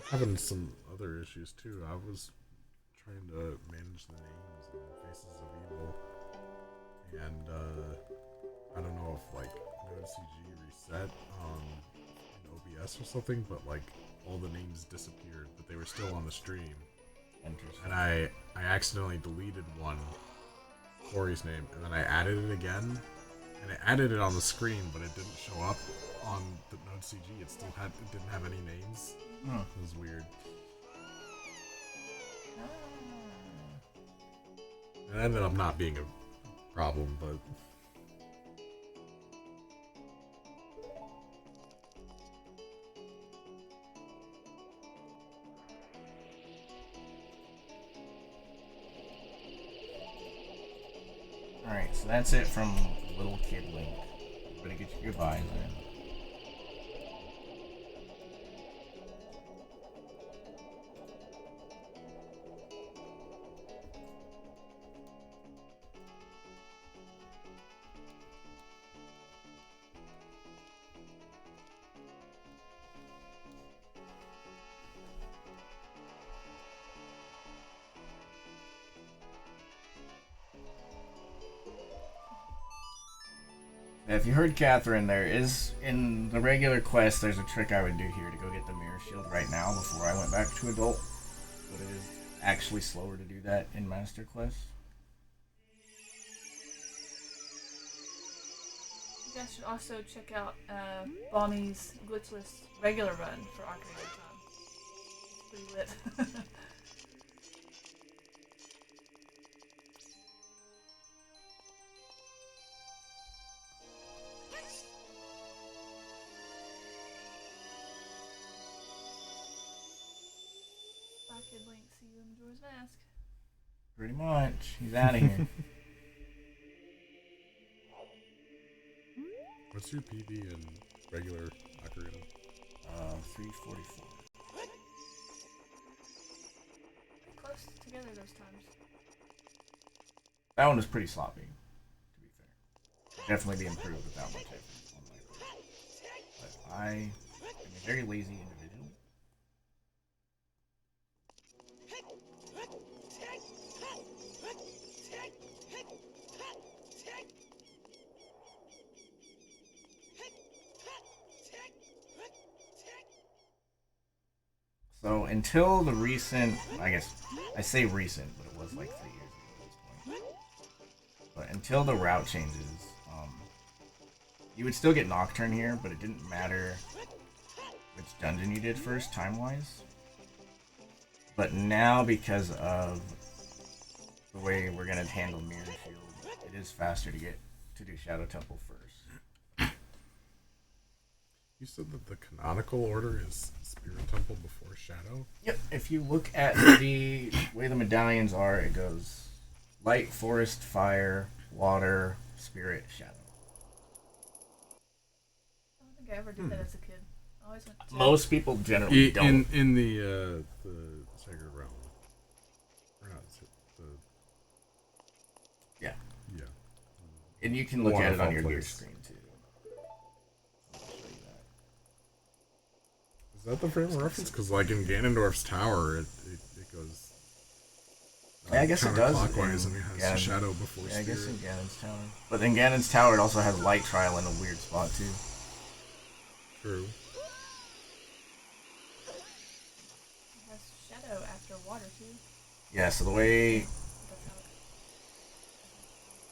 Having some other issues too. I was trying to manage the names and faces of evil, and I don't know if like Node CG reset in OBS or something, but like all the names disappeared, but they were still on the stream. Interesting. And I accidentally deleted one, Corey's name, and then I added it again, and it added it on the screen, but it didn't show up on the Node CG. It didn't have any names. It was weird. It ended up not being a problem, but Alright, so that's it from Little Kid Link. Everybody get your goodbyes in. Now, if you heard Catherine, there is, in the regular quest, there's a trick I would do here to go get the mirror shield right now before I went back to adult. But it is actually slower to do that in Master Quest. You guys should also check out Bonnie's glitchless regular run for Ocarina of Time. It's pretty lit. Bye, Kid Link. See you in Majora's Mask. Pretty much. He's out of here. what's your PB in regular Ocarina? 344. Close together those times. That one was pretty sloppy, to be fair. Definitely be improved without much effort on my part. But I am a very lazy individual. So until the recent, I guess, I say recent, but it was like 3 years ago at this point. But until the route changes, you would still get Nocturne here, but it didn't matter which dungeon you did first, time-wise. But now, because of the way we're gonna handle Mirror Shield, it is faster to get to do Shadow Temple first. You said that the canonical order is Spirit Temple before Shadow? Yep, if you look at the way the medallions are, it goes Light, Forest, Fire, Water, Spirit, Shadow. I don't think I ever did that as a kid. I always went to Most people generally don't. In the Sacred Realm. Or not, the... Yeah. Yeah. And you can look at it on your Waterfall gear place. screen too. I'll show you that. Is that the frame of reference? Because like in Ganondorf's tower, it goes... Yeah, I guess it does. Clockwise, in and it has Ganon. Shadow before Yeah, I Spirit. guess in Ganon's Tower. But in Ganon's Tower, it also has Light Trial in a weird spot too. True. It has shadow after water too. Yeah, so the way That's how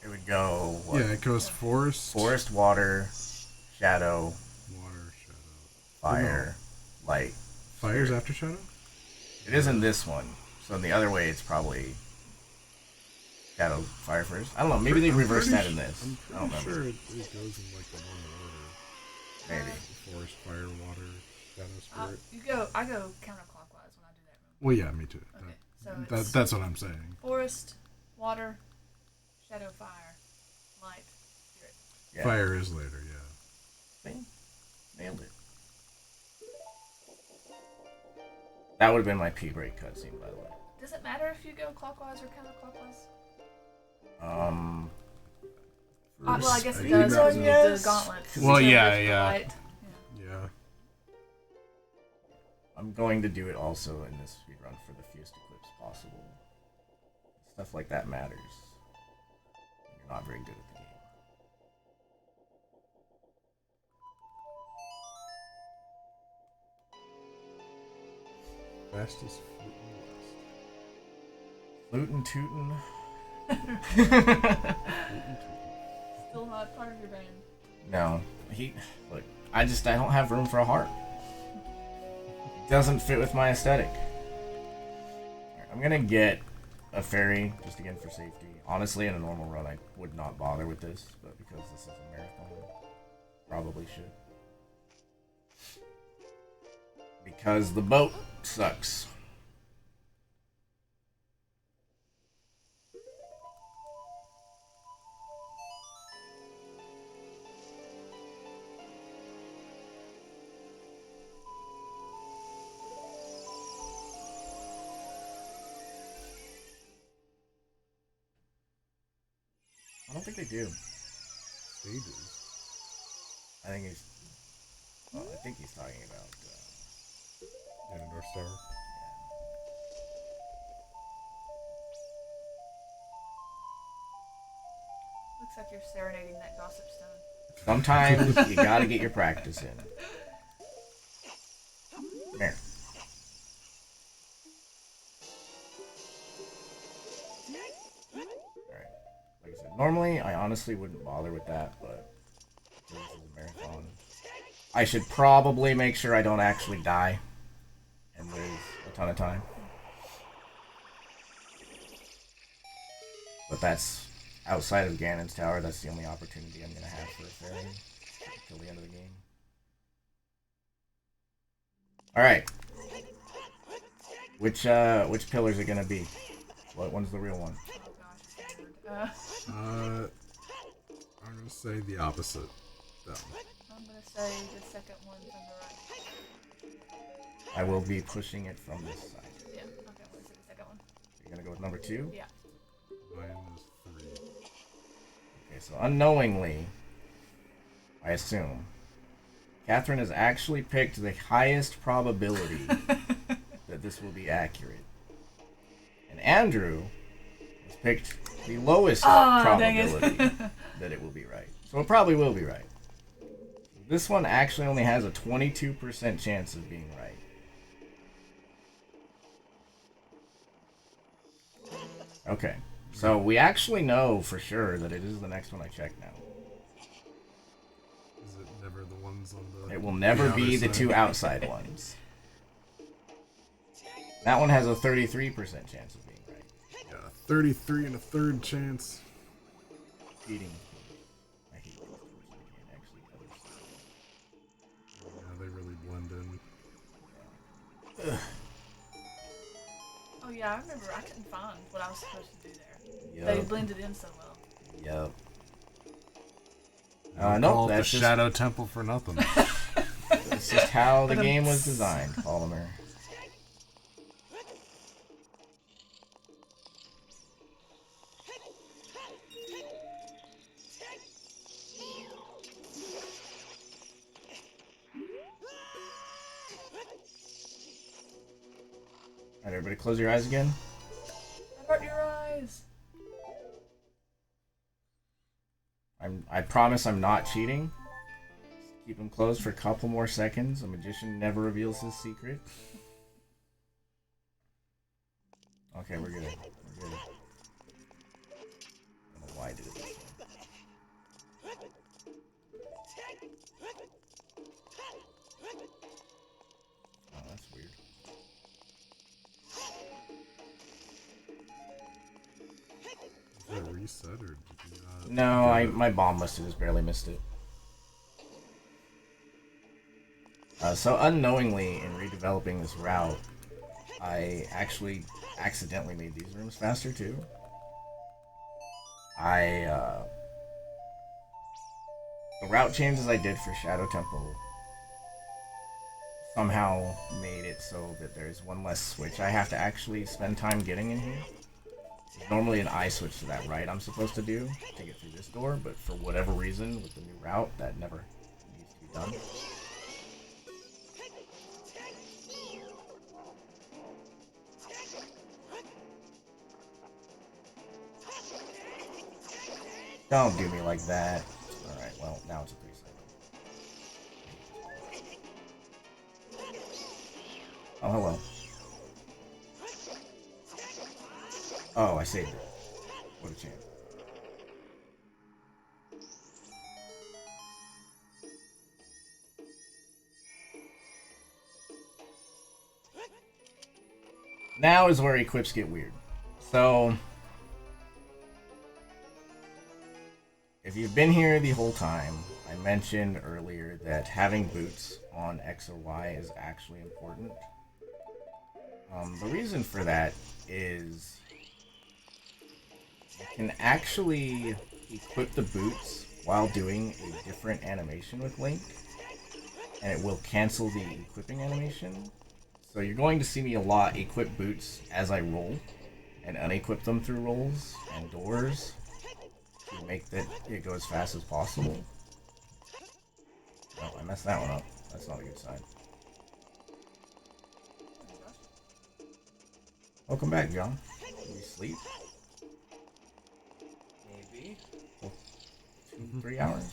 it would go, what? Yeah, it goes Forest, Forest, Water, Shadow, Water, Shadow. Fire, Light. Fire's after Shadow? It is in this one. So in the other way, it's probably Shadow, Fire first. I don't know. Maybe they reversed that in this. I don't I'm pretty remember. sure it goes in like the normal order. Maybe. Forest, Fire, Water, Shadow, Spirit. I go counterclockwise when I do that. Well, yeah, me too. Okay, so That, it's that's what I'm saying. forest, water, shadow, fire, light, spirit. Yeah. Fire is later, yeah. See? Nailed it. That would have been my pee break cutscene, by the way. Does it matter if you go clockwise or counterclockwise? Well, I guess it Speed does. run, Because yes. the gauntlets. Well, So yeah, there's the yeah. light. Yeah. I'm going to do it also in this speedrun for the fewest clips possible. Stuff like that matters. You're not very good at the game. Fastest Flute and tootin'. Still not part of your band. No, look. I don't have room for a heart. It doesn't fit with my aesthetic. I'm gonna get a fairy just again for safety. Honestly, in a normal run, I would not bother with this, but because this is a marathon, probably should. Because the boat sucks. I don't think they do. stages. I think he's. Well, I think he's talking about. Yeah, North Star. Looks like you're serenading that gossip stone. Sometimes you gotta get your practice in. Come here. Alright. Like I said, normally I honestly wouldn't bother with that, but this is a marathon. I should probably make sure I don't actually die and lose a ton of time. But that's outside of Ganon's Tower, that's the only opportunity I'm gonna have for a fairy until the end of the game. Alright. Which pillars are gonna be? What one's the real one? Oh gosh, it's weird. I'm gonna say the opposite. Them. I'm gonna say the second one from the right. I will be pushing it from this side. Yeah, okay, I'm gonna say the second one. You're gonna go with number 2? Yeah. Mine is 3. Okay, so unknowingly, I assume, Catherine has actually picked the highest probability that this will be accurate. And Andrew has picked the lowest probability that it will be right. So it probably will be right. This one actually only has a 22% chance of being right. Okay, so we actually know for sure that it is the next one I check now. Is it never the ones on the... It will never be the 2 outside ones. That one has a 33% chance of being right. Yeah, 33 and a third chance. Cheating. I hate these doors. I can't actually understand. Yeah, they really blend in. Ugh. Oh yeah, I remember I couldn't find what I was supposed to do there. Yup. They blended in so well. Yup. Don't Nope, call it the that's just, Shadow Temple for nothing. that's just how the game was designed, Polymer. Alright, everybody close your eyes again. Avert your eyes. I promise I'm not cheating. Just keep them closed for a couple more seconds. A magician never reveals his secret. Okay, we're good. We're good. I don't know why I did it this way. Oh, that's weird. Is that reset or did you not? No, my bomb must have just barely missed it. So unknowingly, in redeveloping this route, I actually accidentally made these rooms faster too. The route changes I did for Shadow Temple somehow made it so that there's one less switch I have to actually spend time getting in here. There's normally an I switch to that right I'm supposed to do to get through this door, but for whatever reason with the new route, that never needs to be done. Don't do me like that. Alright, well, now it's a 3-second. Oh, hello. Oh, I saved it. What a champ. Now is where equips get weird. So, if you've been here the whole time, I mentioned earlier that having boots on X or Y is actually important. The reason for that is you can actually equip the boots while doing a different animation with Link, and it will cancel the equipping animation. So you're going to see me a lot equip boots as I roll, and unequip them through rolls and doors to make that it go as fast as possible. Oh, I messed that one up. That's not a good sign. Welcome back, John. Did you sleep? Maybe. 2-3 hours?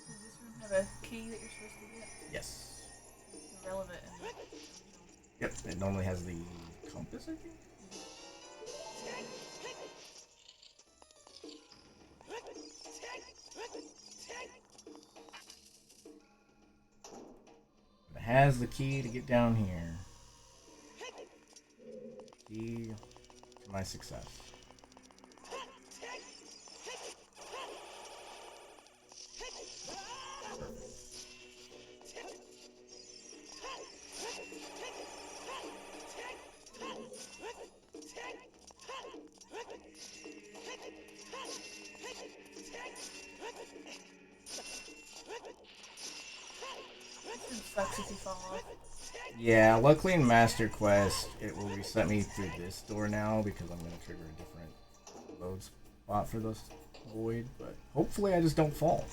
Does this room have a key that you're supposed to get? Yes. It's irrelevant in the Yep, it normally has the compass, I think? It has the key to get down here. Key to my success. This room sucks if you fall off. Yeah, luckily in Master Quest, it will reset me through this door now because I'm going to trigger a different load spot for this void, but hopefully I just don't fall.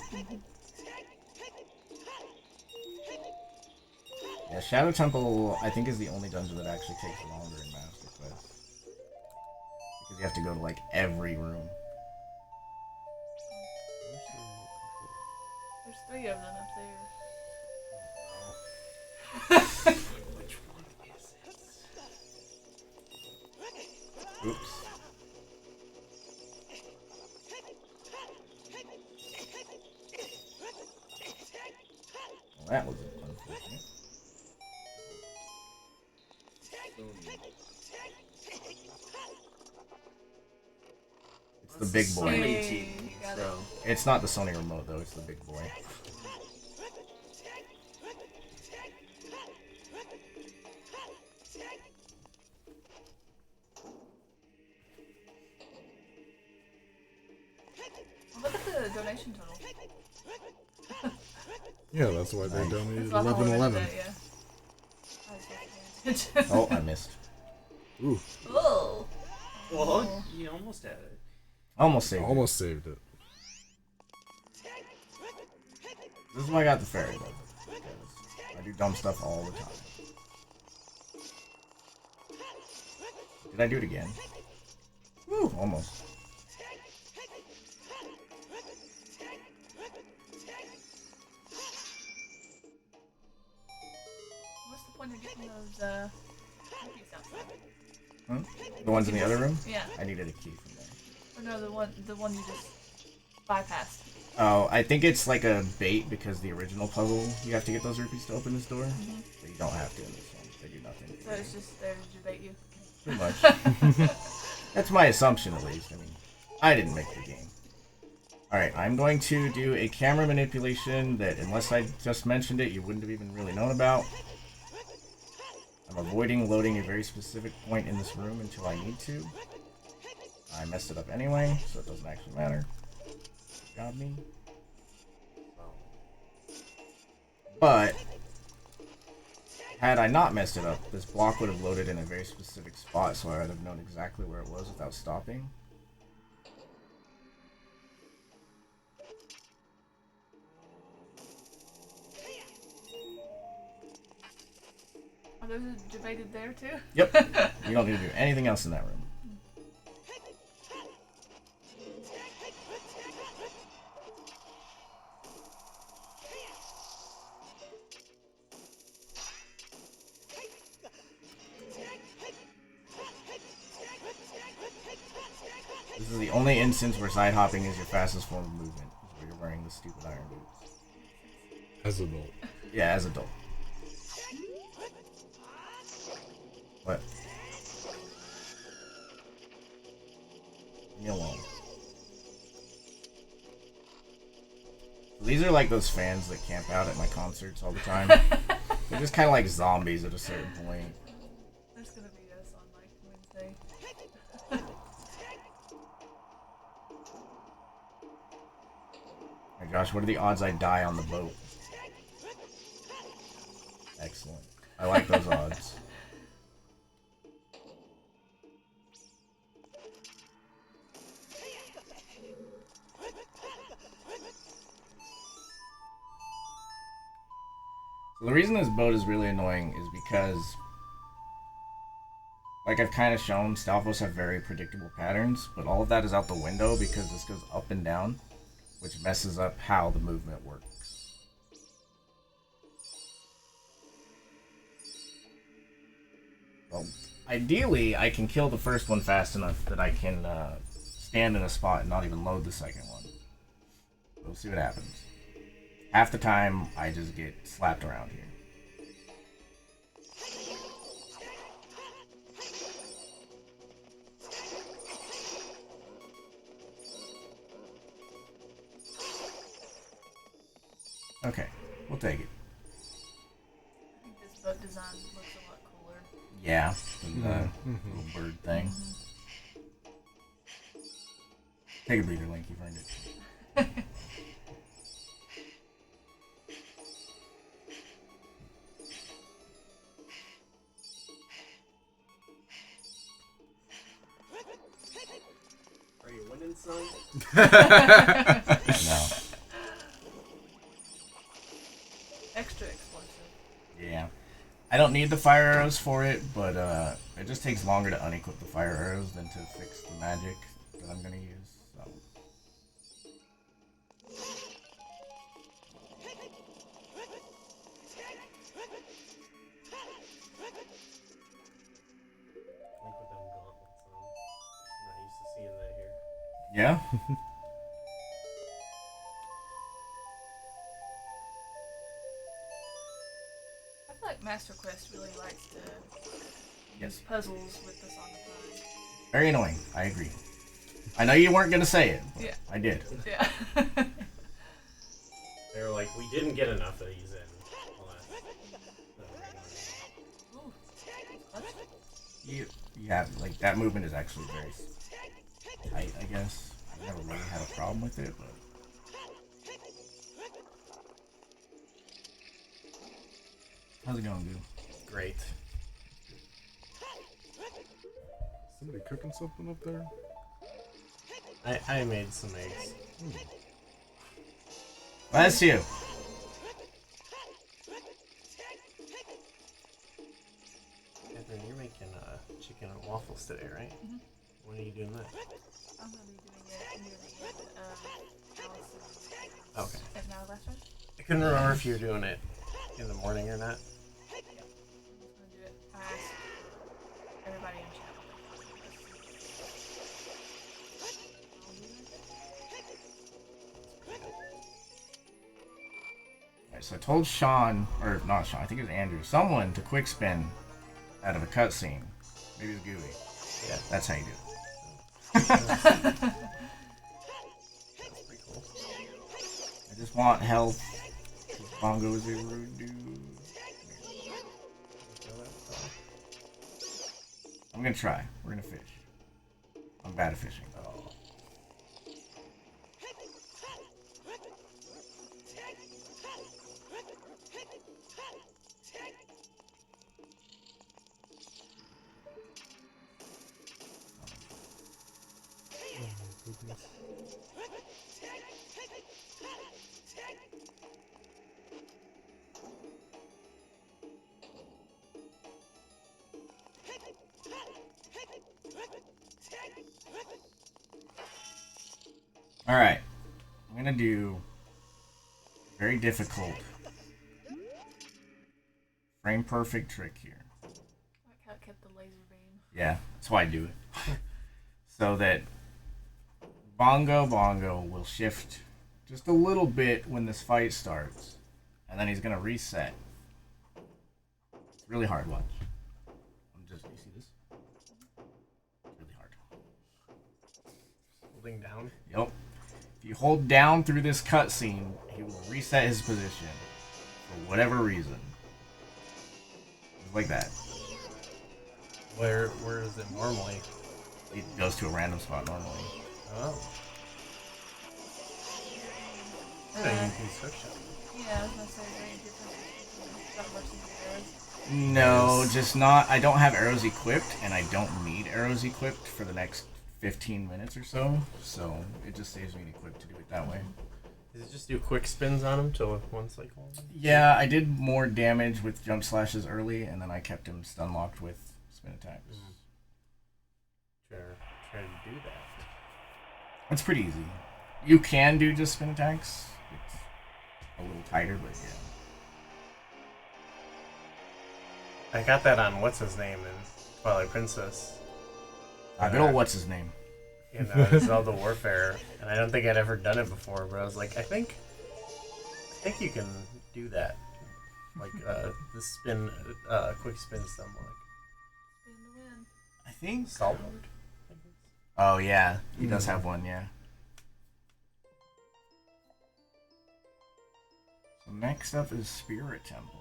Yeah, Shadow Temple, I think, is the only dungeon that actually takes longer in Master Quest. Because you have to go to, like, every room. There's 3 of them up there. Which one is it? Oops. Well, that was unfortunate. It's the big boy. Hey, got it. So, It's not the Sony remote, though. It's the big boy. Look at the donation total. Yeah, that's why they Nice. donated That's what I 11-11. wanted to say, yeah. I was paying attention. Oh, I missed. Ooh, Oh. well, you almost had it. Almost saved it. almost saved it. This is why I got the fairy, though. Because I do dumb stuff all the time. Did I do it again? Woo, almost. What's the point of getting those cookies outside? Hmm? The ones in the other room? Yeah. I needed a key from there. Or no, the one you just bypassed. Oh, I think it's like a bait because the original puzzle, you have to get those rupees to open this door. But you don't have to in this one. They do nothing. So it's just there to debate you. Pretty much. That's my assumption, at least. I mean, I didn't make the game. Alright, I'm going to do a camera manipulation that, unless I just mentioned it, you wouldn't have even really known about. I'm avoiding loading a very specific point in this room until I need to. I messed it up anyway, so it doesn't actually matter. Got me. But had I not messed it up, this block would have loaded in a very specific spot, so I would have known exactly where it was without stopping. there's a debated there too. Yep. You don't need to do anything else in that room. This is the only instance where side hopping is your fastest form of movement, is where you're wearing the stupid iron boots. As adult. Yeah, as adult. What? Leave me alone. These are like those fans that camp out at my concerts all the time. They're just kind of like zombies at a certain point. There's gonna be us on like Wednesday. My gosh, what are the odds I die on the boat? Excellent. I like those odds. So the reason this boat is really annoying is because, like I've kind of shown, Stalfos have very predictable patterns, but all of that is out the window because this goes up and down, which messes up how the movement works. Well, ideally, I can kill the first one fast enough that I can stand in a spot and not even load the second one. We'll see what happens. Half the time, I just get slapped around here. Okay, we'll take it. I think this boat design looks a lot cooler. Yeah, and the little bird thing. Take a breather, Link. You've earned it. Are you winning, son? No. Extra explosive. Yeah. I don't need the fire arrows for it, but it just takes longer to unequip the fire arrows than to fix the magic that I'm gonna use. So. Link with them gauntlets on. Not used to seeing that here. Yeah. I feel like Master Quest really likes to Yes. use puzzles with the Song of Time. Very annoying. I agree. I know you weren't gonna say it, but Yeah. I did. Yeah. They were like, we didn't get enough of these in the last. Ooh. You have like that movement is actually very tight. I guess I never really had a problem with it, but. How's it going, dude? Great. Somebody cooking something up there? I made some eggs. Bless you. Catherine, you're making chicken and waffles today, right? Mhm. When are you doing that? I'm gonna be doing it near the end of Allison. Okay. Is now last one? I couldn't remember if you were doing it in the morning or not. I'm just gonna do it. I asked everybody in chat what they thought of this. I'll do it. Alright, so I told Sean, or not Sean, I think it was Andrew, someone to quick spin out of a cutscene. Maybe it was Gooey. Yeah. That's how you do it. That's pretty cool. I just want health. Bongo is a rude dude. I'm gonna try. We're gonna fish. I'm bad at fishing. Oh. Alright. I'm gonna do very difficult frame perfect trick here. Like how it kept the laser beam. Yeah, that's why I do it. So that Bongo Bongo will shift just a little bit when this fight starts. And then he's gonna reset. It's really hard, watch. You see this? It's really hard. Holding down. Yep. If you hold down through this cutscene, he will reset his position for whatever reason. Just like that. Where is it normally? It goes to a random spot normally. Oh. I don't even think switch up. Yeah, I was gonna say, is there any difference between that versus the arrows? No, just not. I don't have arrows equipped, and I don't need arrows equipped for the next 15 minutes or so. So it just saves me an equip to do it that way. Does it just do quick spins on him till one cycle? Yeah, I did more damage with jump slashes early, and then I kept him stun locked with spin attacks. Try to do that. It's pretty easy. You can do just spin attacks. It's a little tighter, but yeah. I got that on what's his name in Twilight Princess. Good old what's his name? In Zelda Warfare, and I don't think I'd ever done it before, but I was like, I think you can do that, like the spin, quick spin stun lock. Spin to win. I think. Saltward. Oh yeah, he does have one. Yeah. So next up is Spirit Temple.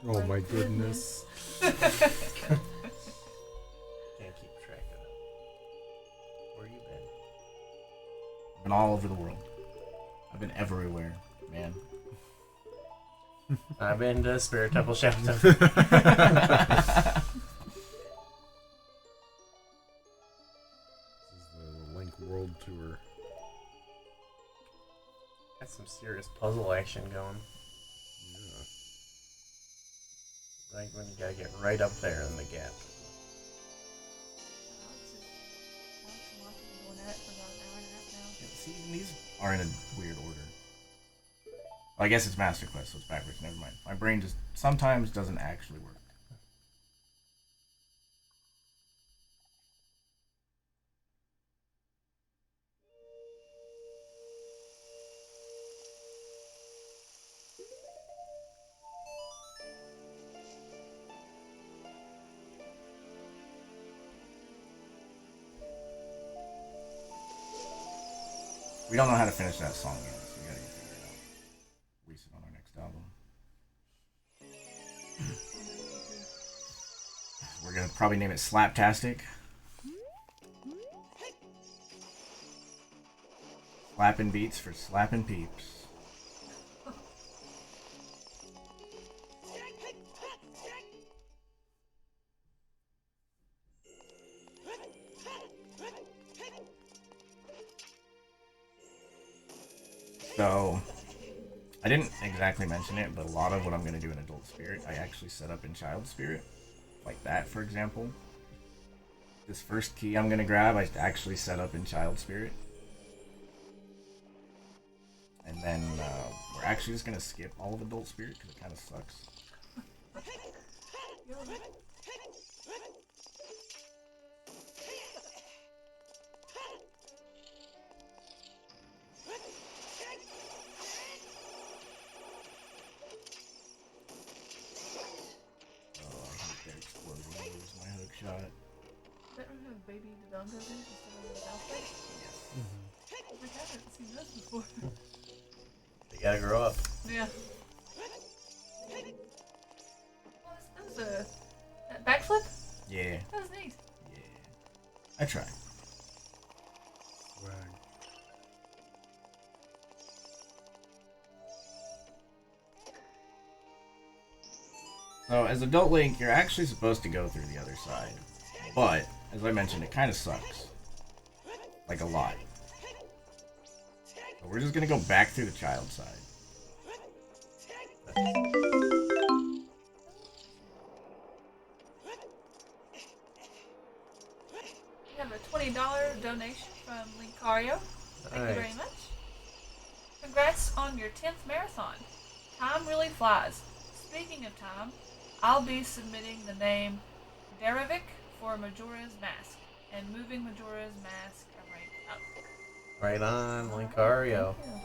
Oh my goodness. Oh my goodness. Can't keep track of it. Where you been? I've been all over the world. I've been everywhere, man. I've been to Spirit Temple Shadow. This is the Link World Tour. Got some serious puzzle action going. Yeah. Like when you gotta get right up there in the gap. See, these are in a weird order. Well, I guess it's Master Quest, so it's backwards. Never mind. My brain just sometimes doesn't actually work. We don't know how to finish that song yet, so we gotta get figure it out. Release it on our next album. We're gonna probably name it Slaptastic. Slapping beats for slapping peeps. So, I didn't exactly mention it, but a lot of what I'm going to do in Adult Spirit, I actually set up in Child Spirit. Like that, for example. This first key I'm going to grab, I actually set up in Child Spirit. And then we're actually just going to skip all of Adult Spirit because it kind of sucks. Shot. Does that remember Baby Dodongo then instead of the Southway? Yes. We haven't seen this before. They gotta grow up. Yeah. Well, that was a backflip? Yeah. That was neat. Yeah. I try. Swag. So, as Adult Link, you're actually supposed to go through the other side. But, as I mentioned, it kind of sucks. Like, a lot. So we're just gonna go back through the child side. Yeah, have a $20 donation from Linkario. Thank you very Nice. much. Congrats on your 10th marathon. Time really flies. Speaking of time, I'll be submitting the name Daravik for Majora's Mask and moving Majora's Mask a rank up. Right on, Linkario. Thank you.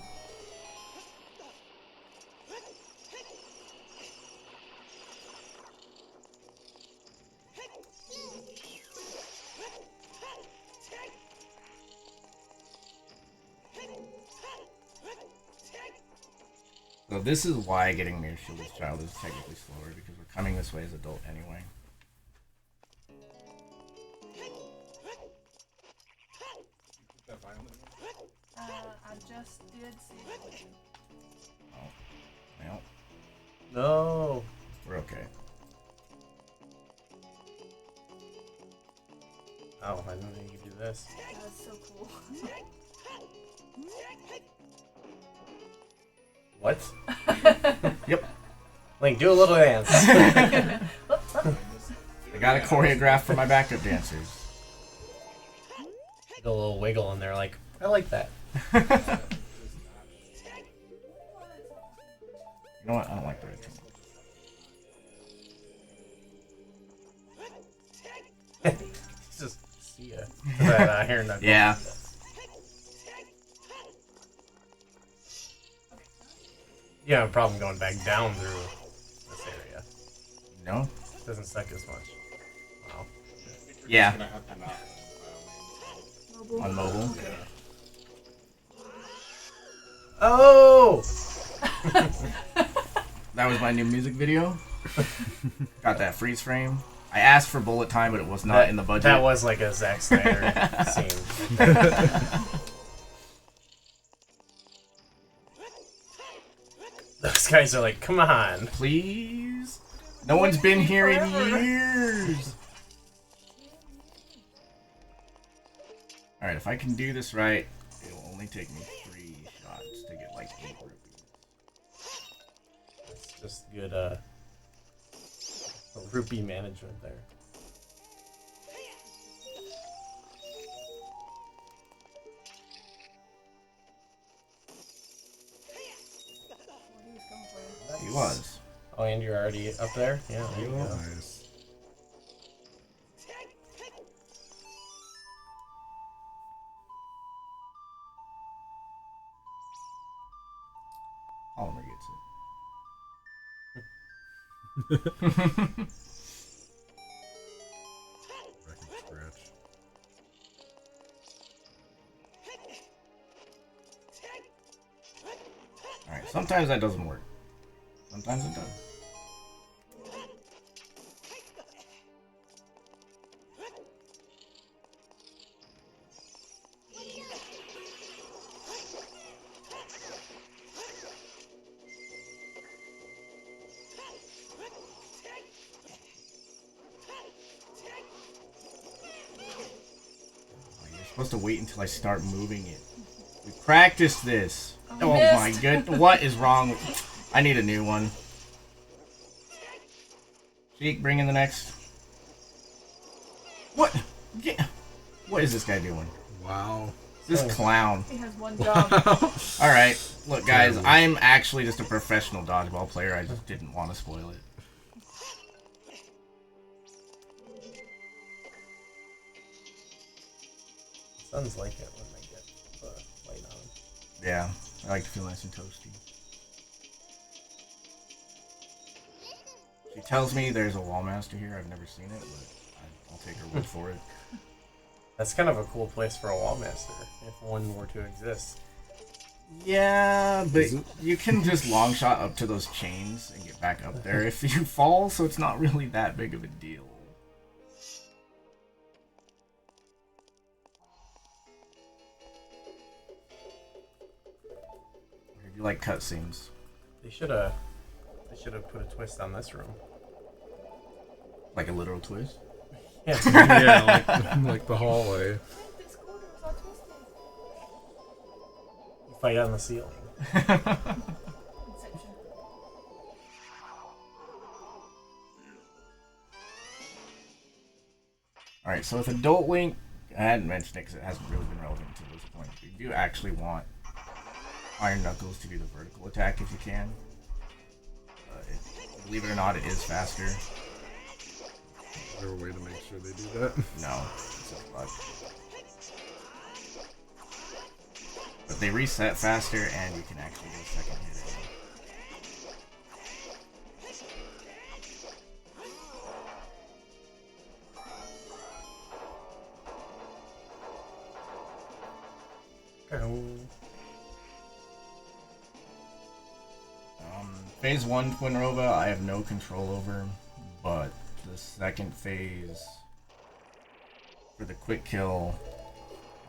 So this is why getting near Shield's Child is technically slower, because we're coming this way as adult anyway. I just did see it. Oh, well, No. we're okay. Oh, I didn't know you could do this. That's so cool. What? Yep. Link, do a little dance. I got a choreograph for my backup dancers. Get a little wiggle in there, like, I like that. You know what? I don't like the ritual. Just see ya. That iron knuckle. Yeah. You don't have a problem going back down through this area. No? Doesn't suck as much. Wow. Yeah. Gonna have to not Mobile. On mobile. Okay. Oh! That was my new music video. Got that freeze frame. I asked for bullet time, but it was not in the budget. That was like a Zack Snyder scene. Those guys are like, come on. Please? No one's been here in years. Alright, if I can do this right, it'll only take me 3 shots to get like 8 rupees. It's just good rupee management there. He was going for you. He was. Oh, and you're already up there? Yeah, there you go. Nice. Oliver gets it. Wreck and scratch. Alright, sometimes that doesn't work. Sometimes it does. You're supposed to wait until I start moving it. We practiced this. Oh my good. What is wrong? I need a new one. Sheik, bring in the next. What? Yeah. What is this guy doing? Wow. This clown. He has one job. Alright, look guys, I'm actually just a professional dodgeball player. I just didn't want to spoil it. Suns like it when they get the light on. Yeah, I like to feel nice and toasty. She tells me there's a wall master here. I've never seen it, but I'll take her word for it. That's kind of a cool place for a wall master, if one were to exist. Yeah, but Is it? you can just long shot up to those chains and get back up there if you fall, so it's not really that big of a deal. If you like cutscenes. They should have put a twist on this room. Like a literal twist? Yeah. Yeah, like the hallway. This corner was all twisted. You fight on the ceiling. Inception. Alright, so with Adult Link, I hadn't mentioned it because it hasn't really been relevant to this point. You do actually want Iron Knuckles to do the vertical attack if you can. Believe it or not, it is faster. Is there a way to make sure they do that? No, it's a bug. But they reset faster, and you can actually get a second hit. Phase 1 Twin Rova, I have no control over, but the second phase for the quick kill,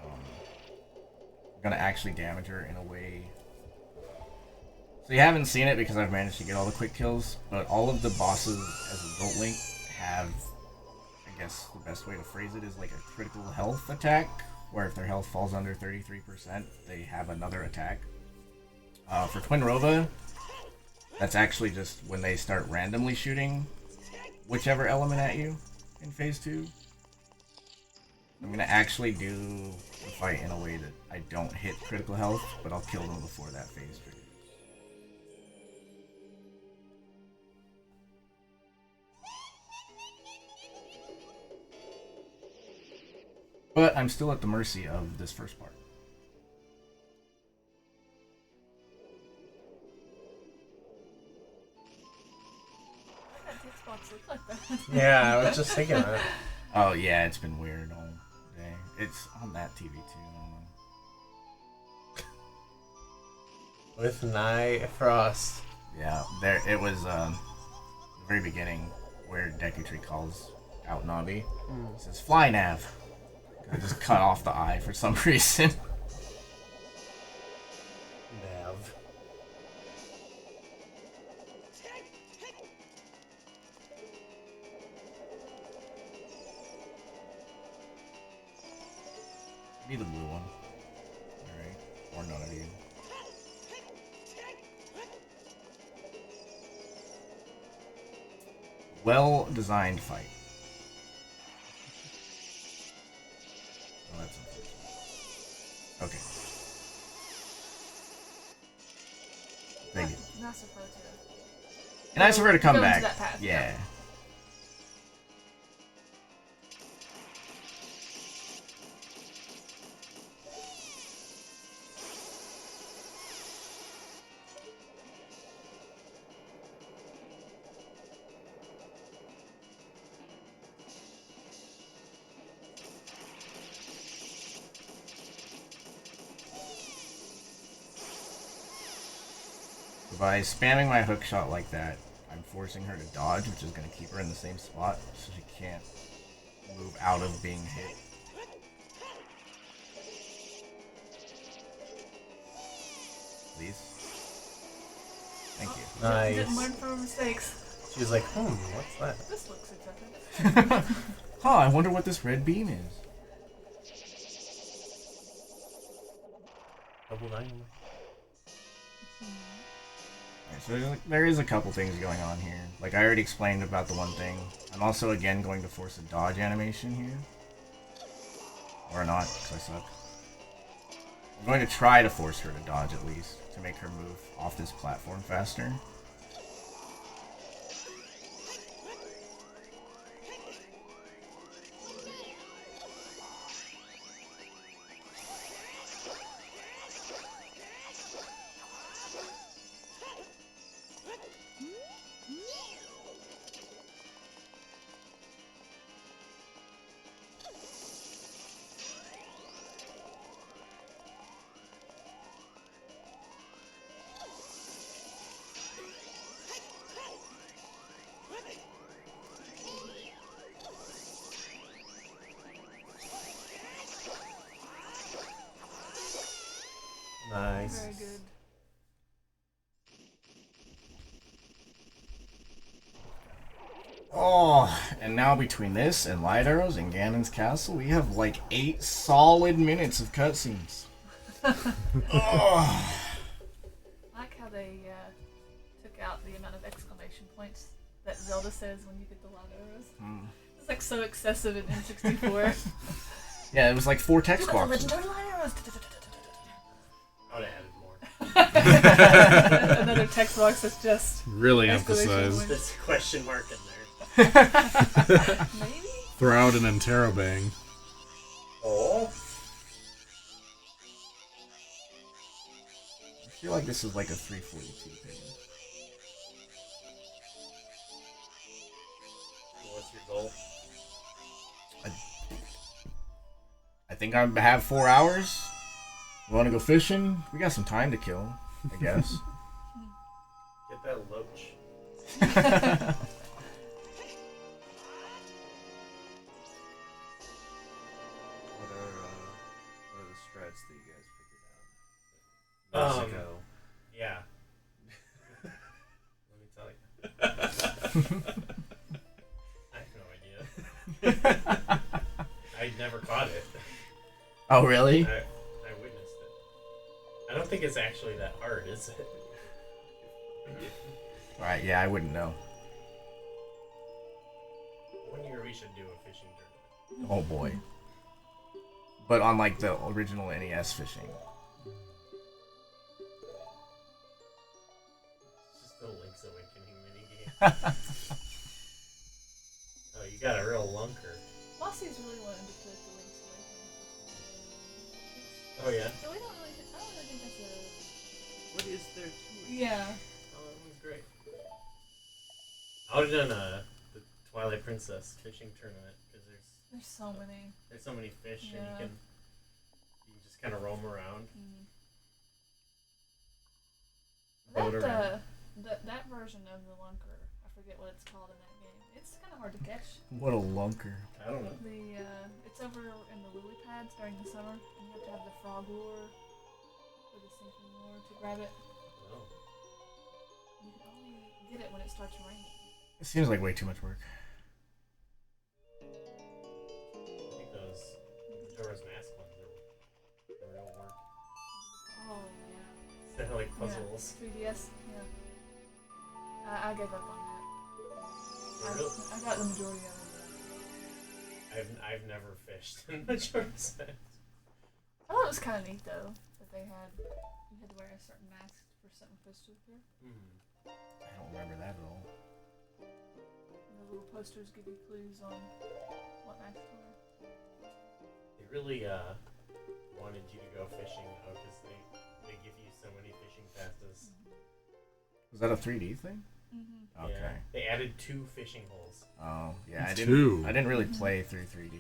I'm gonna actually damage her in a way. So you haven't seen it because I've managed to get all the quick kills, but all of the bosses as Adult Link have, I guess the best way to phrase it is like a critical health attack, where if their health falls under 33%, they have another attack. For Twin Rova, that's actually just when they start randomly shooting whichever element at you in phase 2. I'm gonna actually do the fight in a way that I don't hit critical health, but I'll kill them before that phase triggers. But I'm still at the mercy of this first part. Look like that. Yeah, I was just thinking that. Oh yeah, it's been weird all day. It's on that TV too. I don't know. With Nye Frost. Yeah, there it was. The very beginning where Deku calls out Navi. He says, "Fly Nav." I just cut off the eye for some reason. Nav. Be the blue one. Alright. Or none of you. Well designed fight. Oh, that's unfortunate. Okay. Thank you. Nice of her to. And nice of her to come Go into back. that path, Yeah. By spamming my hook shot like that, I'm forcing her to dodge, which is going to keep her in the same spot, so she can't move out of being hit. Please. Thank you. Nice. Didn't learn from her mistakes. She was like, what's that? This looks accepted. Huh, I wonder what this red beam is. Double dynamite. So there is a couple things going on here. Like I already explained about the one thing. I'm also again going to force a dodge animation here. Or not, because I suck. I'm going to try to force her to dodge at least, to make her move off this platform faster. Nice. Very good. Oh, and now between this and Light Arrows and Ganon's Castle, we have like 8 solid minutes of cutscenes. Oh. I like how they took out the amount of exclamation points that Zelda says when you get the Light Arrows. It's like so excessive in N64. Yeah, it was like 4 text boxes. Legendary liners. I would have added more. Another text box that's just Really exclamation emphasize. point. This question mark in there. Maybe. Throw out an interrobang. Oh. I feel like this is like a 342 page. What's your goal? I think I have 4 hours. We want to go fishing? We got some time to kill, I guess. Get that loach. What are the strats that you guys figured out? Months ago. Yeah. Let me tell you. I have no idea. I never caught it. Oh, really? I witnessed it. I don't think it's actually that hard, is it? Right, yeah, I wouldn't know. One year we should do a fishing tournament. Oh boy. But on like the original NES fishing. It's just the Link's Awakening minigame. Oh, you got a real lunker. Mossie's really wanting to put the Link's Awakening. Oh, yeah? No, we don't really. I don't really think that's a. What is there to it? Yeah. Oh, that one's great. I would have done the Twilight Princess fishing tournament because There's so many. there's so many fish Yeah. and you can just kind of roam around. Boat around. That version of the lunker, I forget what it's called in that game. It's kind of hard to catch. What a lunker. I don't know. It's over in the lily pads during the summer, and you have to have the frog lure or the sinking lure to grab it. No. You can only get it when it starts raining. It seems like way too much work. I think those Majora's Mask ones are real work. Oh yeah. They're like puzzles. Yeah. 3DS. Yeah. I gave up on that. I got the majority of it. I've never fished in Majora's Mask. I thought it was kind of neat though that you had to wear a certain mask for certain fish to appear. I don't remember that at all. And the little posters give you clues on what mask to wear. They really wanted you to go fishing though, because they give you so many fishing passes. Was that a 3D thing? Mm-hmm. Okay. Yeah. They added 2 fishing holes. Oh, yeah, I Two. didn't really play through 3D.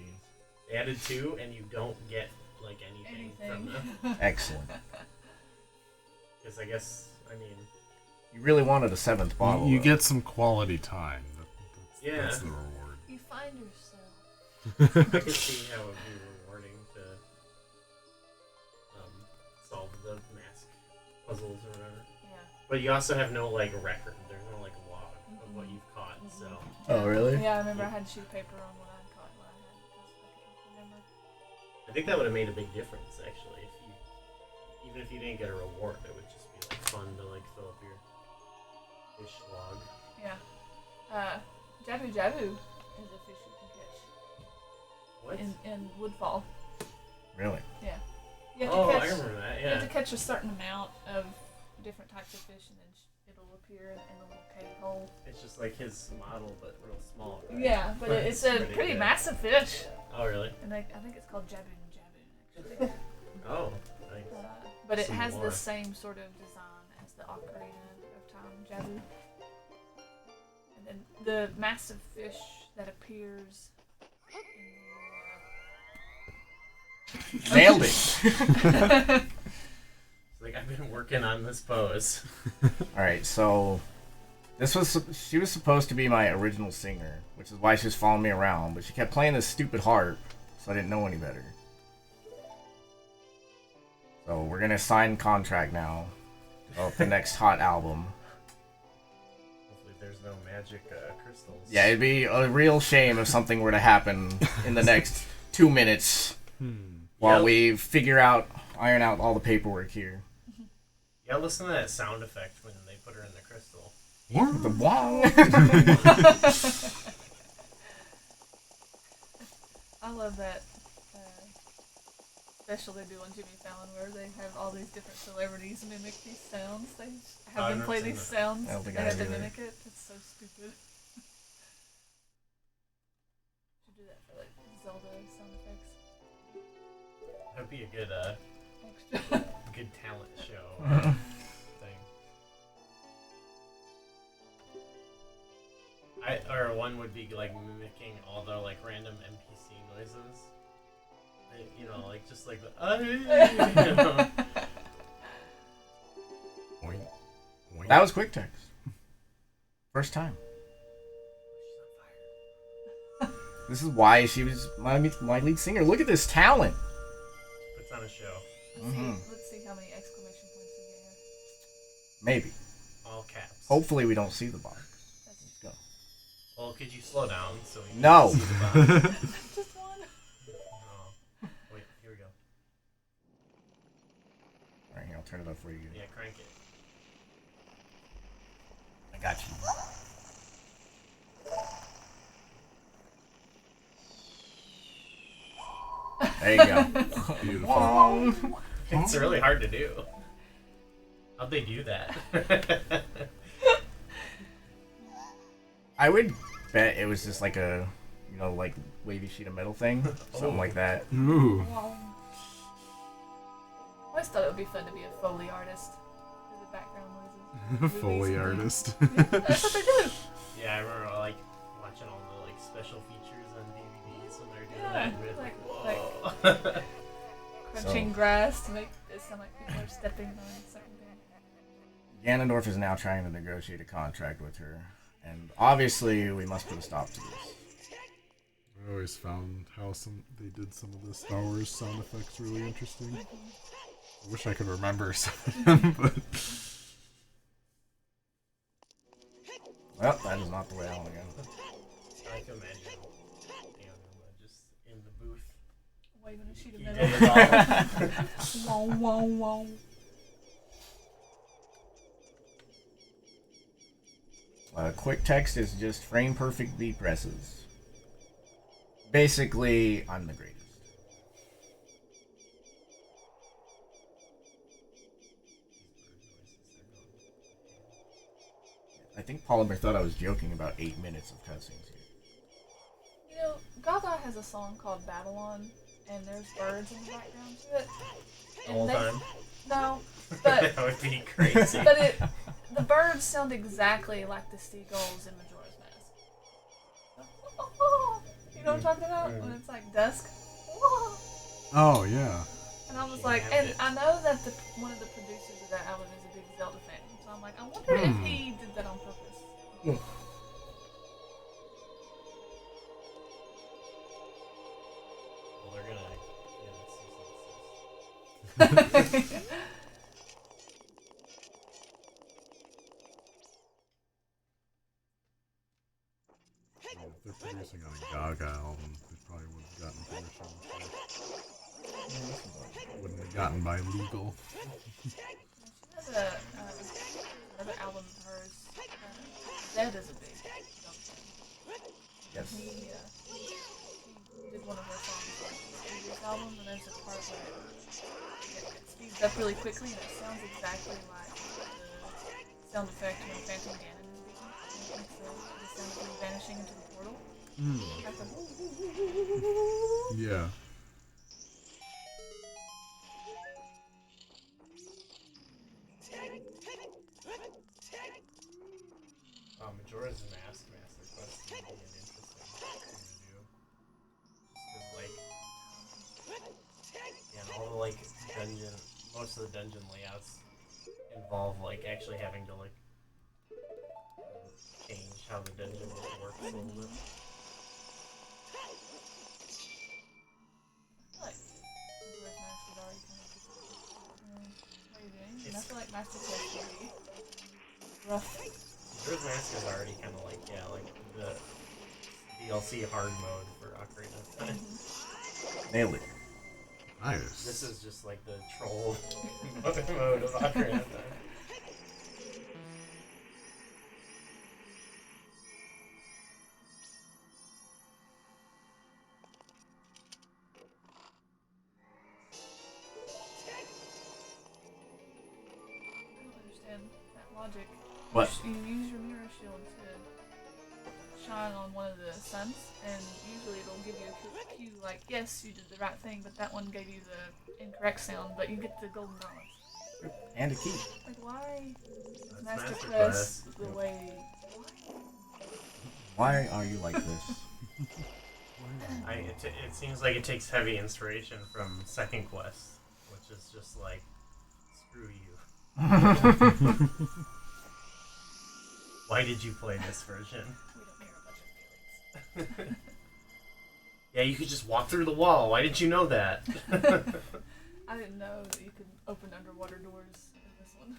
They added 2, and you don't get like anything from them. Excellent. Because I guess, I mean, You really wanted a 7th bottle. You though. get some quality time. Yeah. That's the reward. You find yourself. I could see how it would be rewarding to solve the mask puzzles or whatever. Yeah. But you also have no like record. There's no like log of what you've caught. So Oh, really? Yeah, I remember I had to sheet of paper on what I caught what I had because I couldn't remember. I think that would have made a big difference actually. If you, even if you didn't get a reward, it would just be like fun to like fill up your fish log. Yeah. Jabu Jabu is a fish you can catch What? in Woodfall. Really? Yeah. You have Oh, to I catch, remember that. You have Yeah. to catch a certain amount of different types of fish, and then it'll appear in a little cave hole. It's just like his model, but real small. Right? Yeah, but it's a pretty pretty good. massive fish, Oh really? and I think it's called Jaboon actually. Oh, nice. But it Some has more. the same sort of design as the Ocarina of Time Jabu. And then the massive fish that appears Nailed it. It's like I've been working on this pose. Alright, so she was supposed to be my original singer, which is why she was following me around, but she kept playing this stupid harp, so I didn't know any better. So we're gonna sign contract now. Develop the next hot album. Hopefully there's no magic crystals. Yeah, it'd be a real shame if something were to happen in the next 2 minutes while Yep. we iron out all the paperwork here. Yeah, listen to that sound effect when they put her in the crystal. The wong. I love that special they do on Jimmy Fallon where they have all these different celebrities mimic these sounds. They Oh, I've have them never play seen these that. sounds. I don't think They I have have to either. mimic it. It's so stupid. Should do that for like Zelda sound effects. That'd be a good Extra. good talent show thing. Or one would be like mimicking all the like random NPC noises. You know, like just like the you know. Oink, oink. That was quick text. First time. This is why she was my lead singer. Look at this talent. Puts on a show. Let's see how many exclamation points we get here. Maybe. All caps. Hopefully we don't see the box. Let's go. Well, could you slow down so we can No. see the box? Just one. Oh. Wait, here we go. Alright, here, I'll turn it up for you. Yeah, crank it. I got you. There you go. Beautiful. It's really hard to do. How'd they do that? I would bet it was just like a, like wavy sheet of metal thing. Something like that. Ooh. I always thought it would be fun to be a Foley artist. Do the background noises. Foley Movies and artist. things. That's what they do. Yeah, I remember like watching all the like special features on DVDs when they're doing Yeah, that. With, like- whoa. Crunching grass to make it sound like people are stepping on something. Ganondorf is now trying to negotiate a contract with her. And obviously, we must put a stop to this. I always found how they did some of the Star Wars sound effects really interesting. I wish I could remember some of them, but Well, that is not the way I want to go. I like to imagine just in the booth. Waving a sheet of He metal. did it all. Wow, wow, wow. Quick text is just frame perfect beat presses. Basically, I'm the greatest. I think Polymer thought I was joking about 8 minutes of cutscenes here. You know, Gaga has a song called Babylon, and there's birds in the background to it. The whole And they- time. No, but That would be crazy. but the birds sound exactly like the seagulls in Majora's Mask. You know what I'm talking about? When it's like dusk. oh yeah. And I was She like, nailed and it. I know that one of the producers of that album is a big Zelda fan. So I'm like, I wonder if he did that on purpose. Well, they're gonna cease and desist. I mean, if they're producing on a Gaga album, they probably would have gotten permission. Wouldn't have gotten by legal. She has another album of hers. Zelda's a big Zelda fan. Yes. He did one of her songs on his previous album, and there's a part where it speeds up really quickly, and it sounds exactly like the sound effect when Phantom Ganon is beaten. It makes the sound of him vanishing into the portal. Like the Yeah. Majora's Mask Master Quest would be an interesting thing to do. Just 'cause, like, yeah, and all the like most of the dungeon layouts involve like actually having to like change how the dungeon works a little bit. like Majora's Mask is already kind of what are you doing? And I feel like Master Quest would be rough. Majora's Mask is already kind of like like the DLC hard mode for Ocarina of Time. Nailed it. Nice. This is just like the troll mode of Ocarina of Time. understand that logic. What? You use your mirror shield to shine on one of the suns, and usually it'll give you a cue like, yes, you did the right thing, but that one gave you the incorrect sound, but you get the golden dollars. And a key. Like, why is That's Master Master Quest Quest. the way... Why are you like this? It seems like it takes heavy inspiration from Second Quest, which is just like, screw you. Why did you play this version? We don't care about your feelings. Yeah, you could just walk through the wall. Why didn't you know that? I didn't know that you could open underwater doors in this one.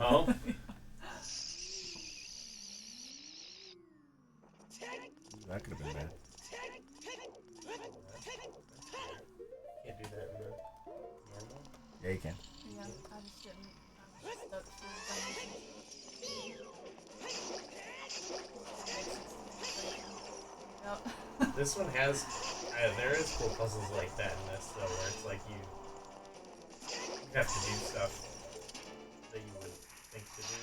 Oh? That could have been bad. Can't do that in the normal. Yeah, you can. Yeah, I just didn't. I was just stuck through the Yep. This one has, there is cool puzzles like that in this though, where it's like you have to do stuff that you would think to do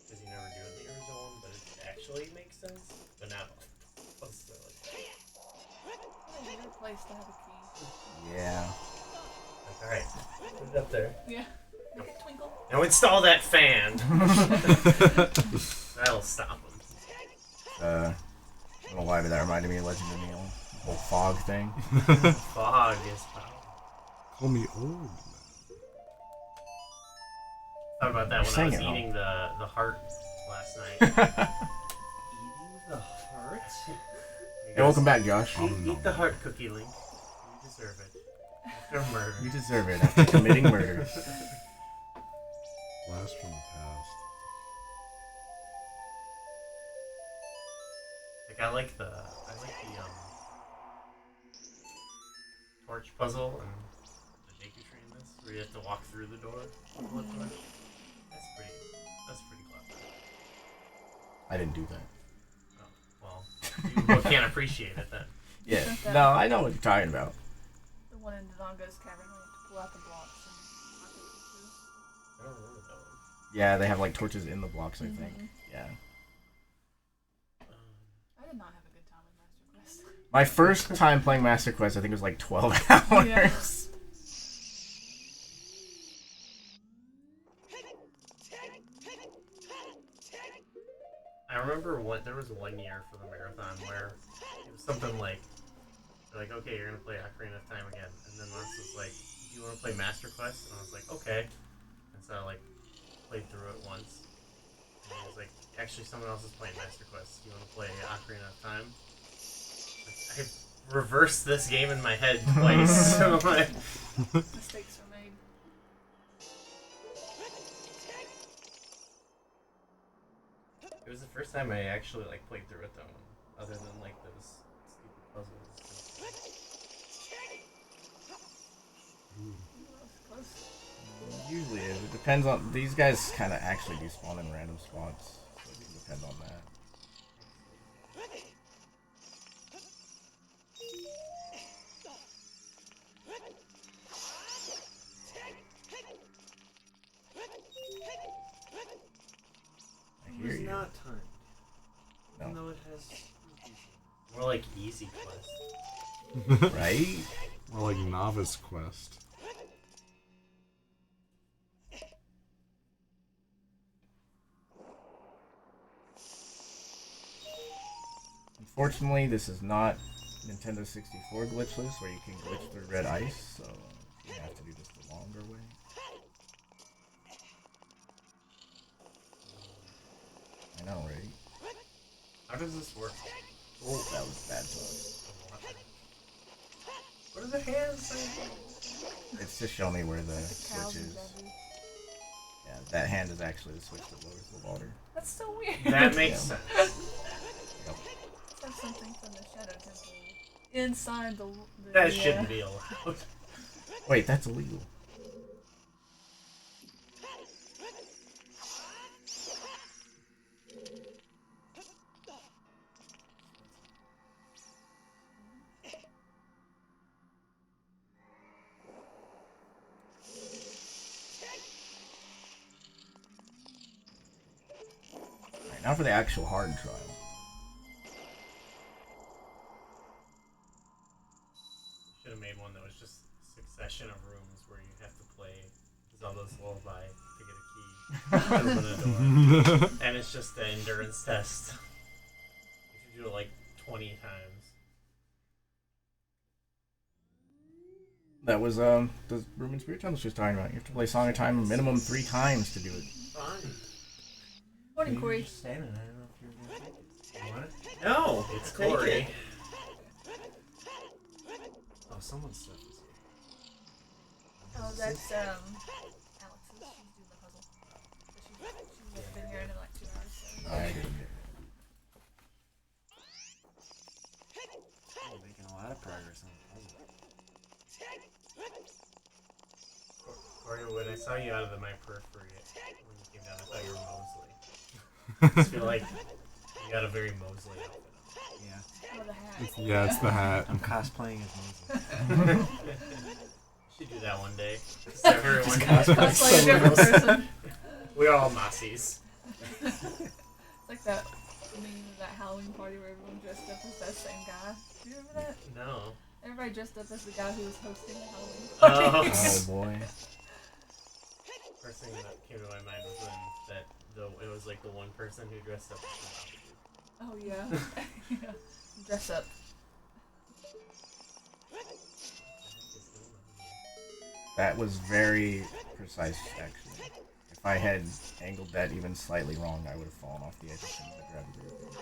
because you never do it in the original one, but it actually makes sense. But now, puzzles are like that. What a weird place to have a key. Yeah. Like, all right, put it up there. Yeah. Make it twinkle. Now install that fan. That'll stop them. I don't know why, but that reminded me of Legend of Neil. The whole fog thing. Fog is power. Call me old. Thought about that when I Saying was it wrong. eating the heart last night. Eating the heart? Hey, welcome back, Josh. Eat the heart, Cookie Link. You deserve it. After murder. You deserve it after committing murder. Blast from the past. Like I like the torch puzzle and the Deku Tree in this, where you have to walk through the door. That's pretty clever. I didn't do that. Oh, well, you can't appreciate it then. Yeah. Isn't that- No, I know what you're talking about. The one in Dodongo's cavern where you have to pull out the blocks and knock it through. I don't remember that one. Yeah, they have like torches in the blocks, I think. Mhm. Yeah. I did not have a good time with Master Quest. My first time playing Master Quest, I think it was like 12 hours. Yeah. I remember there was 1 year for the marathon where it was something like, they're like, okay, you're gonna play Ocarina of Time again, and then Lance was like, do you want to play Master Quest? And I was like, okay, and so I like played through it once, and he was like, actually someone else is playing Master Quest. Do you want to play Ocarina of Time? Like, I reversed this game in my head twice. So like, Mistakes were made. it was the first time I actually like played through it though, other than like those stupid puzzles. That was close. Usually is. It depends on... These guys kind of actually do spawn in random spots. So it depends on that. I It hear was you. not timed. Even No. though it has more like easy quest. Right? More like novice quest. Unfortunately, this is not Nintendo 64 glitchless, where you can glitch through red ice, so you have to do this the longer way. I know, right? How does this work? Oh, that was bad choice. What are the hands? It's to show me where the Cows switch and is. Debbie. Yeah, that hand is actually the switch that lowers the water. That's so weird. That makes Yeah. sense. Yep. Let's have something from the Shadow Temple inside the That shouldn't be allowed. Wait, that's illegal. Alright, now for the actual hard trial. Should have made one that was just a succession of rooms where you have to play Zelda's Lullaby to get a key to open a door. And it's just the endurance test. You should do it like 20 times. That was the room in Spirit Temple was just talking about. You have to play Song of Time minimum 3 times to do it. Fun. Morning, Corey. Just standing. I don't know if you're gonna take it. You want it? No, it's Corey. Oh, someone's stuff is here. Oh, that's Alex's. She's doing the puzzle. But she's been here in like 2 hours. So. I didn't get it. Oh, making a lot of progress on the puzzle. Corey, when I saw you out of my periphery when you came down, I thought you were Mosley. I just feel like you got a very Mosley outfit on. Yeah. Oh, the hat. Yeah, it's the hat. I'm cosplaying as Moses. You should do that one day. Just everyone That's like a different person. We're all Masis. It's like that meme of that Halloween party where everyone dressed up as that same guy. Do you remember that? No. Everybody dressed up as the guy who was hosting the Halloween party. Oh boy. First thing that came to my mind was when it was like the one person who dressed up as the Oh yeah. Yeah. Dress up. That was very precise, actually. If I had angled that even slightly wrong, I would have fallen off the edge as soon as I grabbed the grip.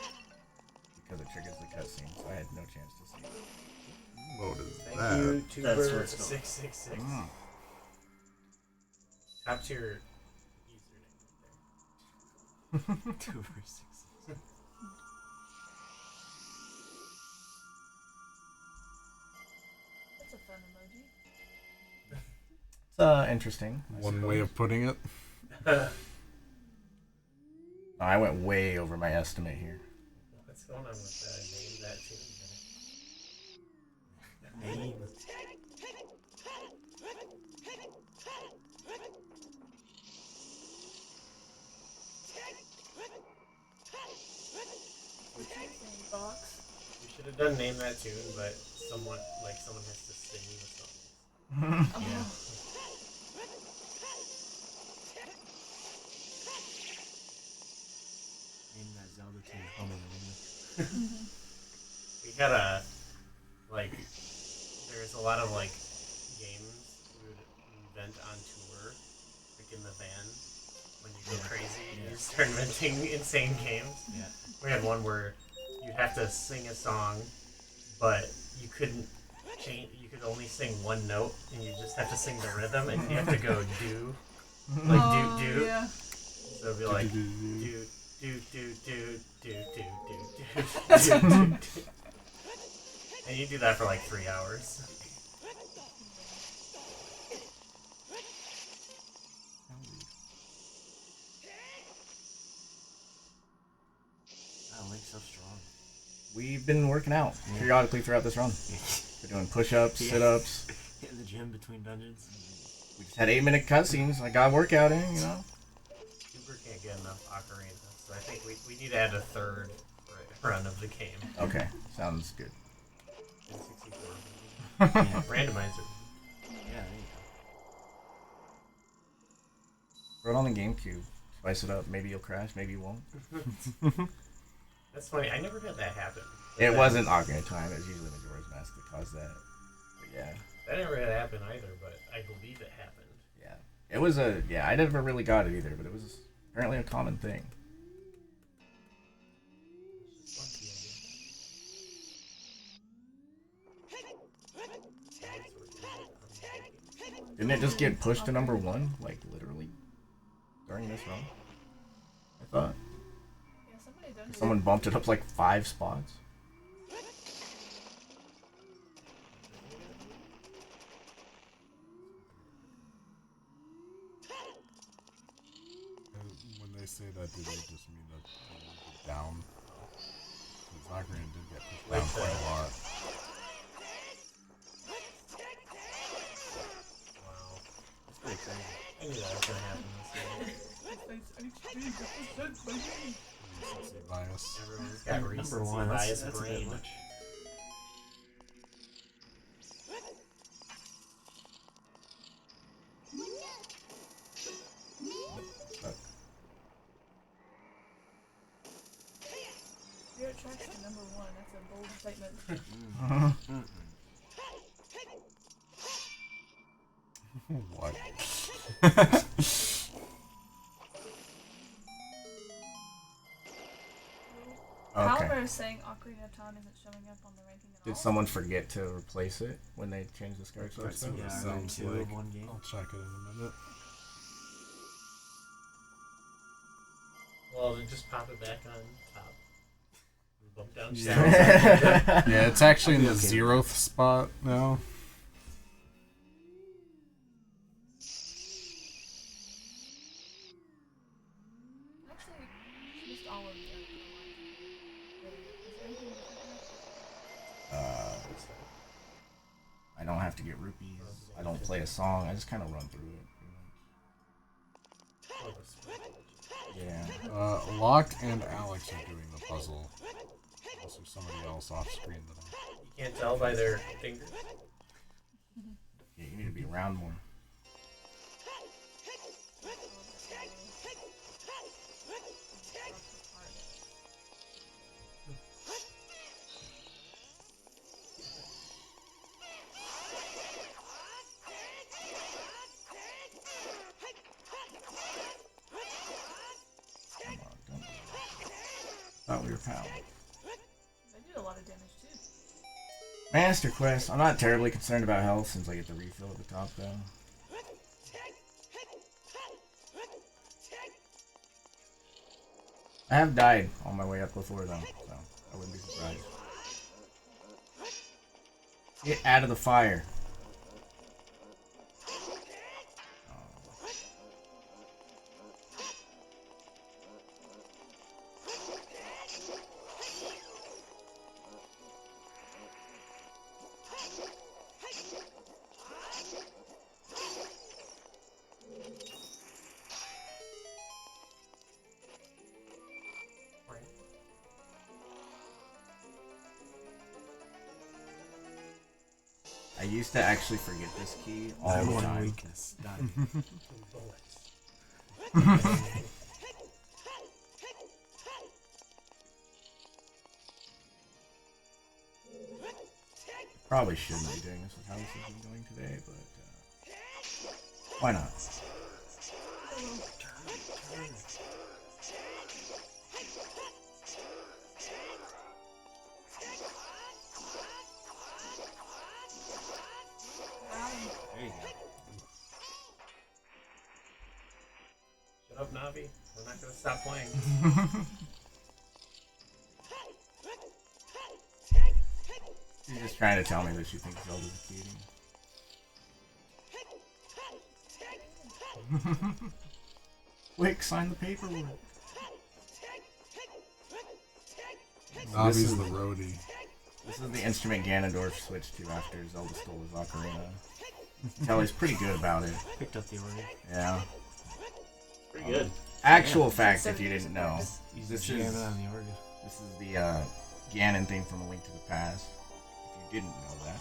Because it triggers the cutscene, so I had no chance to see it. What is Thank that? you, That's Tuber what's going. 666. Mm. Top tier username right 2 over 6. That's a fun emoji. It's interesting. One way of putting it. there. I went way over my estimate here. What's going on with name that tune? Name. Box. You should have done name that tune, but someone has to sing the song. Oh. Yeah. Name that Zelda tune humming only. We had there's a lot of games we would invent on tour, like in the van. When you go crazy, and you start inventing insane games. Yeah. We had one where you'd have to sing a song, but you couldn't change. You could only sing one note, and you just have to sing the rhythm, and you have to go do, Oh, do. yeah. So it'd be like do. And you do that for like 3 hours. Oh, Link's so strong. We've been working out periodically throughout this run. We're doing push-ups, sit-ups. Hitting the gym between dungeons. We just had 8-minute cutscenes. I got a workout in, you know. Super can't get enough Ocarina, so I think we need to add a third run of the game. Okay, sounds good. N64. Randomizer. Yeah, there you Throw it on the GameCube. Spice it up. Maybe you'll crash. Maybe you won't. That's funny. I never had that happen. It wasn't Ocarina of Time. It was usually Majora's Mask that caused that. But yeah. That never had happen either, but I believe it happened. Yeah. It was a... Yeah, I never really got it either, but it was apparently a common thing. It's just funky, I guess. Didn't it just get pushed to number 1? Like, literally? During this run? I thought. Yeah, somebody done it. Someone bumped it up like 5 spots. When they say that, do they just mean that they moved it down? Because Ocarina did get pushed down quite a lot. Wow. That's pretty crazy. I knew that was going to happen this year. It's HD, represent my name. recency bias. Everyone's got recency One, bias that's a bit brain. much. Spirit tracks to number 1. That's a bold statement. What? Okay. Palmer is saying Ocarina of Time isn't showing up on the ranking at all. Did someone forget to replace it when they changed the Scarlet Sword That's stuff? what Yeah, it I sounds ran two like. of one game. I'll check it in a minute. Well, then just pop it back on top. Bump down. Yeah. Yeah, it's actually in the Okay. 0th spot now. Actually, missed all of the other Is there anything different here? I don't have to get rupees. I don't play a song. I just kind of run through it. Yeah. Locke and Alex are doing the puzzle. Also, somebody else off screen that You can't tell by their fingers. Yeah, you need to be around more. Come on, don't do that. Thought we were pals. They do a lot of damage too. Master Quest. I'm not terribly concerned about health since I get the refill at the top though. I have died on my way up before though, so I wouldn't be surprised. Get out of the fire. I used to actually forget this key all the One time. weakness. Done. Probably shouldn't be doing this with how this has been going today, but why not? There you go. Shut up, Navi. We're not gonna stop playing. She's just trying to tell me that she thinks Zelda's cheating. Quick, sign the paperwork. Navi's the roadie. This is the instrument Ganondorf switched to after Zelda stole his ocarina. Kelly's pretty good about it. Picked up the organ. Yeah. Pretty good. Actual fact, if you didn't know, He's this jamming is on the organ. this is the Ganon theme from A Link to the Past. If you didn't know that.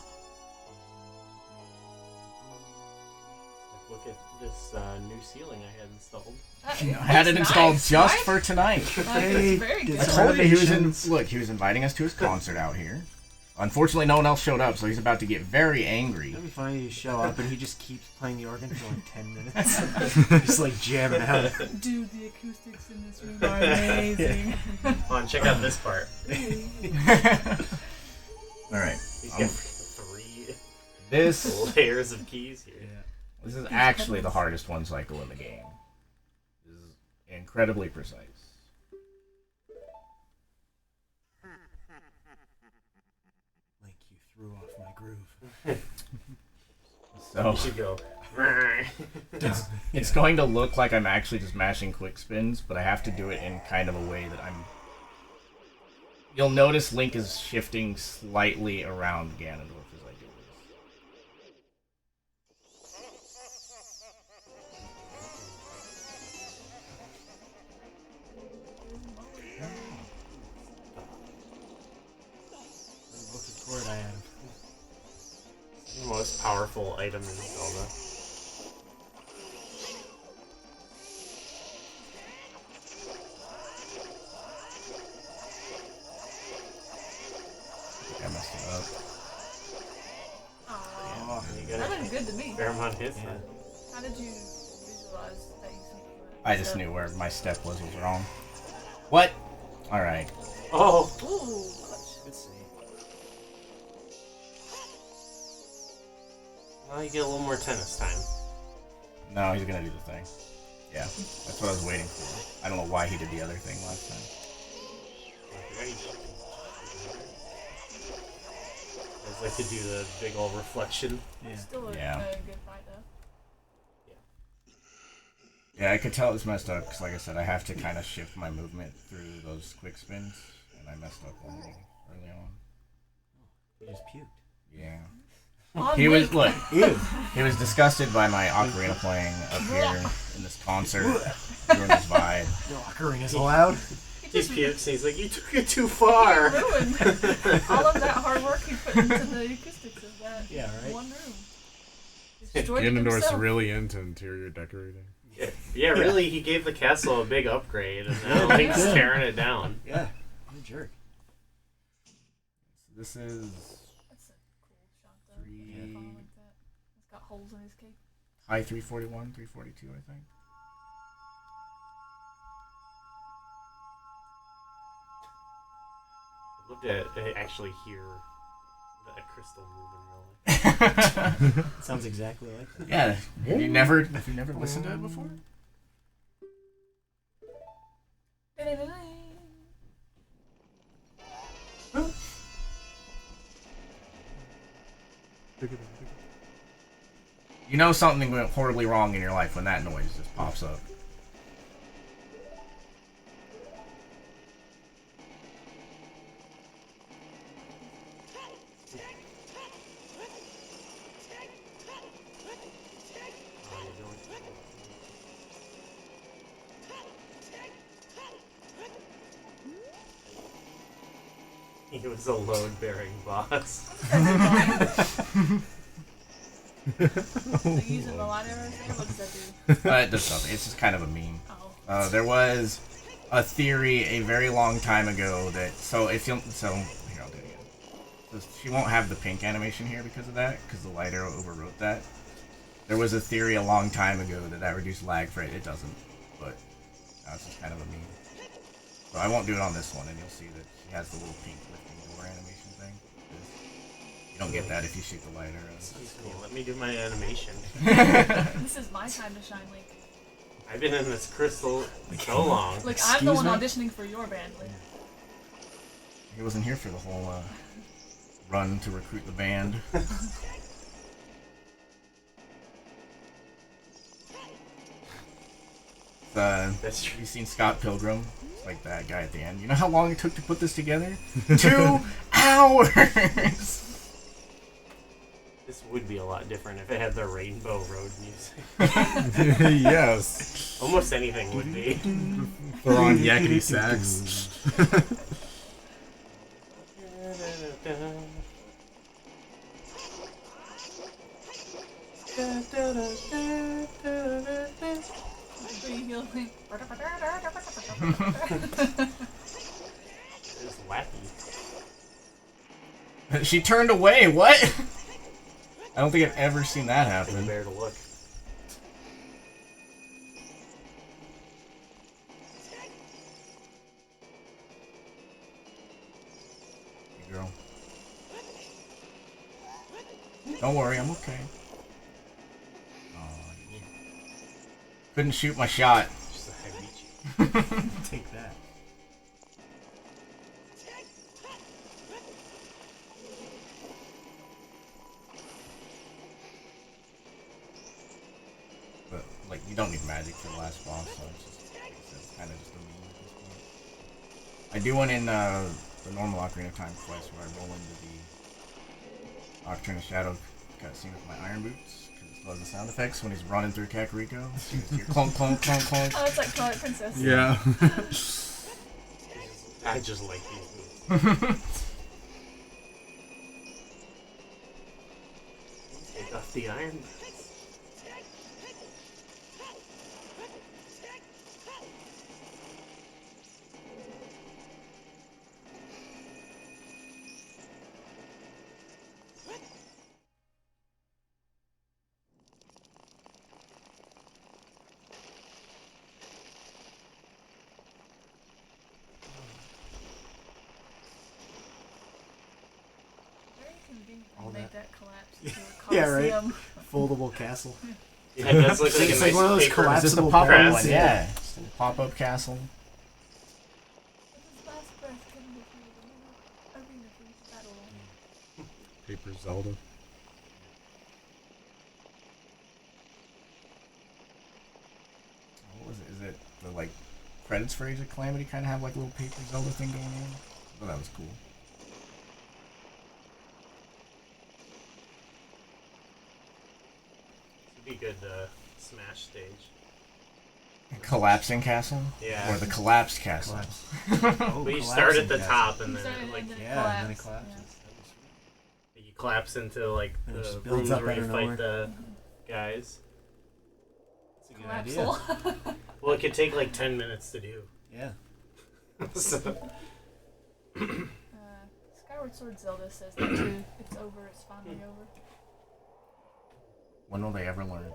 Look at this new ceiling I had installed. I had it installed just for tonight. That's very good. I told you he was in. Look, he was inviting us to his concert out here. Unfortunately, no one else showed up, so he's about to get very angry. That'd be funny. You show up and he just keeps playing the organ for like 10 minutes, just like jamming out. Dude, the acoustics in this room are amazing. Come on, check out this part. All right. He's got 3 This layers of keys here. this is actually the hardest one cycle in the game. This is incredibly precise. Like you threw off my groove. So You should go. it's going to look like I'm actually just mashing quick spins, but I have to do it in kind of a way that I'm. You'll notice Link is shifting slightly around Ganondorf as I do this. powerful item in Zelda. I messed it up. Aw. You That got looked good to me. a fair amount of hits. Yeah. Then. How did you visualize that you sent me? I just knew where my step was wrong. What? Alright. Oh, Ooh, clutch. Good save. well, you get a little more tennis time. No, he's gonna do the thing. Yeah, that's what I was waiting for. I don't know why he did the other thing last time. I just like to do the big old reflection. Yeah. Still a Yeah. good fight though. Yeah, I could tell it was messed up because, like I said, I have to kind of shift my movement through those quick spins, and I messed up one early on. He just puked. Yeah. On He was, loop. look, he was disgusted by my ocarina playing up here in this concert, ruined his vibe. No ocarina's allowed. He pukes and he's like, you took it too far. He ruined all of that hard work he put into the acoustics of that Yeah, right. one room. Destroyed it Ganondorf's himself. really into interior decorating. Yeah, really, he gave the castle a big upgrade, and now Link's Yeah. tearing it down. Yeah. What a jerk. This is That's a cool shot though. Three- Yeah, I like that. It's got holes in his cape. high 341, 342, I think. I'd love to actually hear the crystal move in real life. Sounds exactly like that. Yeah, have you never listened to it before? You know something went horribly wrong in your life when that noise just pops up. He was a load-bearing boss. So using the line arrows there, what does that do? It does nothing. It's just kind of a meme. Oh. There was a theory a very long time ago that if you here I'll do it again. So she won't have the pink animation here because of that, because the light arrow overwrote that. There was a theory a long time ago that reduced lag for it. It doesn't, but it's just kind of a meme. So I won't do it on this one, and you'll see that she has the little pink lifting door animation thing. You don't get that if you shoot the light arrows. Cool. Let me do my animation. This is my time to shine, Link. I've been in this crystal so long. Like, I'm the one me? auditioning for your band, Link. He wasn't here for the whole run to recruit the band. That's true. You seen Scott Pilgrim? It's like that guy at the end. You know how long it took to put this together? 2 hours! This would be a lot different if it had the Rainbow Road music. Yes. Almost anything would be. They're on yakety sax. So you heal Link. It's wacky. She turned away, what? I don't think I've ever seen that happen. Bear to look. Hey, girl. Don't worry, I'm okay. Oh, yeah. Couldn't shoot my shot. Just a heavy cheek. Take that. But, like, you don't need magic for the last boss, so it's kind of just a meme at this point. I do one in the normal Ocarina of Time quest where I roll into the Ocarina of Shadow cutscene with my iron boots, because it loves the sound effects when he's running through Kakariko. You just hear clunk, clunk, clunk, clunk. Oh, it's like Twilight Princess. Yeah. I just like these moves. Take off the iron. Very convenient. All Made that. that collapse into a Yeah, right. coliseum. Foldable castle. Yeah, it does look like a It's nice like one of those paper. collapse- Is this the Collapsible pop-up press. one? Yeah. Pop-up castle. With his last breath, Kevin will create a new arena for each battle. Paper Zelda. What was it? Is it the like credits for Age of Calamity kind of have like a little paper Zelda thing going on? I thought that was cool. This would be good Smash stage. Collapsing castle? Yeah. Or the collapsed castle? Oh, But you start at the collapsing top and You then started it, like and then it Yeah, and then it collapsed. collapses. you collapse into like And it the just builds rooms up where out you of fight nowhere. the guys. That's a good Yeah. idea. Collapsal. Well, it could take like 10 minutes to do. Yeah. So, Skyward Sword Zelda says that too. It's over. It's finally over. When will they ever learn?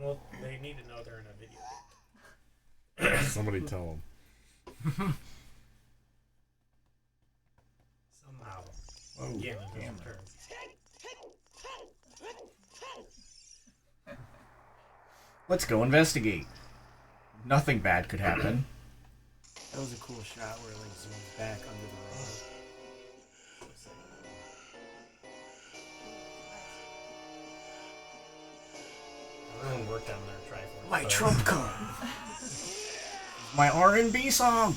well, they need to know they're in a video. Somebody tell them. Somehow. Whoa, Again, it camera. doesn't turn. Let's go investigate. Nothing bad could happen. That was a cool shot where it like zooms back under the road. I don't work on their Triforce. My so trump card. My R&B song.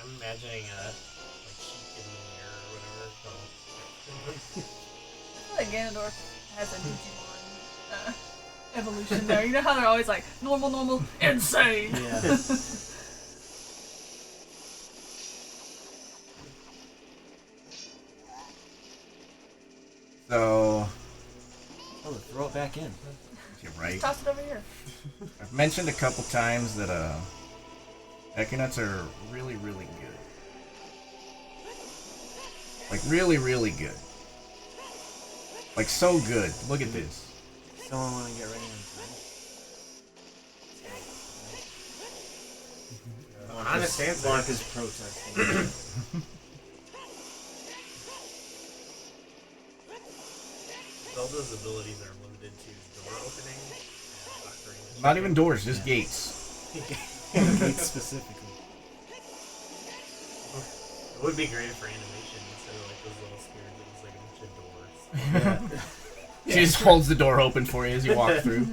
I'm imagining like sheep in the mirror or whatever. So. I feel like Ganondorf has a Digimon evolution there. You know how they're always like normal, normal, insane. Yeah. So, Oh, throw it back in. you're right. Toss it over here. I've mentioned a couple times that Econuts are really, really good. Like really, really good. Like so good. Look at this. Someone want to get ready on time? Honest answer. Blanca's protesting. Zelda's abilities are limited to door opening and buffering. Not even doors, just gates. Gates specifically. It would be great for animation instead of like those little spears. It was like a bunch of doors. Yeah. She just holds the door open for you as you walk through.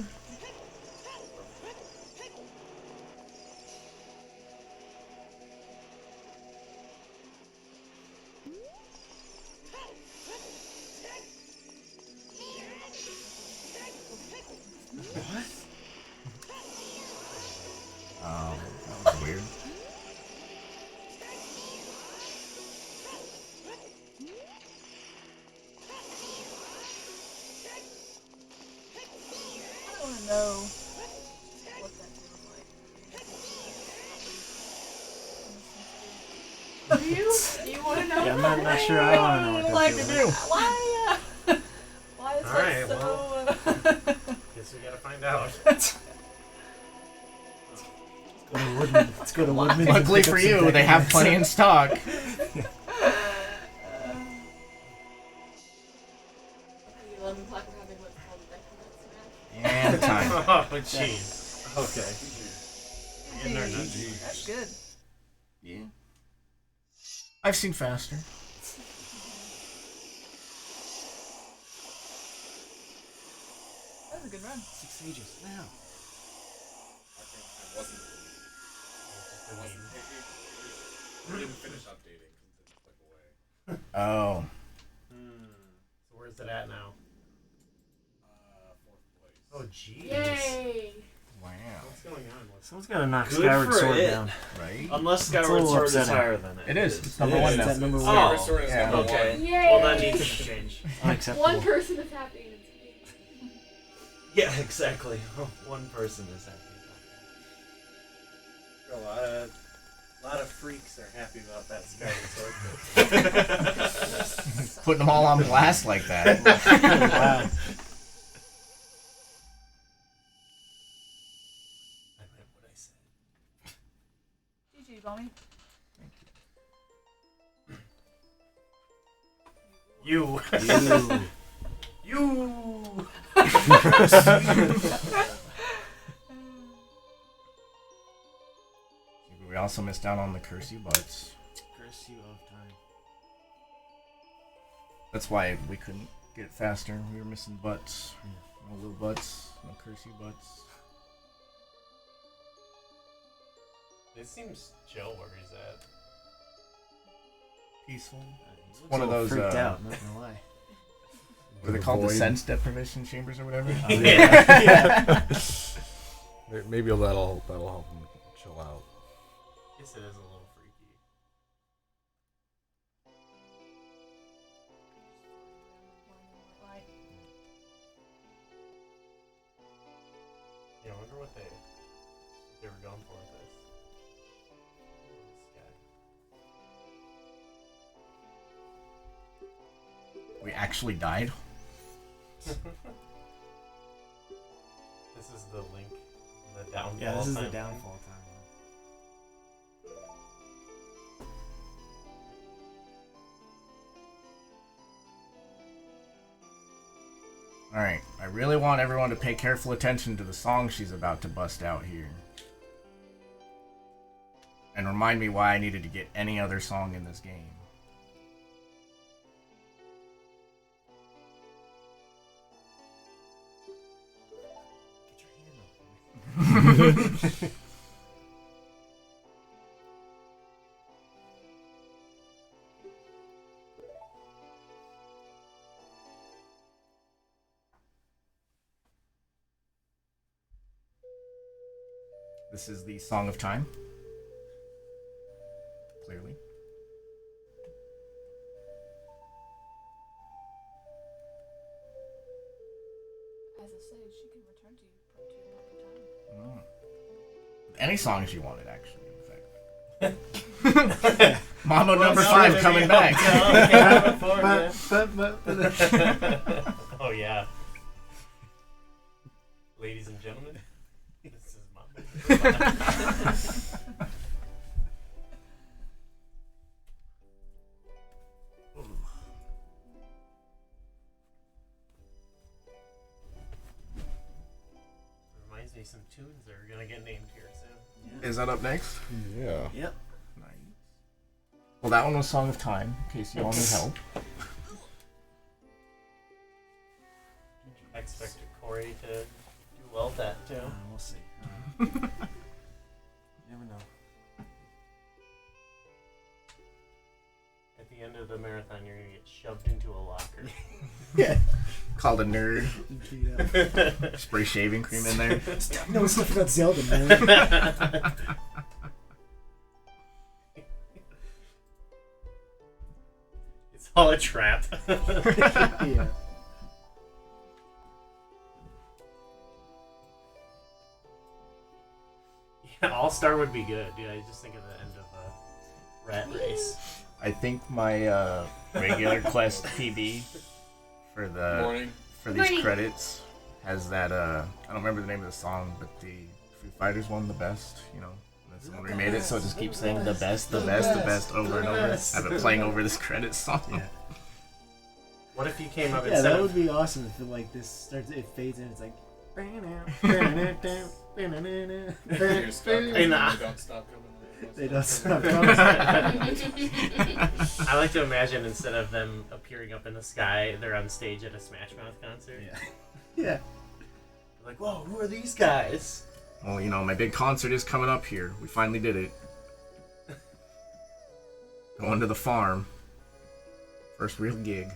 What? That was weird. I want to know what that feels like. Do you? Do you want to know? Yeah, I'm not sure I want to know what that Like feels to do. Why? Why is Alright, that so? Guess we gotta find out. Go to Woodman. Let's go to Woodman. and Luckily pick up for some you, they have Deku plenty in stock. You let me clap for having what's called a Deku And time. Oh, jeez. Okay. Getting our nuts. nuts. That's good. Yeah. I've seen faster. That was a good run. 6 ages. Now. We didn't finish updating because it took away. Oh. So where's it at now? 4th place. Oh, jeez. Yay! Wow. What's going on? Someone's gotta knock Good Skyward for Sword it. down. Right? Unless a Skyward little Sword is upsetting. higher than it. It is. It's It number is. one Is now. that number one? Skyward Oh, Sword is yeah. number Okay. one. Yay! Well, that needs to change. Unacceptable. One person is happy. And it's Yeah, exactly. One person is happy about that. A lot of freaks are happy about that Skyward Sword. Putting them all on blast like that. Wow. I meant what I said. GG, Bonnie. You. You. We also missed out on the curse you butts. Curse you of time. That's why we couldn't get faster. We were missing butts. No little butts. No curse you butts. It seems chill where he's at. Peaceful. It's one of those, freaked out. Not gonna lie. What are they called? The Void. sense deprivation chambers or whatever? Yeah. Maybe that'll help him chill out. Guess it is a little freaky. Yeah, I wonder what they were going for with this. We actually died? This is the link, the downfall. Yeah, this is the time. downfall time. Alright, I really want everyone to pay careful attention to the song she's about to bust out here. And remind me why I needed to get any other song in this game. Get your hand up. This is the Song of Time. Clearly. As a sage, she can return to you to your proper time. Any songs you wanted, actually, in fact. Mambo number 5 coming back. Oh yeah. Ladies and gentlemen, this is Mambo. Reminds me of some tunes that are gonna get named here soon. Is that up next? Yeah. Yep. Nice. Well, that one was Song of Time, in case you all need help. I expected Corey to do well with that too. We'll see. Never know. At the end of the marathon, you're gonna get shoved into a locker. Yeah. Called a nerd. Beat up. Spray shaving cream in there. Stop knowing stuff about Zelda, man. It's all a trap. Yeah. Yeah, All Star would be good, dude. I just think of the end of a rat race. I think my regular quest PB for the Morning. for these Morning. credits has that I don't remember the name of the song, but the Foo Fighters one, the best, you know. And then someone remade it, so it just keeps saying the best, the best, the best over and over. Have it playing over this credits song. Yeah. What if you came up Yeah, instead that of would be awesome if it, like this starts, it fades in, it's like. You're stuck coming, Hey, nah. they don't stop coming. They don't stop coming. I like to imagine instead of them appearing up in the sky, they're on stage at a Smash Mouth concert. Yeah. Yeah. Like, whoa, who are these guys? Well, you know, my big concert is coming up here. We finally did it. Going to the farm. First real gig.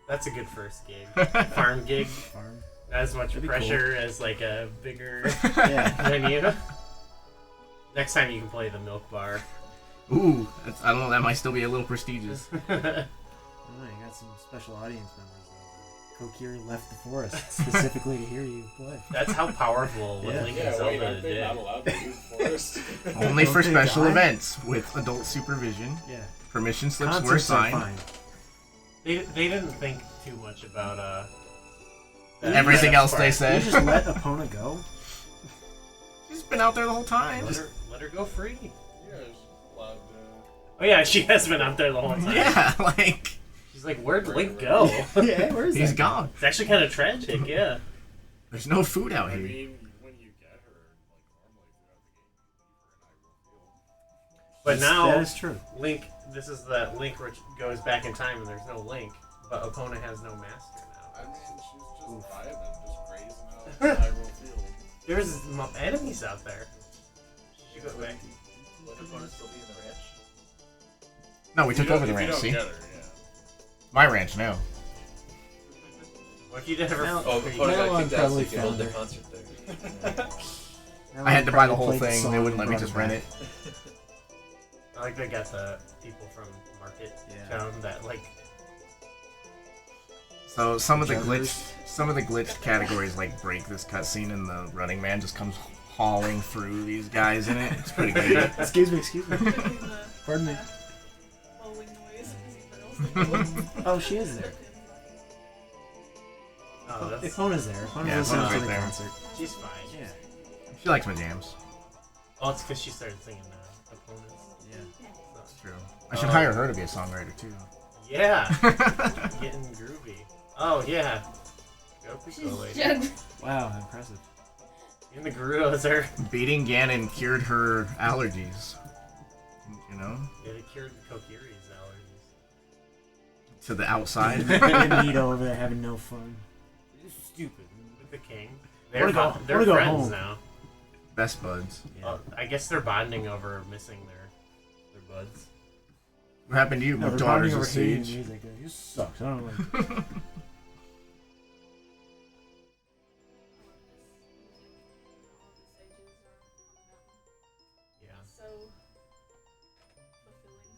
That's a good first gig. Farm gig. Farm. Not as much That'd be pressure as like a bigger Yeah. venue. Next time you can play the Milk Bar. Ooh, I don't know. That might still be a little prestigious. Oh, you got some special audience members. Kokiri left the forest specifically to hear you play. That's how powerful Yeah. Link Yeah, and wait, Zelda aren't they did. not allowed to use the forest? Only for Don't they special die? events with adult supervision. Yeah. Permission slips were Concerts are signed. fine. They didn't think too much about Everything else they You said. just let Epona go? She's been out there the whole time. Let her go free. Yeah, she's allowed to. Oh yeah, she has been out there the whole time. Yeah, like She's like, where'd Link go? Yeah, where is he's that? gone. It's actually kind of tragic, yeah. There's no food out I here. mean, when you get her, like normally throughout the game, you leave her in Hyrule Field. But That now is true. Link, this is the Link which goes back in time and there's no Link, but Epona has no master now. I mean, she's just vibing, just grazing out Hyrule Field. There's enemies out there. You go back. Would Epona still be in the ranch? No, we took over the If you ranch. don't See, get her, yeah. my ranch now. What if you never? Now- Oh, you- Epona Now got I'm kicked out so probably you could hold the founder. concert there. Now I had we to buy the probably whole played thing. song They wouldn't and let me brought just it rent back. it. I like they got the people from Market Yeah. Town that like. So some of the Juggers. glitched categories like break this cutscene, and the Running Man just comes hauling through these guys in it. It's pretty good. Excuse me. Doing Pardon me. the bowling noise as he barrels. Oh, she is there. Oh, that's, Epona's there. Epona's Yeah, listening Epona's to right the there. concert. she's fine. Yeah. She likes my jams. Oh, it's because she started singing Epona's. Yeah. It's true. I should hire her to be a songwriter too. Yeah, getting groovy. Oh yeah, go Piccolo lady. Wow, impressive. In the Gerudos are. Beating Ganon cured her allergies. You know, Yeah, they cured Kokiri's allergies. to the outside. And Nito over there having no fun. Stupid. With the king. Wanna They're, go- they're wanna go friends home. now. Best buds. Yeah. I guess they're bonding over missing their buds. What happened to you, No, they're Daughters bonding of over hating Siege? music. You sucks. I don't like it. Yeah. So fulfilling.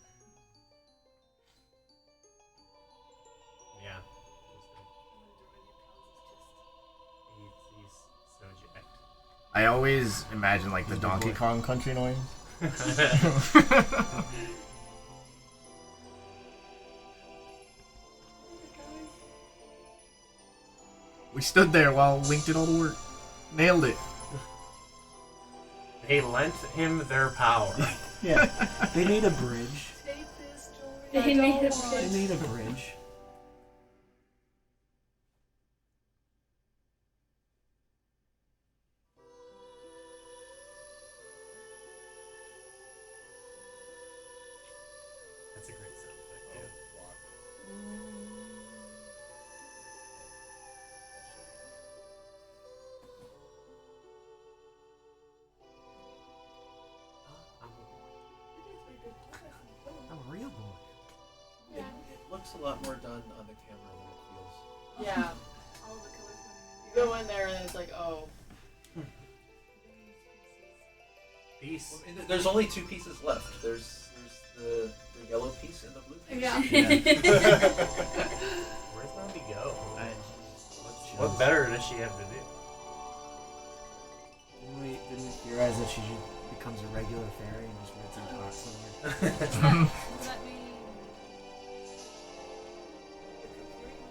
Yeah. He's so jacked. I always imagine like the Donkey Kong country noise. We stood there while Link did all the work. Nailed it. They lent him their power. Yeah. They need a bridge. Take this joy. They made a They need a bridge. That's a great sound effect, yeah. I'm a real boy. It looks a lot more done on the camera than it feels. Yeah. All the colors You go in there and it's like, oh. Peace. Well, there's only two pieces left. There's the yellow piece and the blue piece. Yeah. Where's Zombie go? I, What better does she have to do? didn't we theorize that she becomes a regular fairy and just rides and talks somewhere? Does that mean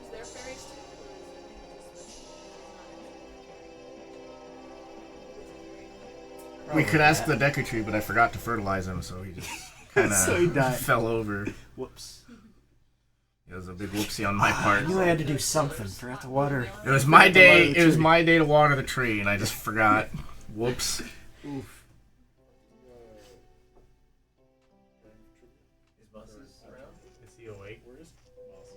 was their fairies too? We could ask the Deku Tree, but I forgot to fertilize him, so he just kind So he of died. fell over. Whoops. It was a big whoopsie on my part. I knew I had to do something. Forgot to water. It was my day. the It was tree. my day to water the tree, and I just forgot. Whoops. Oof. Is Moses around? Is he awake? Where is Moses?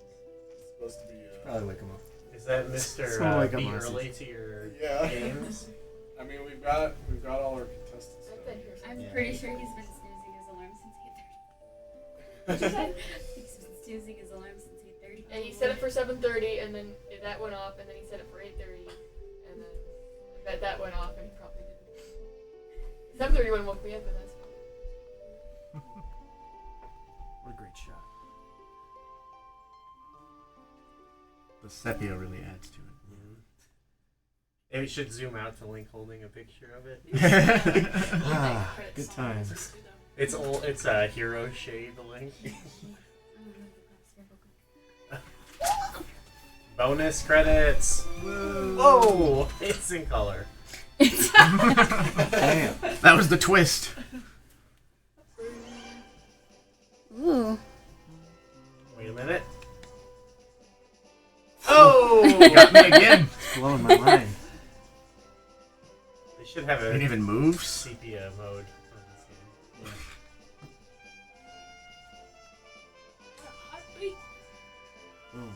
It's supposed to be, Probably wake him up. Is that Mr. Sound like a be message. early to your Yeah. games? I mean, we've got all our contestants down here. I'm Yeah. pretty sure he's been snoozing his alarm since 8:30. He's been snoozing his alarm since 8:30. And he set it for 7:30, and then that went off, and then he set it for 8:30. That went off and he probably didn't. 7:31 woke me up, but that's fine. What a great shot. The sepia really adds to it. Maybe we should zoom out to Link holding a picture of it. Ah, good times. It's old. It's a hero shade Link. Bonus credits. Whoa! It's in color. Damn. That was the twist. Ooh. Wait a minute. Oh! Got me again. It's blowing my mind. They should have a It even moves. sepia mode on this game. Boom.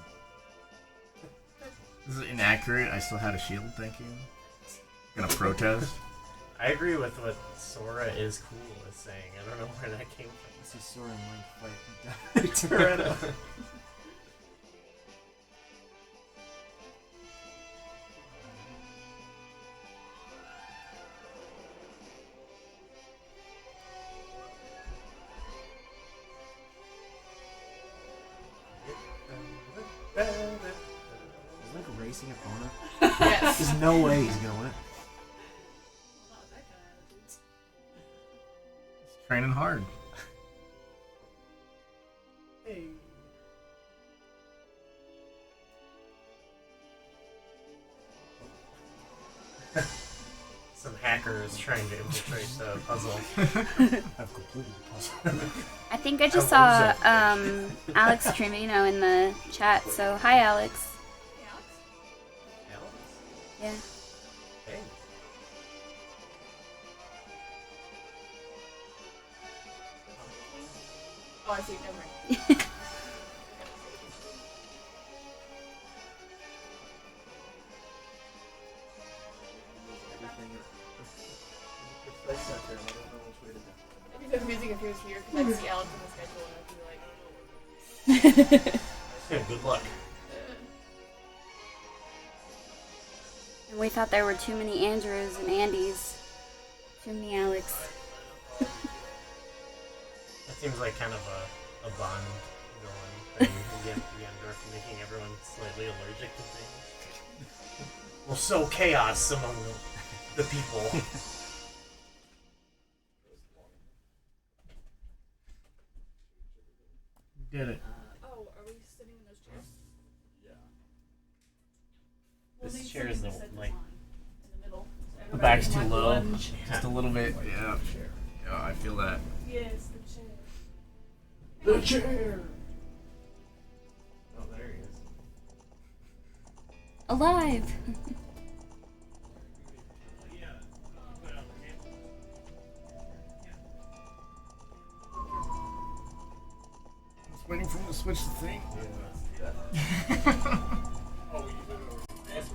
This is inaccurate. I still had a shield. Thank you. Gonna protest. I agree with what Sora is cool is saying. I don't know where that came from. This is Sora and Link fight Toretto. Is Link racing Epona? Yes. There's no way he's gonna win. Training hard. Hey. Some hackers trying to infiltrate the puzzle. I've completed the puzzle. I think I just saw Alex Trevino in the chat, so hi Alex. Alex? Yeah. Hey. Oh, I see. Never mind. It'd be so confusing if he was here because I'd see Alex on the schedule and I'd be like, Yeah, good luck. And we thought there were too many Andrews and Andys. Too many Alex. That seems like kind of a Bond villain thing again, Gandalf, making everyone slightly allergic to things. We'll sow chaos among the people. Did it. Oh, are we sitting in those chairs? This We'll need chair is something the, to sit like, on in the middle. So The everybody back's can, too like, low. lunge. Just a little bit. Yeah. Yeah, I feel that. Yes, the chair. The chair! Oh, there he is. Alive! I was waiting for him to switch the thing. Oh, you did it.